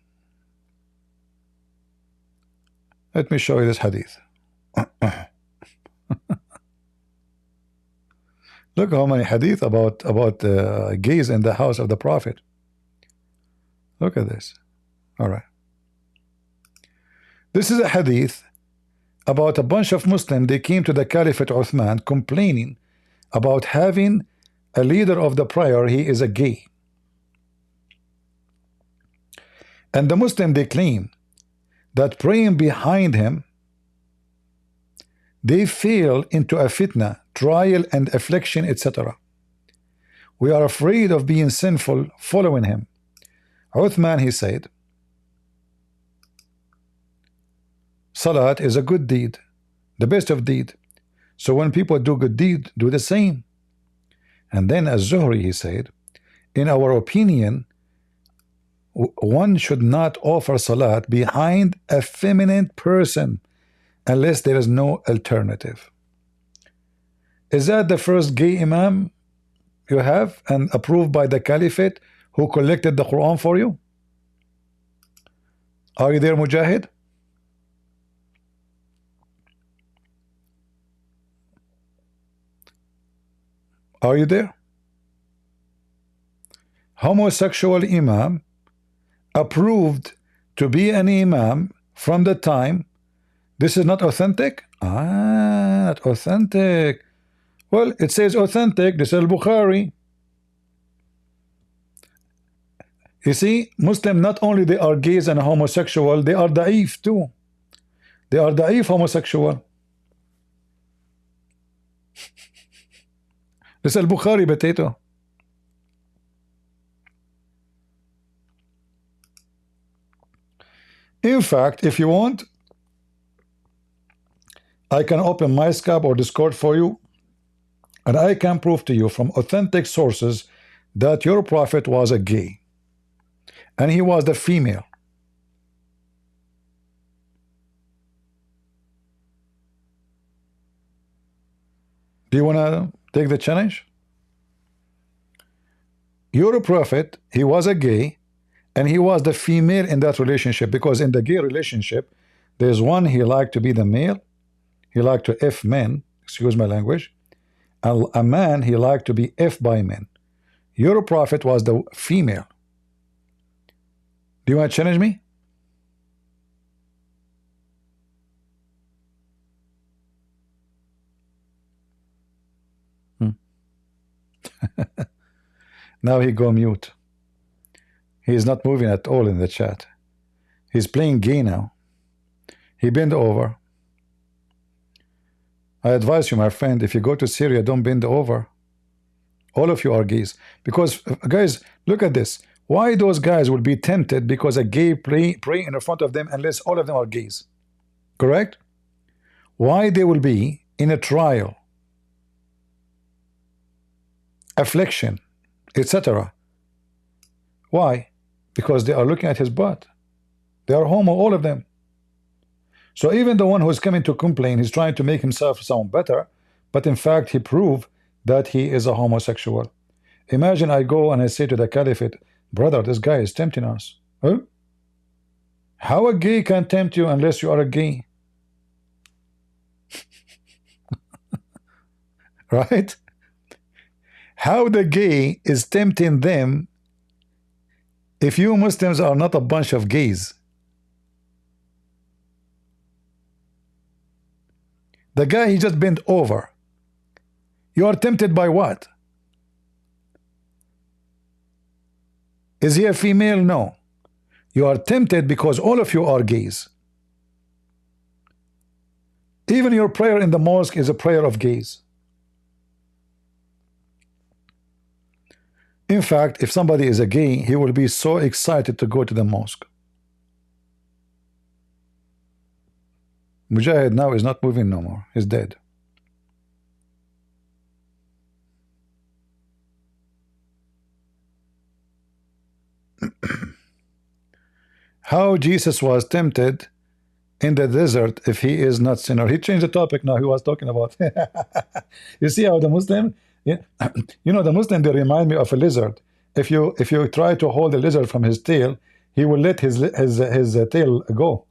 Let me show you this hadith. Look how many hadith about gays in the house of the Prophet. Look at this. All right. This is a hadith about a bunch of Muslims. They came to the Caliphate Uthman complaining about having a leader of the prayer. He is a gay. And the Muslim, they claim that praying behind him, they fell into a fitna, trial and affliction, etc. We are afraid of being sinful following him. Uthman, he said, Salat is a good deed, the best of deed. So when people do good deed, do the same. And then as Zuhri, he said, in our opinion, one should not offer salat behind a feminine person unless there is no alternative. Is that the first gay imam you have and approved by the caliphate who collected the Quran for you? Are you there, Mujahid? Are you there? Homosexual imam approved to be an imam from the time. This is not authentic? Not authentic. Well, it says authentic. This is Al-Bukhari. You see, Muslim, not only they are gays and homosexual, they are da'if too. They are da'if homosexual. This is Al-Bukhari, potato. In fact, if you want, I can open my Skype or Discord for you, and I can prove to you from authentic sources that your prophet was a gay, and he was the female. Do you want to take the challenge? Your prophet, he was a gay, and he was the female in that relationship, because in the gay relationship, there's one, he liked to be the male, he liked to F men, excuse my language, and a man, he liked to be F by men. Your prophet was the female. Do you want to challenge me? Now he go mute. He is not moving at all in the chat. He's playing gay now. He bend over. I advise you, my friend, if you go to Syria, don't bend over. All of you are gays. Because, guys, look at this. Why those guys will be tempted because a gay pray in front of them unless all of them are gays? Correct? Why they will be in a trial, affliction, etc. Why? Because they are looking at his butt. They are homo, all of them. So even the one who is coming to complain, he's trying to make himself sound better, but in fact he proved that he is a homosexual. Imagine I go and I say to the caliphate, brother, this guy is tempting us. Huh? How a gay can tempt you unless you are a gay? Right? How the gay is tempting them if you Muslims are not a bunch of gays? The guy, he just bent over. You are tempted by what? Is he a female? No. You are tempted because all of you are gays. Even your prayer in the mosque is a prayer of gays. In fact, if somebody is a gay, he will be so excited to go to the mosque. Mujahid now is not moving no more. He's dead. How Jesus was tempted in the desert if he is not sinner. He changed the topic now. He was talking about. You see how the Muslim, yeah, you know, the Muslim, they remind me of a lizard. If you try to hold a lizard from his tail, he will let his tail go.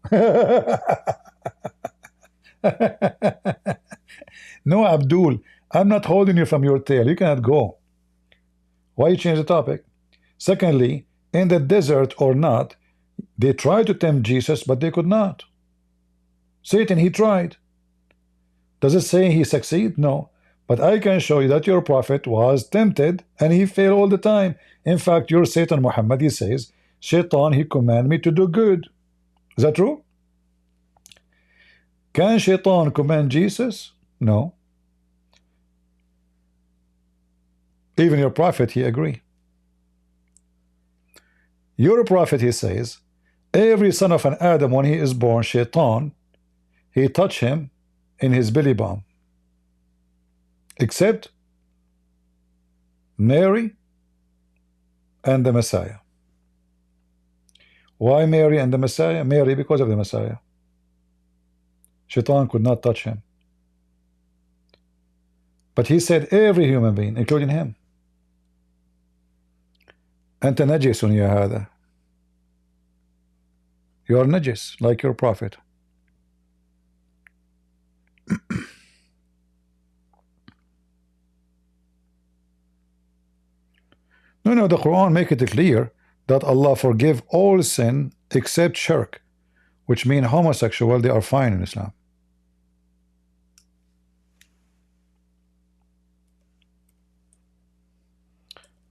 No, Abdul, I'm not holding you from your tail. You cannot go. Why you change the topic? Secondly, in the desert or not, they tried to tempt Jesus, but they could not. Satan, he tried. Does it say he succeeded? No. But I can show you that your prophet was tempted and he failed all the time. In fact, your Satan, Muhammad, he says, Shaitan, he commanded me to do good. Is that true? Can Shaitan command Jesus? No. Even your prophet, he agree. Your prophet, he says, every son of an Adam, when he is born, Shaitan, he touch him in his belly bump. Except Mary and the Messiah. Why Mary and the Messiah? Mary because of the Messiah. Shaitan could not touch him. But he said every human being, including him. أنت نجس يا هذا. You are najis, like your prophet. No, the Quran make it clear that Allah forgive all sin except shirk, which mean homosexual, they are fine in Islam.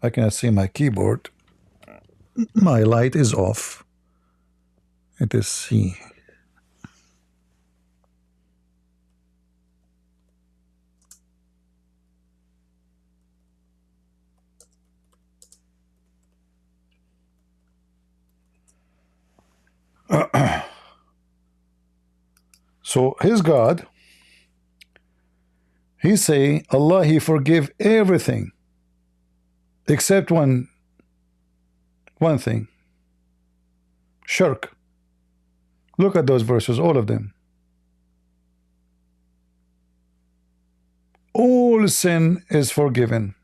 I cannot see my keyboard. My light is off. It is C. So his God, he say Allah, he forgive everything except one thing, shirk. Look at those verses, all of them. All sin is forgiven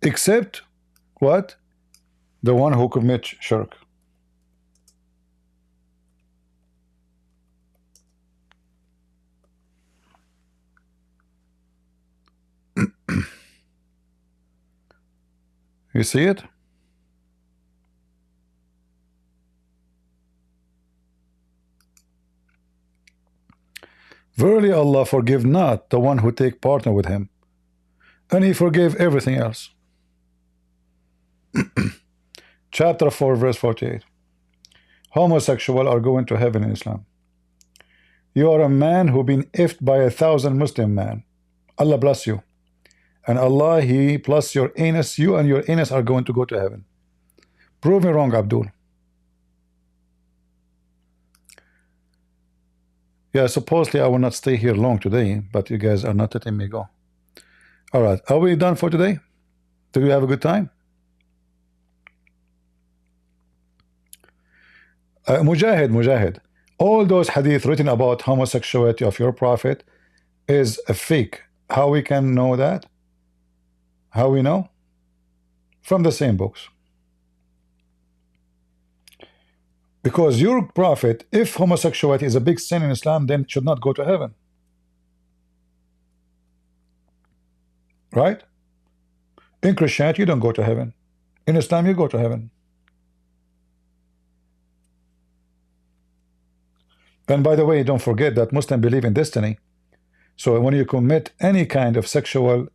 except what? The one who commits shirk. You see it? Verily Allah forgive not the one who take partner with him, And he forgave everything else. Chapter 4, verse 48. Homosexuals are going to heaven in Islam. You are a man who been effed by 1,000 Muslim men. Allah bless you. And Allah, He plus your anus, you and your anus are going to go to heaven. Prove me wrong, Abdul. Yeah, supposedly I will not stay here long today, but you guys are not letting me go. All right, are we done for today? Did you have a good time? Mujahid, all those hadith written about homosexuality of your prophet is a fake. How we can know that? How we know? From the same books. Because your prophet, if homosexuality is a big sin in Islam, then it should not go to heaven. Right? In Christianity, you don't go to heaven. In Islam, you go to heaven. And by the way, don't forget that Muslims believe in destiny. So when you commit any kind of sexual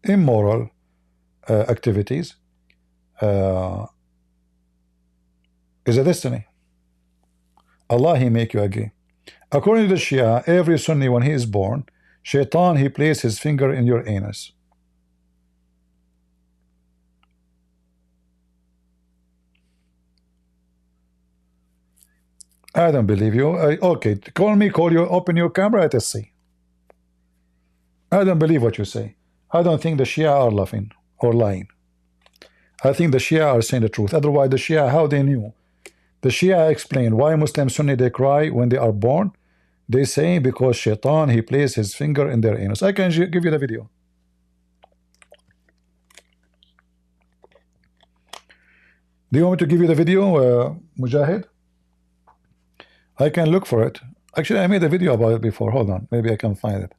immoral activities, is a destiny. Allah, He make you a gay. According to the Shia, every Sunni when he is born, Shaitan, he places his finger in your anus. I don't believe you. Okay, call me, call you, open your camera, let us see. I don't believe what you say. I don't think the Shia are laughing or lying. I think the Shia are saying the truth. Otherwise, the Shia, how they knew? The Shia explain why Muslim Sunni they cry when they are born. They say because Shaitan, he places his finger in their anus. I can give you the video. Do you want me to give you the video, Mujahid? I can look for it. Actually, I made a video about it before. Hold on. Maybe I can find it.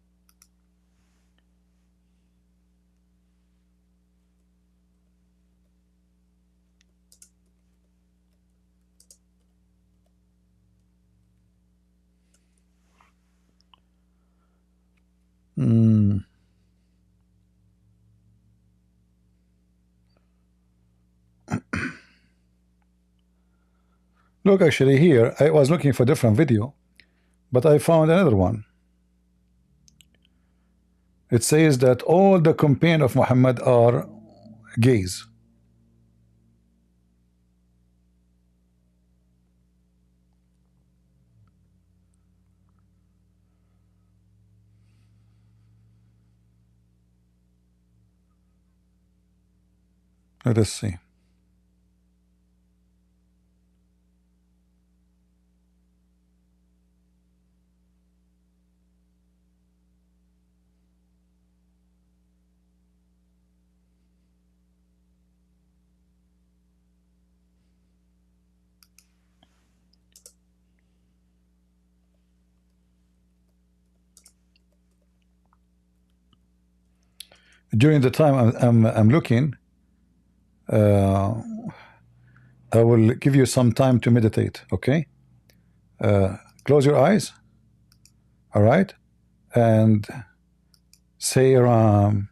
Look, actually here, I was looking for a different video, but I found another one. It says that all the companions of Muhammad are gays. Let us see. During the time I'm looking, I will give you some time to meditate, okay? Close your eyes, all right? And say Ram.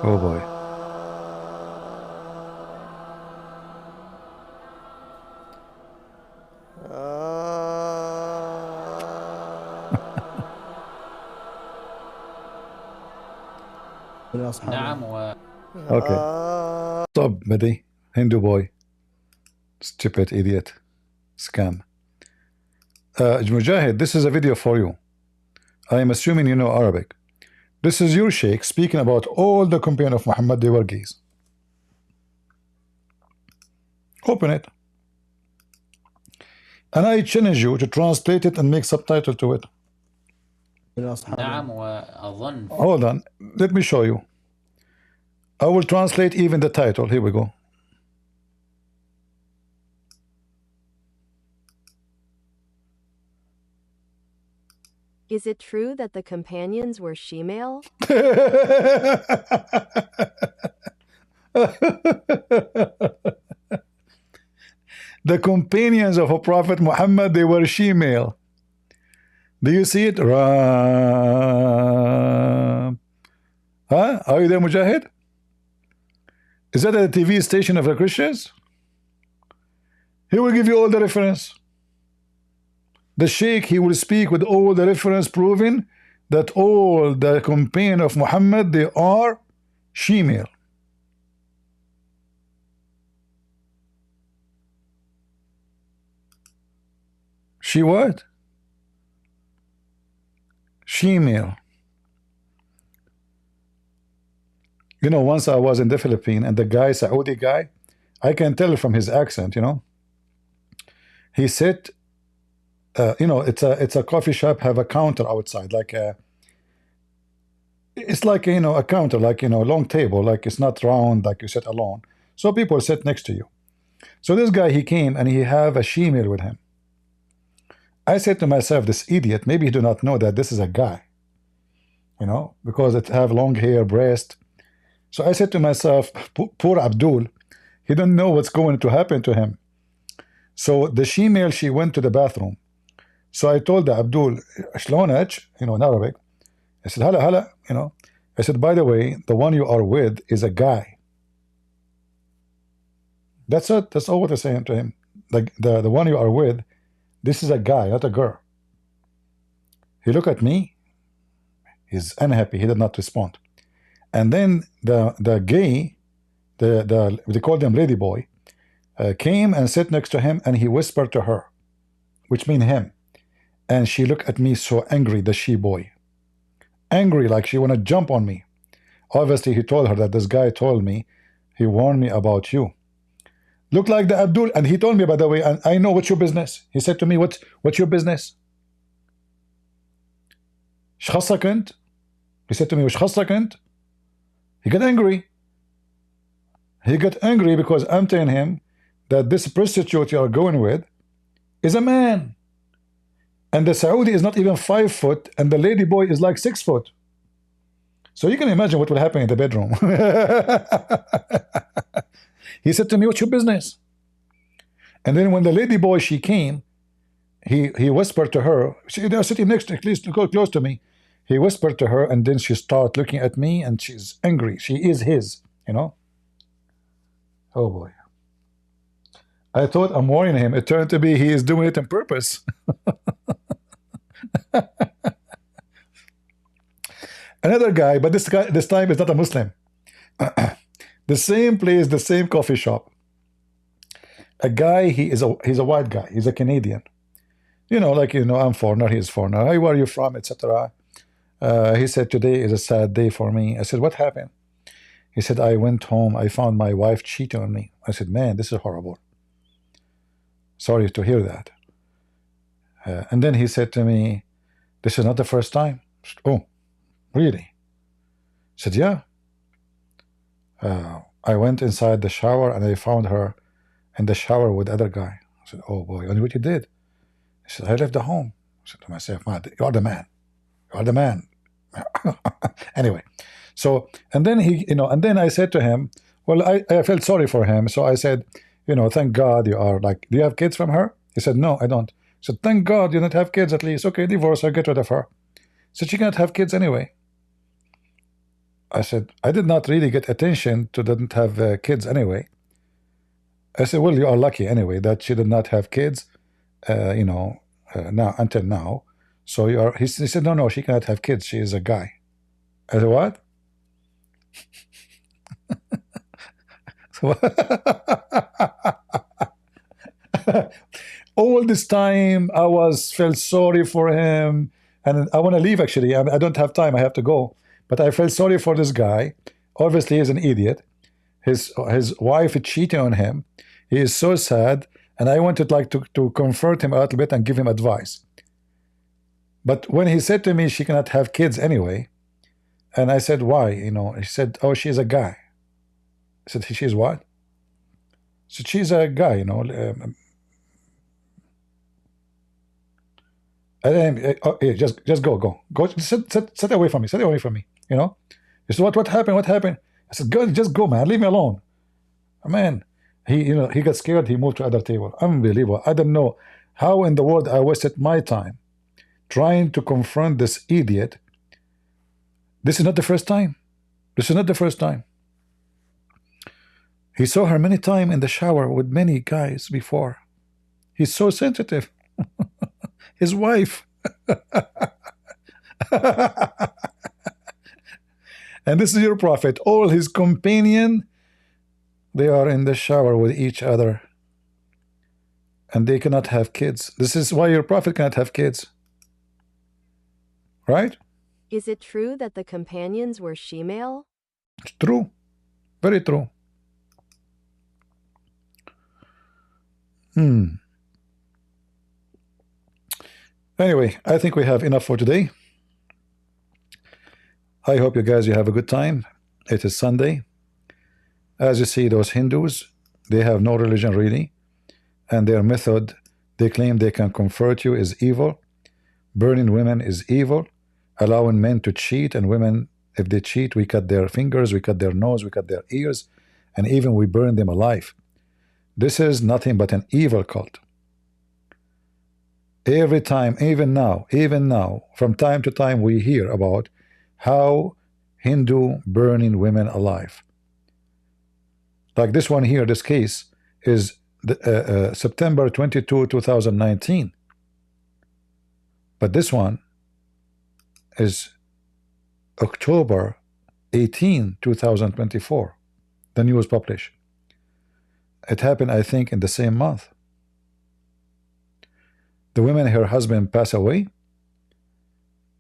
Oh boy. Okay. Stop, Mehdi. Hindu boy. Stupid idiot. Scam. Mujahid, this is a video for you. I am assuming you know Arabic. This is your sheikh speaking about all the companions of Muhammad, they were gays. Open it. And I challenge you to translate it and make subtitle to it. Hold on. Let me show you. I will translate even the title. Here we go. Is it true that the companions were she-male? The companions of a Prophet Muhammad, they were she-male. Do you see it? Huh? Are you there, Mujahid? Is that a TV station of the Christians? He will give you all the reference. The Sheikh, he will speak with all the reference proving that all the companions of Muhammad, they are she-male. She what? She-male. You know, once I was in the Philippines, and the guy, Saudi guy, I can tell from his accent, you know. He said, you know, it's a coffee shop, have a counter outside, like it's like, you know, a counter, like, you know, a long table, like it's not round, like you sit alone. So people sit next to you. So this guy, he came and he have a she-male with him. I said to myself, this idiot, maybe he do not know that this is a guy, you know, because it have long hair, breast. So I said to myself, poor Abdul, he don't know what's going to happen to him. So the she-male, she went to the bathroom. So I told the Abdul, "Shlonach," you know, in Arabic. I said, "Hala, hala," you know. I said, "By the way, the one you are with is a guy." That's it. That's all what I'm saying to him. Like the one you are with, this is a guy, not a girl. He looked at me. He's unhappy. He did not respond. And then the gay, they call them lady boy, came and sat next to him, and he whispered to her, which mean him. And she looked at me so angry, the she boy. Angry, like she want to jump on me. Obviously, he told her that this guy told me, he warned me about you. Look like the Abdul, and he told me, by the way, and I know what's your business. He said to me, what's your business? Shkhasakant? He said to me, Shkhasakant? He got angry. He got angry because I'm telling him that this prostitute you are going with is a man. And the Saudi is not even 5 foot, and the lady boy is like 6 foot. So you can imagine what will happen in the bedroom. He said to me, what's your business? And then when the lady boy, she came, he whispered to her, they are sitting next to, at least close to me. He whispered to her, and then she started looking at me, and she's angry. She is his, you know. Oh boy. I thought I'm warning him. It turned to be he is doing it on purpose. Another guy, but this guy this time is not a Muslim. The same place, the same coffee shop. A guy, he's a white guy. He's a Canadian. You know, like, you know, I'm foreigner, he's foreigner. Hey, where are you from, etc. He said, today is a sad day for me. I said, what happened? He said, I went home, I found my wife cheating on me. I said, man, this is horrible. Sorry to hear that. And then he said to me, this is not the first time. Said, oh, really? I said, yeah. I went inside the shower and I found her in the shower with the other guy. I said, oh boy, and what you did? He said, I left the home. I said to myself, man, you are the man. You are the man. Anyway, so, and then he, you know, and then I said to him, well, I felt sorry for him. So I said, you know, thank God you are like, do you have kids from her? He said, no, I don't. I said, thank God you don't have kids at least. Okay, divorce her, get rid of her. So she can't have kids anyway. I said, I did not really get attention to didn't have kids anyway. I said, well, you are lucky anyway that she did not have kids, you know, now until now. So you are. He said, no, she cannot have kids. She is a guy. I said, what? All this time I felt sorry for him, and I want to leave actually. I don't have time. I have to go. But I felt sorry for this guy. Obviously, he's an idiot. His wife is cheating on him. He is so sad, and I wanted like to comfort him a little bit and give him advice. But when he said to me, she cannot have kids anyway, and I said, why? You know, he said, oh, she's a guy. I said, she's what? So she's a guy, you know. Just go. Sit away from me. Sit away from me. You know. He said, what happened? What happened? I said, go, just go, man. Leave me alone. Man, he got scared. He moved to other table. Unbelievable. I don't know how in the world I wasted my time trying to confront this idiot. This is not the first time. This is not the first time. He saw her many times in the shower with many guys before. He's so sensitive. His wife. And this is your prophet. All his companion, they are in the shower with each other. And they cannot have kids. This is why your prophet cannot have kids. Right? Is it true that the companions were she-male? It's true. Very true. Anyway, I think we have enough for today. I hope you guys have a good time. It is Sunday. As you see, those Hindus, they have no religion really, and their method, they claim they can convert you, is evil. Burning women is evil. Allowing men to cheat, and women, if they cheat, we cut their fingers, we cut their nose, we cut their ears, and even we burn them alive. This is nothing but an evil cult. Every time, even now, from time to time, we hear about how Hindu burning women alive. Like this one here, this case is September 22, 2019. But this one is October 18, 2024. The news published. It happened, I think, in the same month. The women, her husband passed away.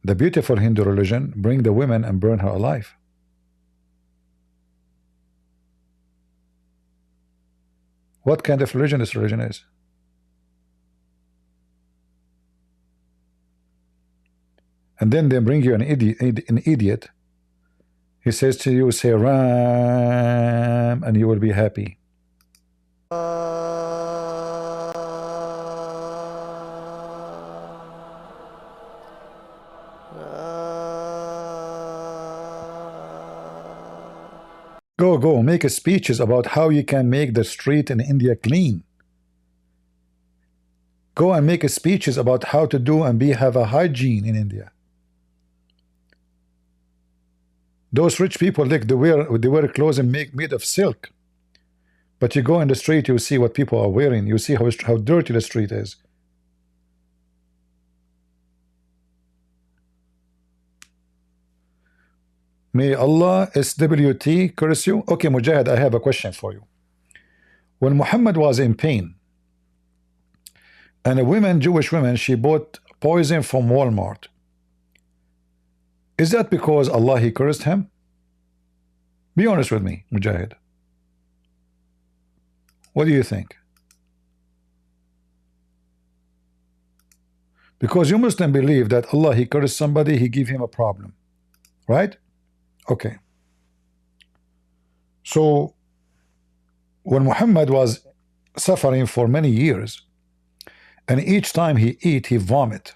The beautiful Hindu religion bring the women and burn her alive. What kind of religion this religion is? And then they bring you an idiot. He says to you, say Ram, and you will be happy. Go, make speeches about how you can make the street in India clean. Go and make speeches about how to do and have a hygiene in India. Those rich people, like they wear clothes and made of silk. But you go in the street, you see what people are wearing. You see how dirty the street is. May Allah SWT curse you. Okay, Mujahid, I have a question for you. When Muhammad was in pain, and Jewish woman, she bought poison from Walmart, is that because Allah He cursed him? Be honest with me, Mujahid. What do you think? Because you Muslim believe that Allah He cursed somebody, He give him a problem, right? Okay. So when Muhammad was suffering for many years, and each time he eat, he vomit.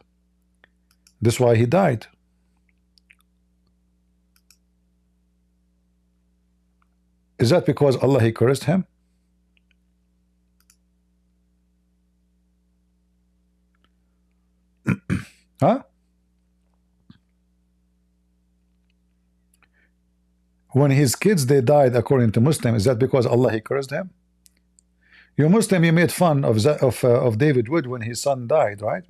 That's why he died. Is that because Allah He cursed him? Huh? When his kids, they died, according to Muslim, is that because Allah He cursed him? You Muslim, you made fun of David Wood when his son died, right?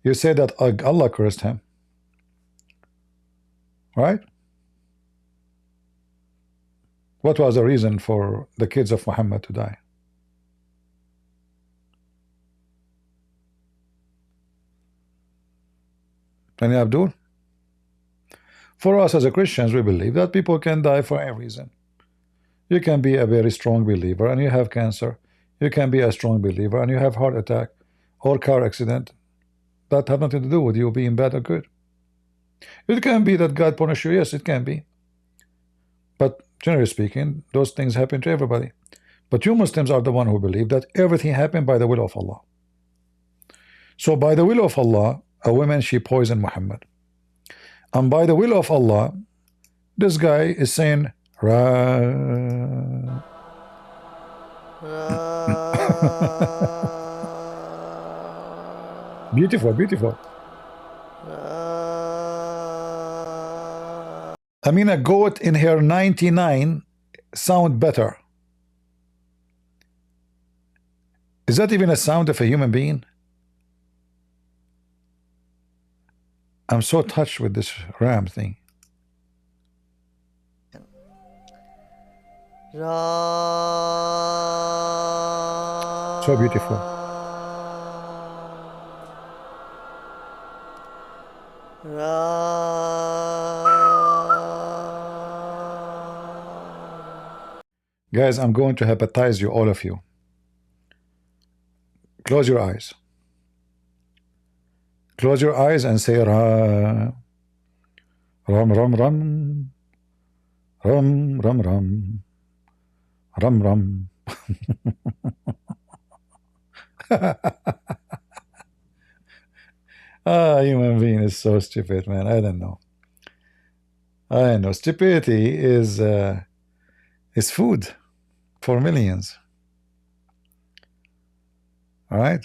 You say that Allah cursed him, right? What was the reason for the kids of Muhammad to die? Any Abdul? For us as a Christians, we believe that people can die for any reason. You can be a very strong believer and you have cancer. You can be a strong believer and you have heart attack or car accident. That have nothing to do with you being bad or good. It can be that God punish you. Yes, it can be. But Generally speaking, those things happen to everybody. But you Muslims are the one who believe that everything happened by the will of Allah. So by the will of Allah, a woman, she poisoned Muhammad. And by the will of Allah, this guy is saying, Ra. Beautiful, beautiful. I mean, a goat in her 99 sound better. Is that even a sound of a human being? I'm so touched with this ram thing. So beautiful. Guys, I'm going to hypnotize you, all of you. Close your eyes. Close your eyes and say Ra. Ram, ram, ram. Ram, ram, ram. Ram, ram. Human being is so stupid, man. I don't know. I know. Stupidity is food for millions. All right?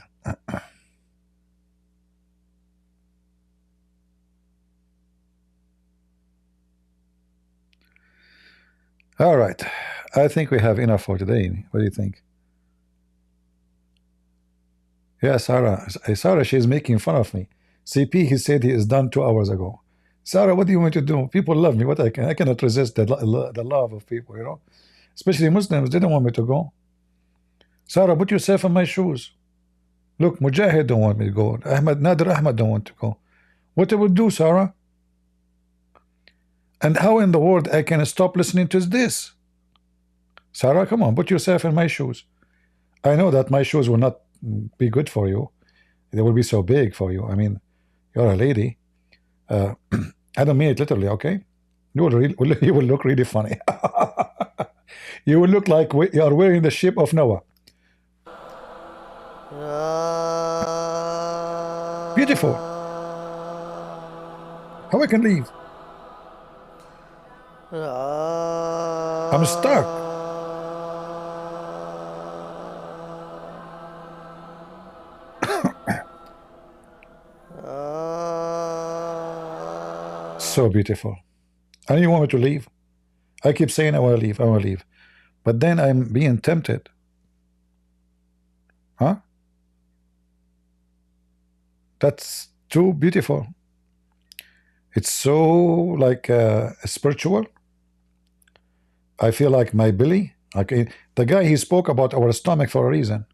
All right. I think we have enough for today. What do you think? Yeah, Sarah. Sarah, she's making fun of me. CP, he said he is done 2 hours ago. Sarah, what do you want to do? People love me. What I cannot resist the love of people, you know? Especially Muslims, they don't want me to go. Sarah, put yourself in my shoes. Look, Mujahid don't want me to go. Nadir Ahmed don't want to go. What I would do, Sarah? And how in the world I can stop listening to this? Sarah, come on, put yourself in my shoes. I know that my shoes will not be good for you. They will be so big for you. I mean, you're a lady. I don't mean it literally, okay? You will look really funny. You will look like you are wearing the ship of Noah. Beautiful. How I can leave? I'm stuck. So beautiful. And you want me to leave? I keep saying I want to leave, I want to leave. But then I'm being tempted. Huh? That's too beautiful. It's so like spiritual. I feel like my belly. Okay, the guy, he spoke about our stomach for a reason.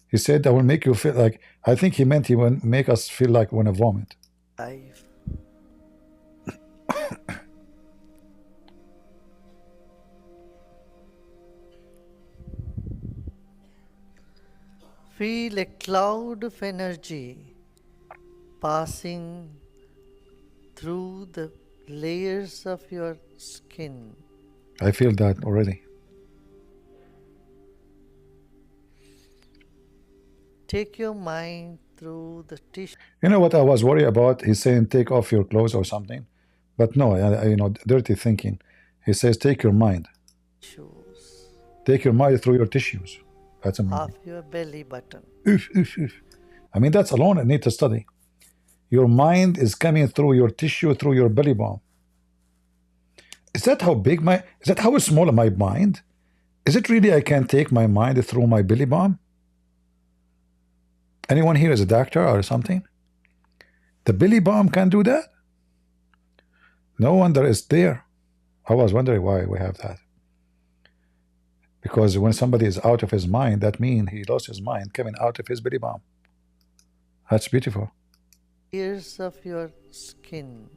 He said, I will make you feel like, I think he meant he will make us feel like we want to vomit. Feel a cloud of energy passing through the layers of your skin. I feel that already. Take your mind through the tissue. You know what I was worried about? He's saying take off your clothes or something. But no, you know, dirty thinking. He says take your mind. Take your mind through your tissues. That's amazing. Off your belly button. Oof, oof, oof. I mean, that's alone I need to study. Your mind is coming through your tissue, through your belly button. Is that how big is that how small my mind? Is it really I can take my mind through my belly button? Anyone here is a doctor or something? The belly button can do that? No wonder it's there. I was wondering why we have that. Because when somebody is out of his mind, that means he lost his mind coming out of his belly button. That's beautiful. Layers of your skin.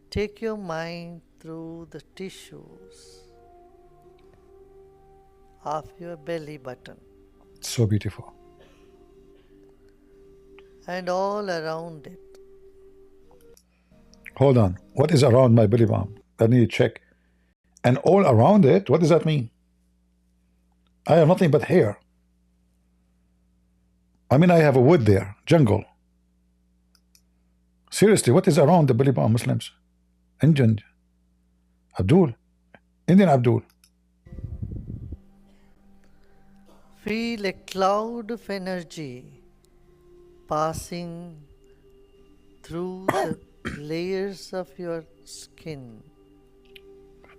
Take your mind through the tissues of your belly button. So beautiful. And all around it. Hold on. What is around my belly bump? I need to check. And all around it? What does that mean? I have nothing but hair. I mean, I have a wood there, jungle. Seriously, what is around the belly bump, Muslims? Indian Abdul. Indian Abdul. Feel a cloud of energy passing through the layers of your skin.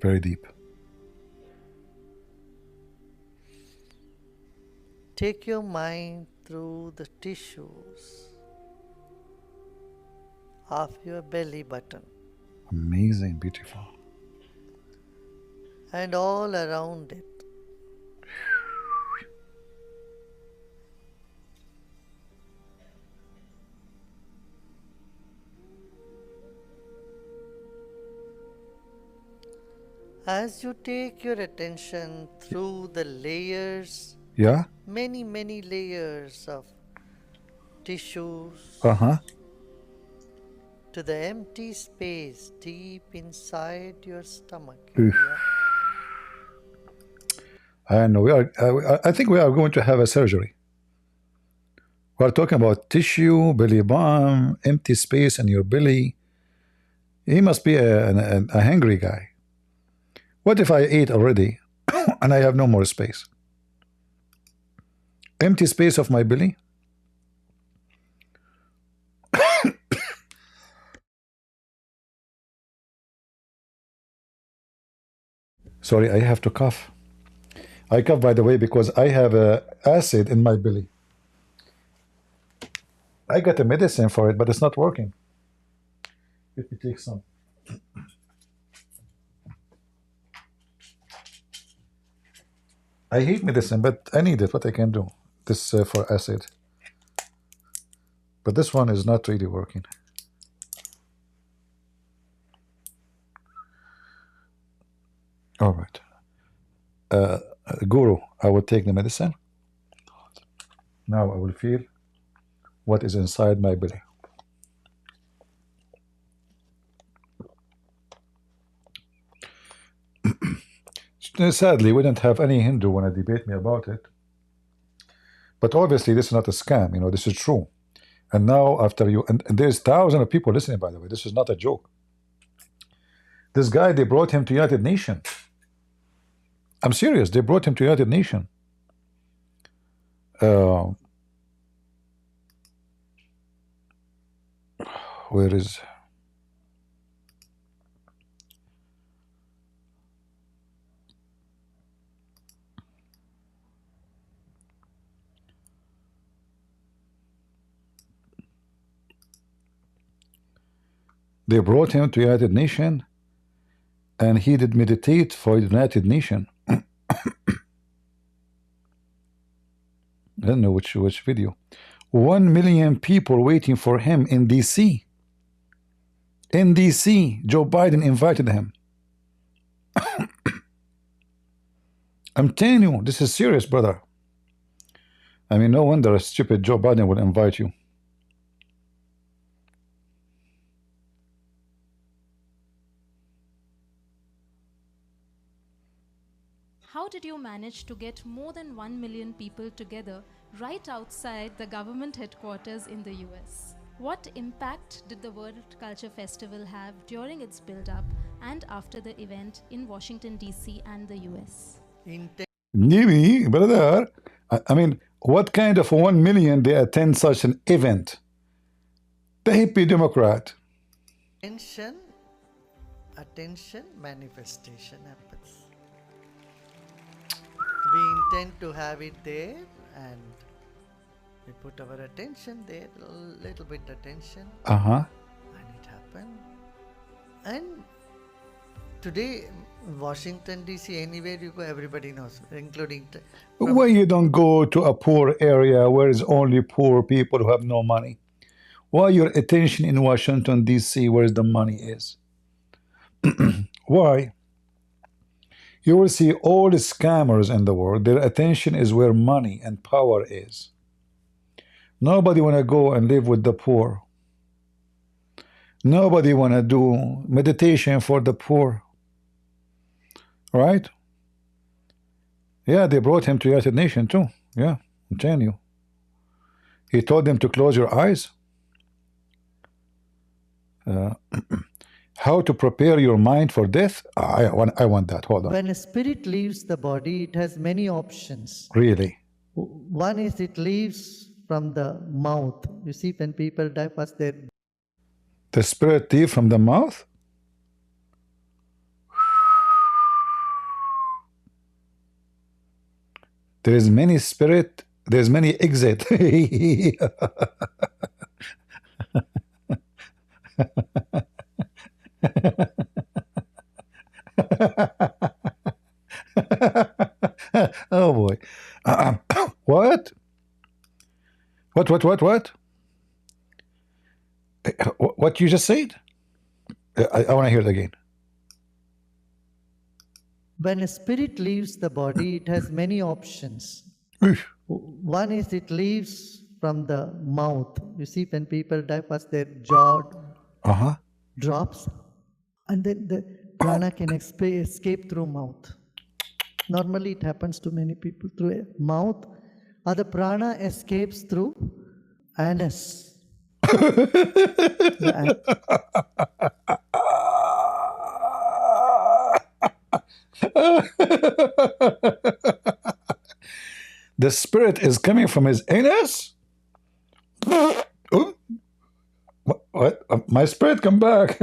Very deep. Take your mind through the tissues of your belly button Amazing, beautiful. and all around it. As you take your attention through the layers, Yeah? many layers of tissues Uh-huh. to the empty space deep inside your stomach Oof. area, I know. I think we are going to have a surgery. We are talking about tissue, belly bump, empty space in your belly. He must be a hungry guy. What if I ate already and I have no more space? Empty space of my belly? Sorry, I have to cough. I cough, by the way, because I have acid in my belly. I got a medicine for it, but it's not working. Let me take some. I hate medicine, but I need it. What I can do? This for acid. But this one is not really working. All right. Guru, I will take the medicine. Now I will feel what is inside my belly. Sadly, we didn't have any Hindu want to debate me about it. But obviously, this is not a scam. You know, this is true. And now, after you, and there's thousands of people listening, by the way. This is not a joke. This guy, they brought him to United Nations. I'm serious. They brought him to United Nations. Where is... They brought him to United Nations, and he did meditate for the United Nations. I don't know which video. 1 million people waiting for him in DC. In DC, Joe Biden invited him. I'm telling you, this is serious, brother. I mean, no wonder a stupid Joe Biden would invite you. How did you manage to get more than 1 million people together right outside the government headquarters in the US? What impact did the World Culture Festival have during its build-up and after the event in Washington, D.C. and the US? Maybe, brother. I mean, what kind of 1 million they attend such an event? The hippie Democrat. Attention, manifestation happens. We intend to have it there, and we put our attention there, a little bit attention, and it happened. And today, Washington DC, anywhere you go, everybody knows, including. Why you don't go to a poor area where is only poor people who have no money? Why your attention in Washington DC, where the money is? Why? You will see all the scammers in the world. Their attention is where money and power is. Nobody want to go and live with the poor. Nobody want to do meditation for the poor, right? Yeah, they brought him to United Nations too. Yeah, I'm telling you. He told them to close your eyes. How to prepare your mind for death? I want that. Hold on. When a spirit leaves the body, it has many options. Really? One is it leaves from the mouth. You see, when people die, first they... The spirit leave from the mouth? There is many spirit, there's many exit. Oh boy. What? What? What you just said? I want to hear it again. When a spirit leaves the body, it has many options. One is it leaves from the mouth. You see, when people die, first their jaw drops, and then the prana can escape through mouth. Normally, it happens to many people through a mouth, or the prana escapes through anus. The spirit is coming from his anus? What? My spirit come back.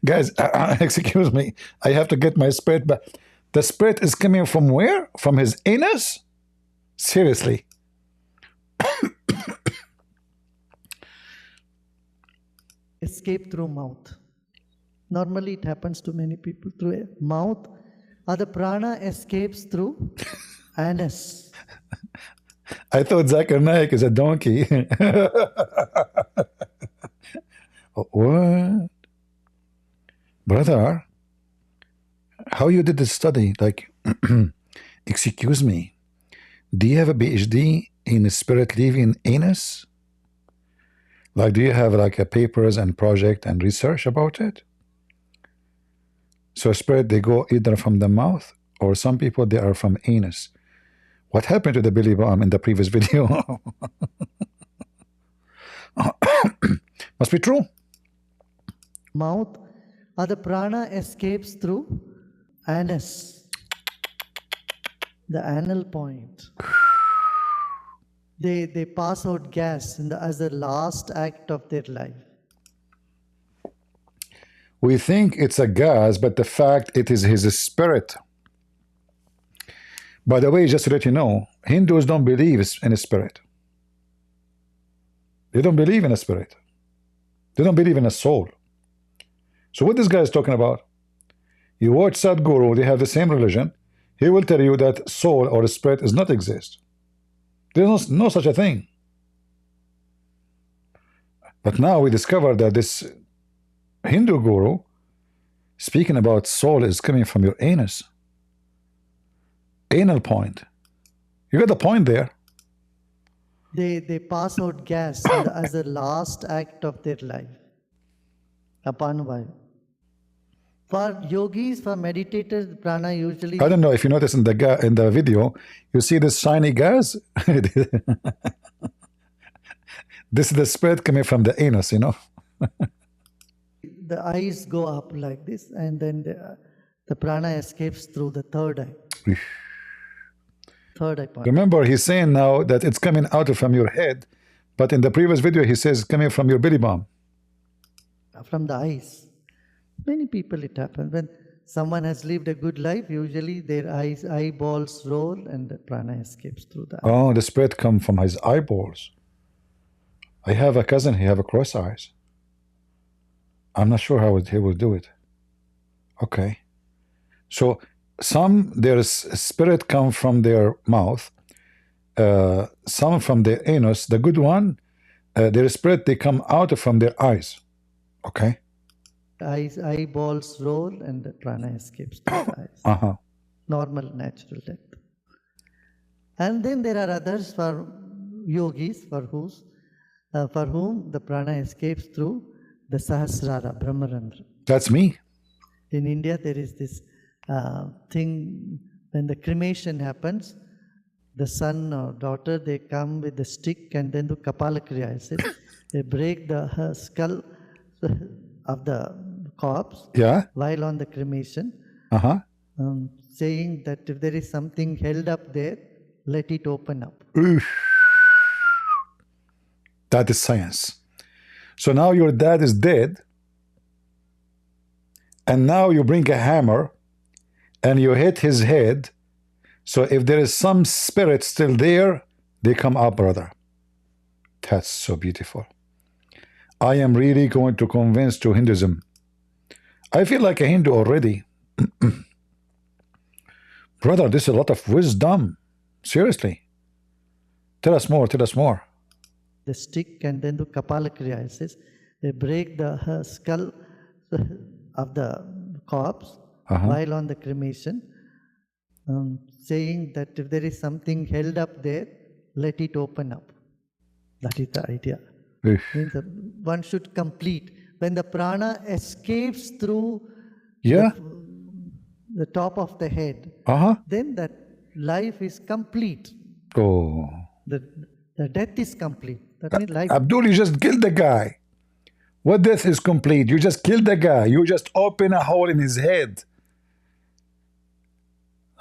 Guys, excuse me. I have to get my spirit back. The spirit is coming from where? From his anus? Seriously. Escape through mouth. Normally, it happens to many people through a mouth, or the prana escapes through anus. I thought Zakir Naik is a donkey. What? Brother, how you did this study? Like, excuse me, do you have a PhD in spirit leaving anus? Like, do you have like a papers and project and research about it? So spirit, they go either from the mouth, or some people, they are from anus. What happened to the belly bomb in the previous video? Must be true. Mouth, or the prana escapes through anus, the anal point. They pass out gas as the last act of their life. We think it's a gas, but the fact it is his spirit. By the way, just to let you know, Hindus don't believe in a spirit. They don't believe in a spirit. They don't believe in a soul. So what this guy is talking about? You watch Sadhguru, they have the same religion. He will tell you that soul or spirit does not exist. There's no such a thing. But now we discover that this Hindu guru speaking about soul is coming from your anus. Anal point. You got the point there. They pass out gas as the last act of their life. Upon while. For yogis, for meditators, prana usually... I don't know if you notice in the video, you see this shiny gas? This is the spirit coming from the anus, you know. The eyes go up like this, and then the prana escapes through the third eye. Third eye point. Remember, he's saying now that it's coming out from your head, but in the previous video, he says it's coming from your belly bomb. From the eyes. Many people it happens. When someone has lived a good life, usually their eyeballs roll and the prana escapes through the eye. Oh, the spirit come from his eyeballs. I have a cousin, he have a cross eyes. I'm not sure how he will do it. Okay. So their spirit come from their mouth, some from their anus. The good one, their spirit, they come out from their eyes. Okay. Eyeballs roll and the prana escapes through the eyes. Normal, natural death. And then there are others for yogis for whom the prana escapes through the Sahasrara, Brahmarandra. That's me. In India, there is this thing when the cremation happens, the son or daughter, they come with the stick and then do Kapala Kriya. They break the skull of the corpse Yeah. while on the cremation, Uh-huh. saying that if there is something held up there, let it open up. Oof. That is science. So now your dad is dead, and now you bring a hammer and you hit his head. So if there is some spirit still there, they come up, brother. That's so beautiful. I am really going to convince to Hinduism. I feel like a Hindu already. Brother, this is a lot of wisdom. Seriously. Tell us more, tell us more. The stick and then do Kapala Kriya. They break the skull of the corpse while on the cremation, saying that if there is something held up there, let it open up. That is the idea. Means that one should complete. When the prana escapes through the top of the head, then that life is complete. Oh. The death is complete. That means life. Abdul, you just killed the guy. What death is complete? You just killed the guy. You just open a hole in his head.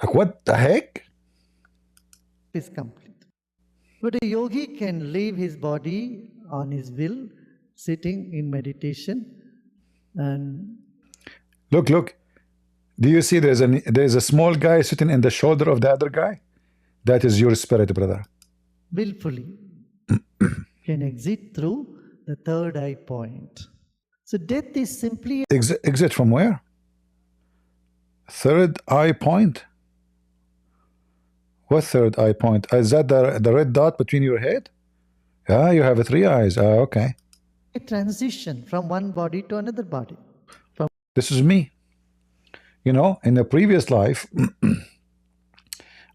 Like, what the heck? Is complete. But a yogi can leave his body on his will, sitting in meditation, and look. Do you see there's a small guy sitting in the shoulder of the other guy? That is your spirit, brother. Willfully can exit through the third eye point. So death is simply exit from where? Third eye point? What third eye point? Is that the red dot between your head? Yeah, you have 3 eyes. Okay. a transition from one body to another body. This is me. You know, in the previous life,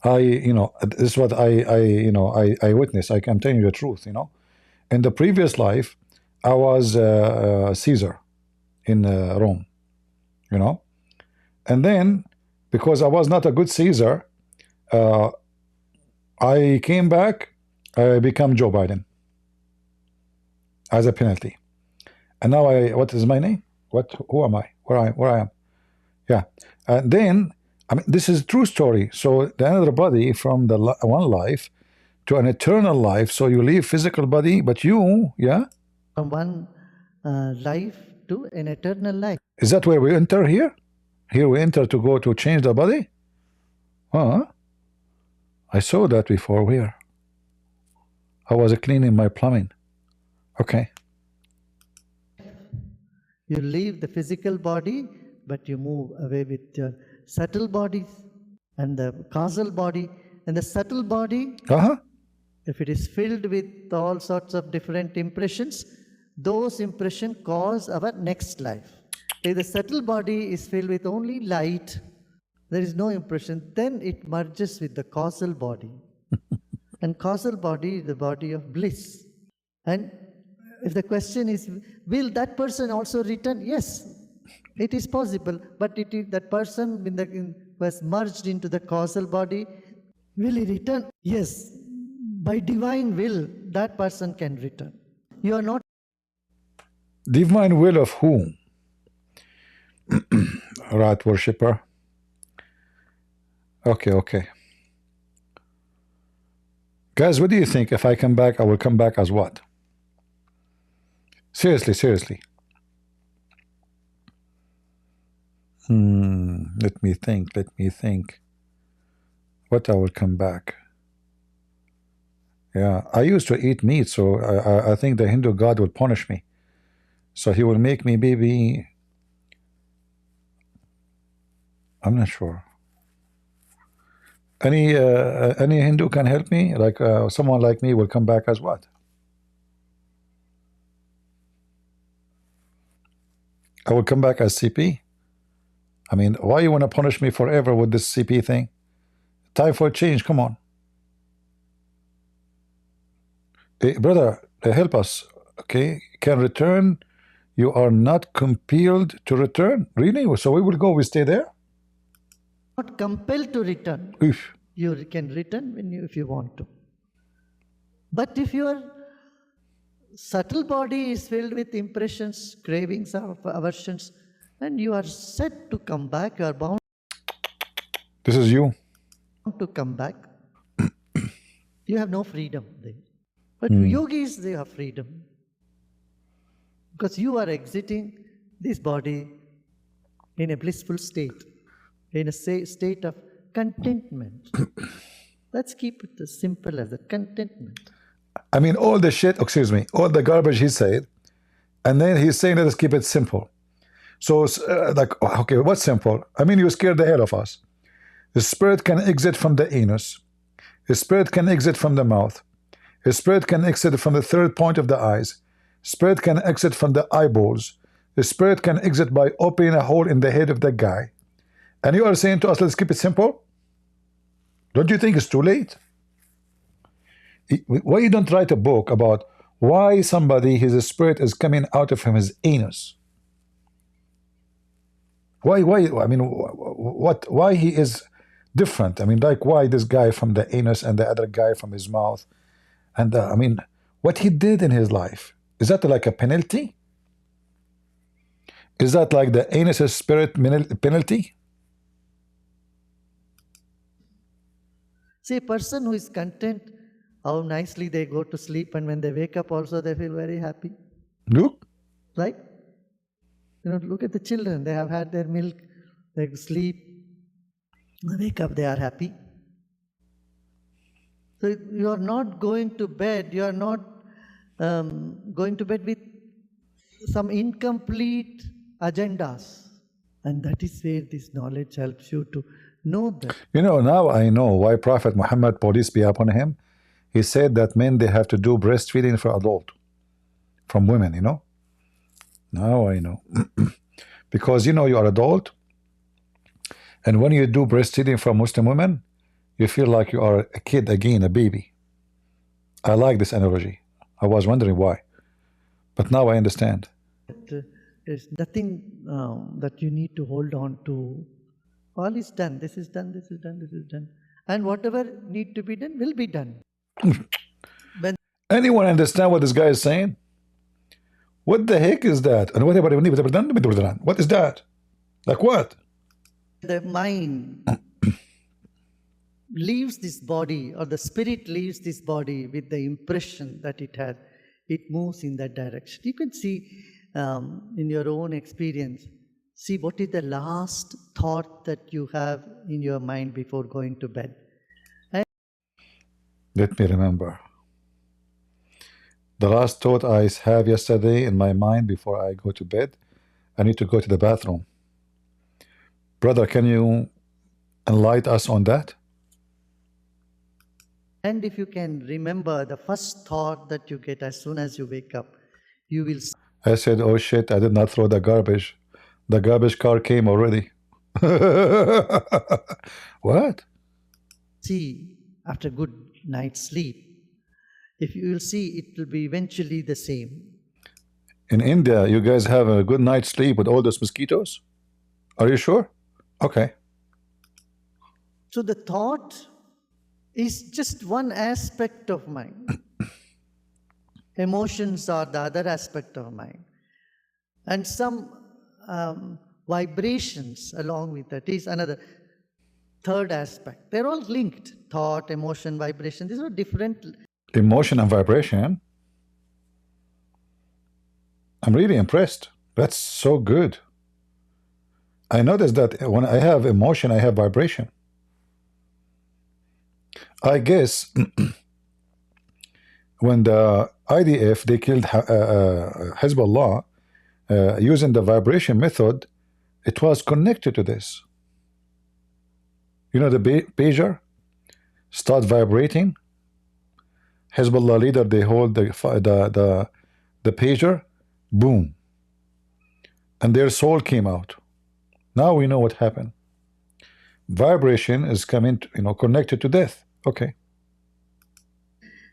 this is what I witnessed. I'm telling you the truth, In the previous life, I was Caesar in Rome, And then, because I was not a good Caesar, I came back, I become Joe Biden as a penalty. And now what is my name? Who am I? Where I am? Yeah. And then, this is a true story. So the another body from the one life to an eternal life. So you leave physical body, but you, From one life to an eternal life. Is that where we enter here? Here we enter to go to change the body? Huh? I saw that before. Where? I was cleaning my plumbing. Okay. You leave the physical body, but you move away with your subtle bodies and the causal body. And the subtle body, if it is filled with all sorts of different impressions, those impressions cause our next life. If the subtle body is filled with only light, there is no impression, then it merges with the causal body. And causal body is the body of bliss. And if the question is, will that person also return? Yes, it is possible. But that person was merged into the causal body. Will he return? Yes. By divine will, that person can return. You are not. Divine will of whom? Rat worshipper. Okay. Guys, what do you think? If I come back, I will come back as what? Seriously. Let me think. What I will come back? Yeah, I used to eat meat, so I think the Hindu god will punish me. So he will make me baby. I'm not sure. Any Hindu can help me? Like someone like me will come back as what? I will come back as CP. Why you want to punish me forever with this CP thing? Time for a change. Come on. Hey, brother, help us. Okay, can return you are not compelled to return. Really? So we will go, we stay there? Not compelled to return. Oof. You can return if you want to. But if your subtle body is filled with impressions, cravings, aversions, and you are set to come back, you are bound This is you. to come back. You have no freedom there. But yogis, they have freedom. Because you are exiting this body in a blissful state, in a state of contentment. Let's keep it as simple as that, contentment. I mean, all the shit, excuse me, all the garbage he said, and then he's saying, let us keep it simple. So, like, okay, what's simple? I mean, you scared the hell of us. The spirit can exit from the anus. The spirit can exit from the mouth. The spirit can exit from the third point of the eyes. Spirit can exit from the eyeballs. The spirit can exit by opening a hole in the head of the guy. And you are saying to us, let's keep it simple? Don't you think it's too late? Why you don't write a book about why somebody, his spirit is coming out of him, his anus? Why, I mean, why he is different? I mean, like, why this guy from the anus and the other guy from his mouth? And I mean, what he did in his life, is that like a penalty? Is that like the anus spirit penalty? See, a person who is content, how nicely they go to sleep, and when they wake up also they feel very happy. Look. Right? You know, look at the children. They have had their milk, they sleep, they wake up, they are happy. So you are not going to bed, you are not going to bed with some incomplete agendas. And that is where this knowledge helps you to know that. You know, now I know why Prophet Muhammad, peace be upon him, he said that men, they have to do breastfeeding for adult, from women, you know. Now I know. Because, you know, you are adult, and when you do breastfeeding from Muslim women, you feel like you are a kid again, a baby. I like this analogy. I was wondering why. But now I understand. There's nothing that you need to hold on to. All is done. This is done, this is done, this is done. And whatever need to be done will be done. When anyone understand what this guy is saying? What the heck is that? And what is that? Like what? the mind leaves this body, or the spirit leaves this body with the impression that it has, it moves in that direction. You can see in your own experience, see what is the last thought that you have in your mind before going to bed. Let me remember. The last thought I have yesterday in my mind before I go to bed, I need to go to the bathroom. Brother, can you enlighten us on that? And if you can remember the first thought that you get as soon as you wake up, you will I said, oh shit, I did not throw the garbage. The garbage car came already. What? see after good night's sleep. If you will see, it will be eventually the same. In India, you guys have a good night's sleep with all those mosquitoes? Are you sure? Okay. So the thought is just one aspect of mind. Emotions are the other aspect of mind. And some vibrations along with that is another third aspect. They're all linked. Thought, emotion, vibration. These are different. Emotion and vibration. I'm really impressed. That's so good. I noticed that when I have emotion, I have vibration. I guess when the IDF, they killed Hezbollah using the vibration method, it was connected to this. You know, the pager start vibrating. Hezbollah leader, they hold the pager, boom, and their soul came out. Now we know what happened. Vibration is coming, connected to death. Okay.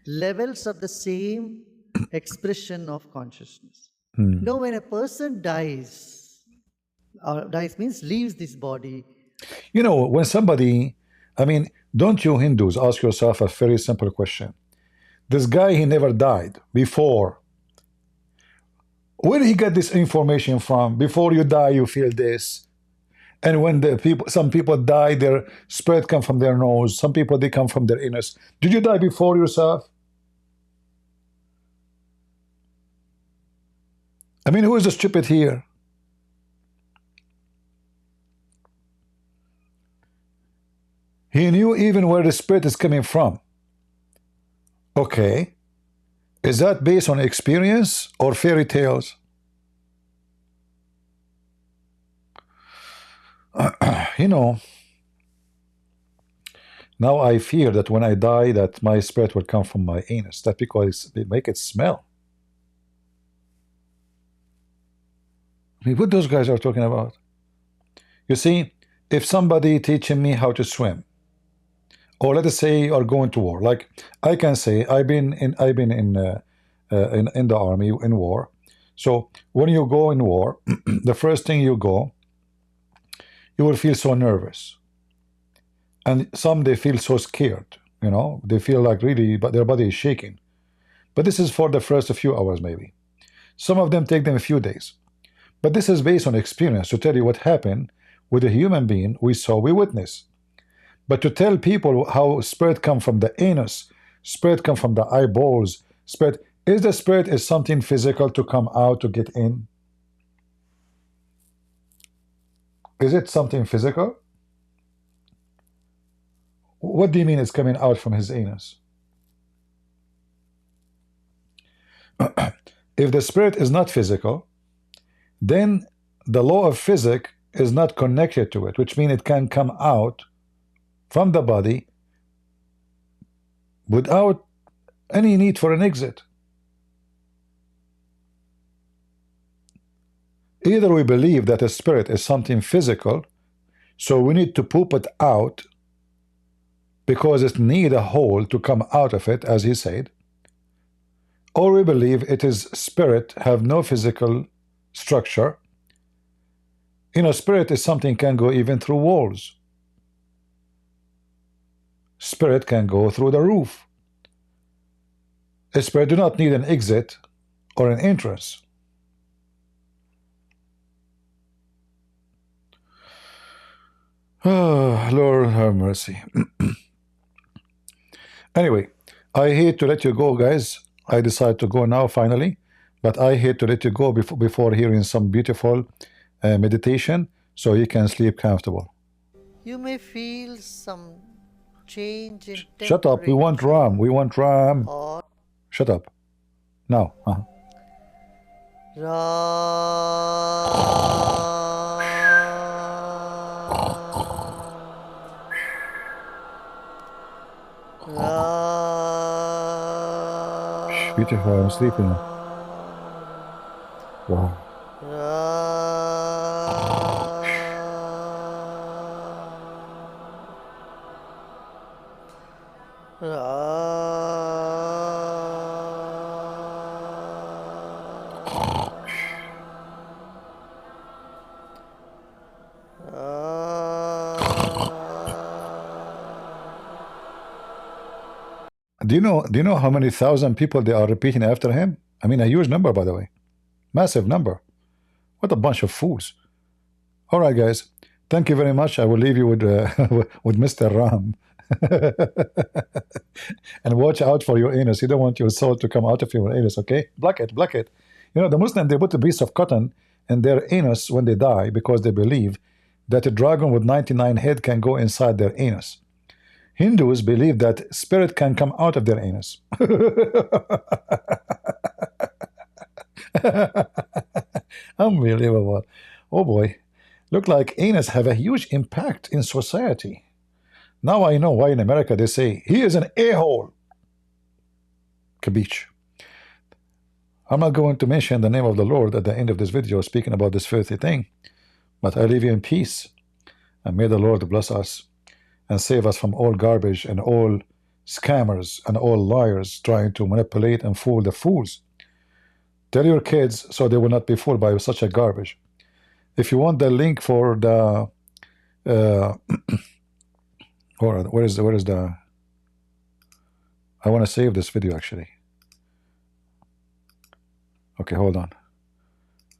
Levels of the same expression of consciousness. No, when a person dies, or dies means leaves this body. You know, when somebody, I mean, don't you Hindus ask yourself a very simple question? This guy, he never died before. Where did he get this information from? Before you die, you feel this. And when the people, some people die, their spirit come from their nose. Some people, they come from their anus. Did you die before yourself? I mean, who is the stupid here? He knew even where the spirit is coming from. Okay. Is that based on experience or fairy tales? You know, now I fear that when I die, that my spirit will come from my anus. That's because they make it smell. I mean, what those guys are talking about? You see, if somebody teaching me how to swim, or let us say you are going to war, like I can say I've been in the army in war. So when you go in war, the first thing you go, you will feel so nervous, and some they feel so scared. You know, they feel like really, but their body is shaking. But this is for the first few hours, maybe. Some of them take them a few days. But this is based on experience to tell you what happened with a human being we saw, we witnessed. But to tell people how spirit come from the anus, spirit come from the eyeballs, spirit is something physical to come out to get in? Is it something physical? What do you mean it's coming out from his anus? If the spirit is not physical, then the law of physics is not connected to it, which means it can come out from the body without any need for an exit. Either we believe that a spirit is something physical, so we need to poop it out because it needs a hole to come out of it, as he said, or we believe it is spirit, have no physical structure. You know, spirit is something can go even through walls. Spirit can go through the roof. A spirit do not need an exit or an entrance. Oh, Lord have mercy. Anyway, I hate to let you go, guys. I decide to go now finally, but I hate to let you go before hearing some beautiful meditation so you can sleep comfortable. You may feel some change in temperature. Shut up, we want RAM, we want RAM. Or Shut up. Now. Beautiful, I'm sleeping. Wow. Do you know how many thousand people they are repeating after him? I mean, a huge number, by the way. Massive number. What a bunch of fools. All right, guys. Thank you very much. I will leave you with with Mr. Ram. And watch out for your anus. You don't want your soul to come out of your anus, okay? Block it, block it. You know, the Muslim, they put a piece of cotton in their anus when they die because they believe that a dragon with 99 heads can go inside their anus. Hindus believe that spirit can come out of their anus. Unbelievable. Oh boy. Look like anus have a huge impact in society. Now I know why in America they say, he is an a-hole. Kabich. I'm not going to mention the name of the Lord at the end of this video speaking about this filthy thing, but I leave you in peace. And may the Lord bless us and save us from all garbage and all scammers and all liars trying to manipulate and fool the fools. Tell your kids so they will not be fooled by such a garbage. If you want the link for the or where is the I want to save this video actually. Okay, hold on.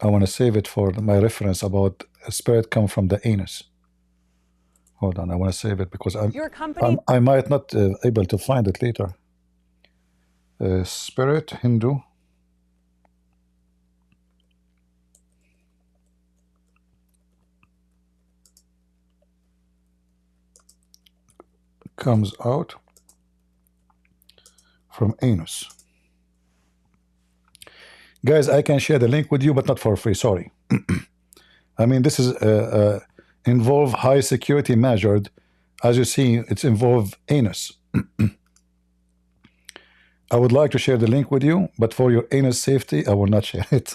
I want to save it for my reference about a spirit come from the anus. Hold on, I want to save it because I might not able to find it later. Spirit Hindu. Comes out from anus. Guys, I can share the link with you, but not for free. Sorry. I mean, this is involve high security measured. As you see, it's involve anus. I would like to share the link with you, but for your anus safety, I will not share it.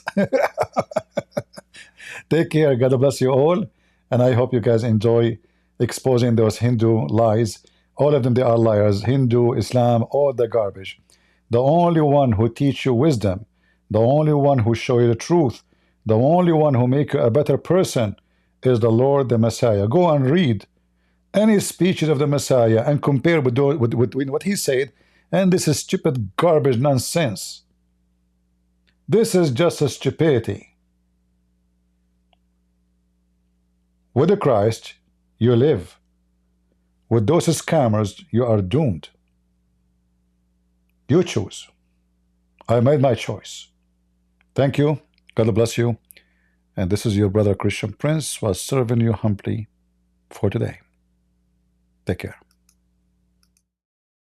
Take care. God bless you all, and I hope you guys enjoy exposing those Hindu lies. All of them, they are liars. Hindu, Islam, all the garbage. The only one who teach you wisdom, the only one who show you the truth, the only one who make you a better person is the Lord, the Messiah. Go and read any speeches of the Messiah and compare with what he said, and this is stupid garbage nonsense. This is just a stupidity. With the Christ, you live. With those scammers, you are doomed. You choose. I made my choice. Thank you. God bless you. And this is your brother Christian Prince was serving you humbly for today. Take care.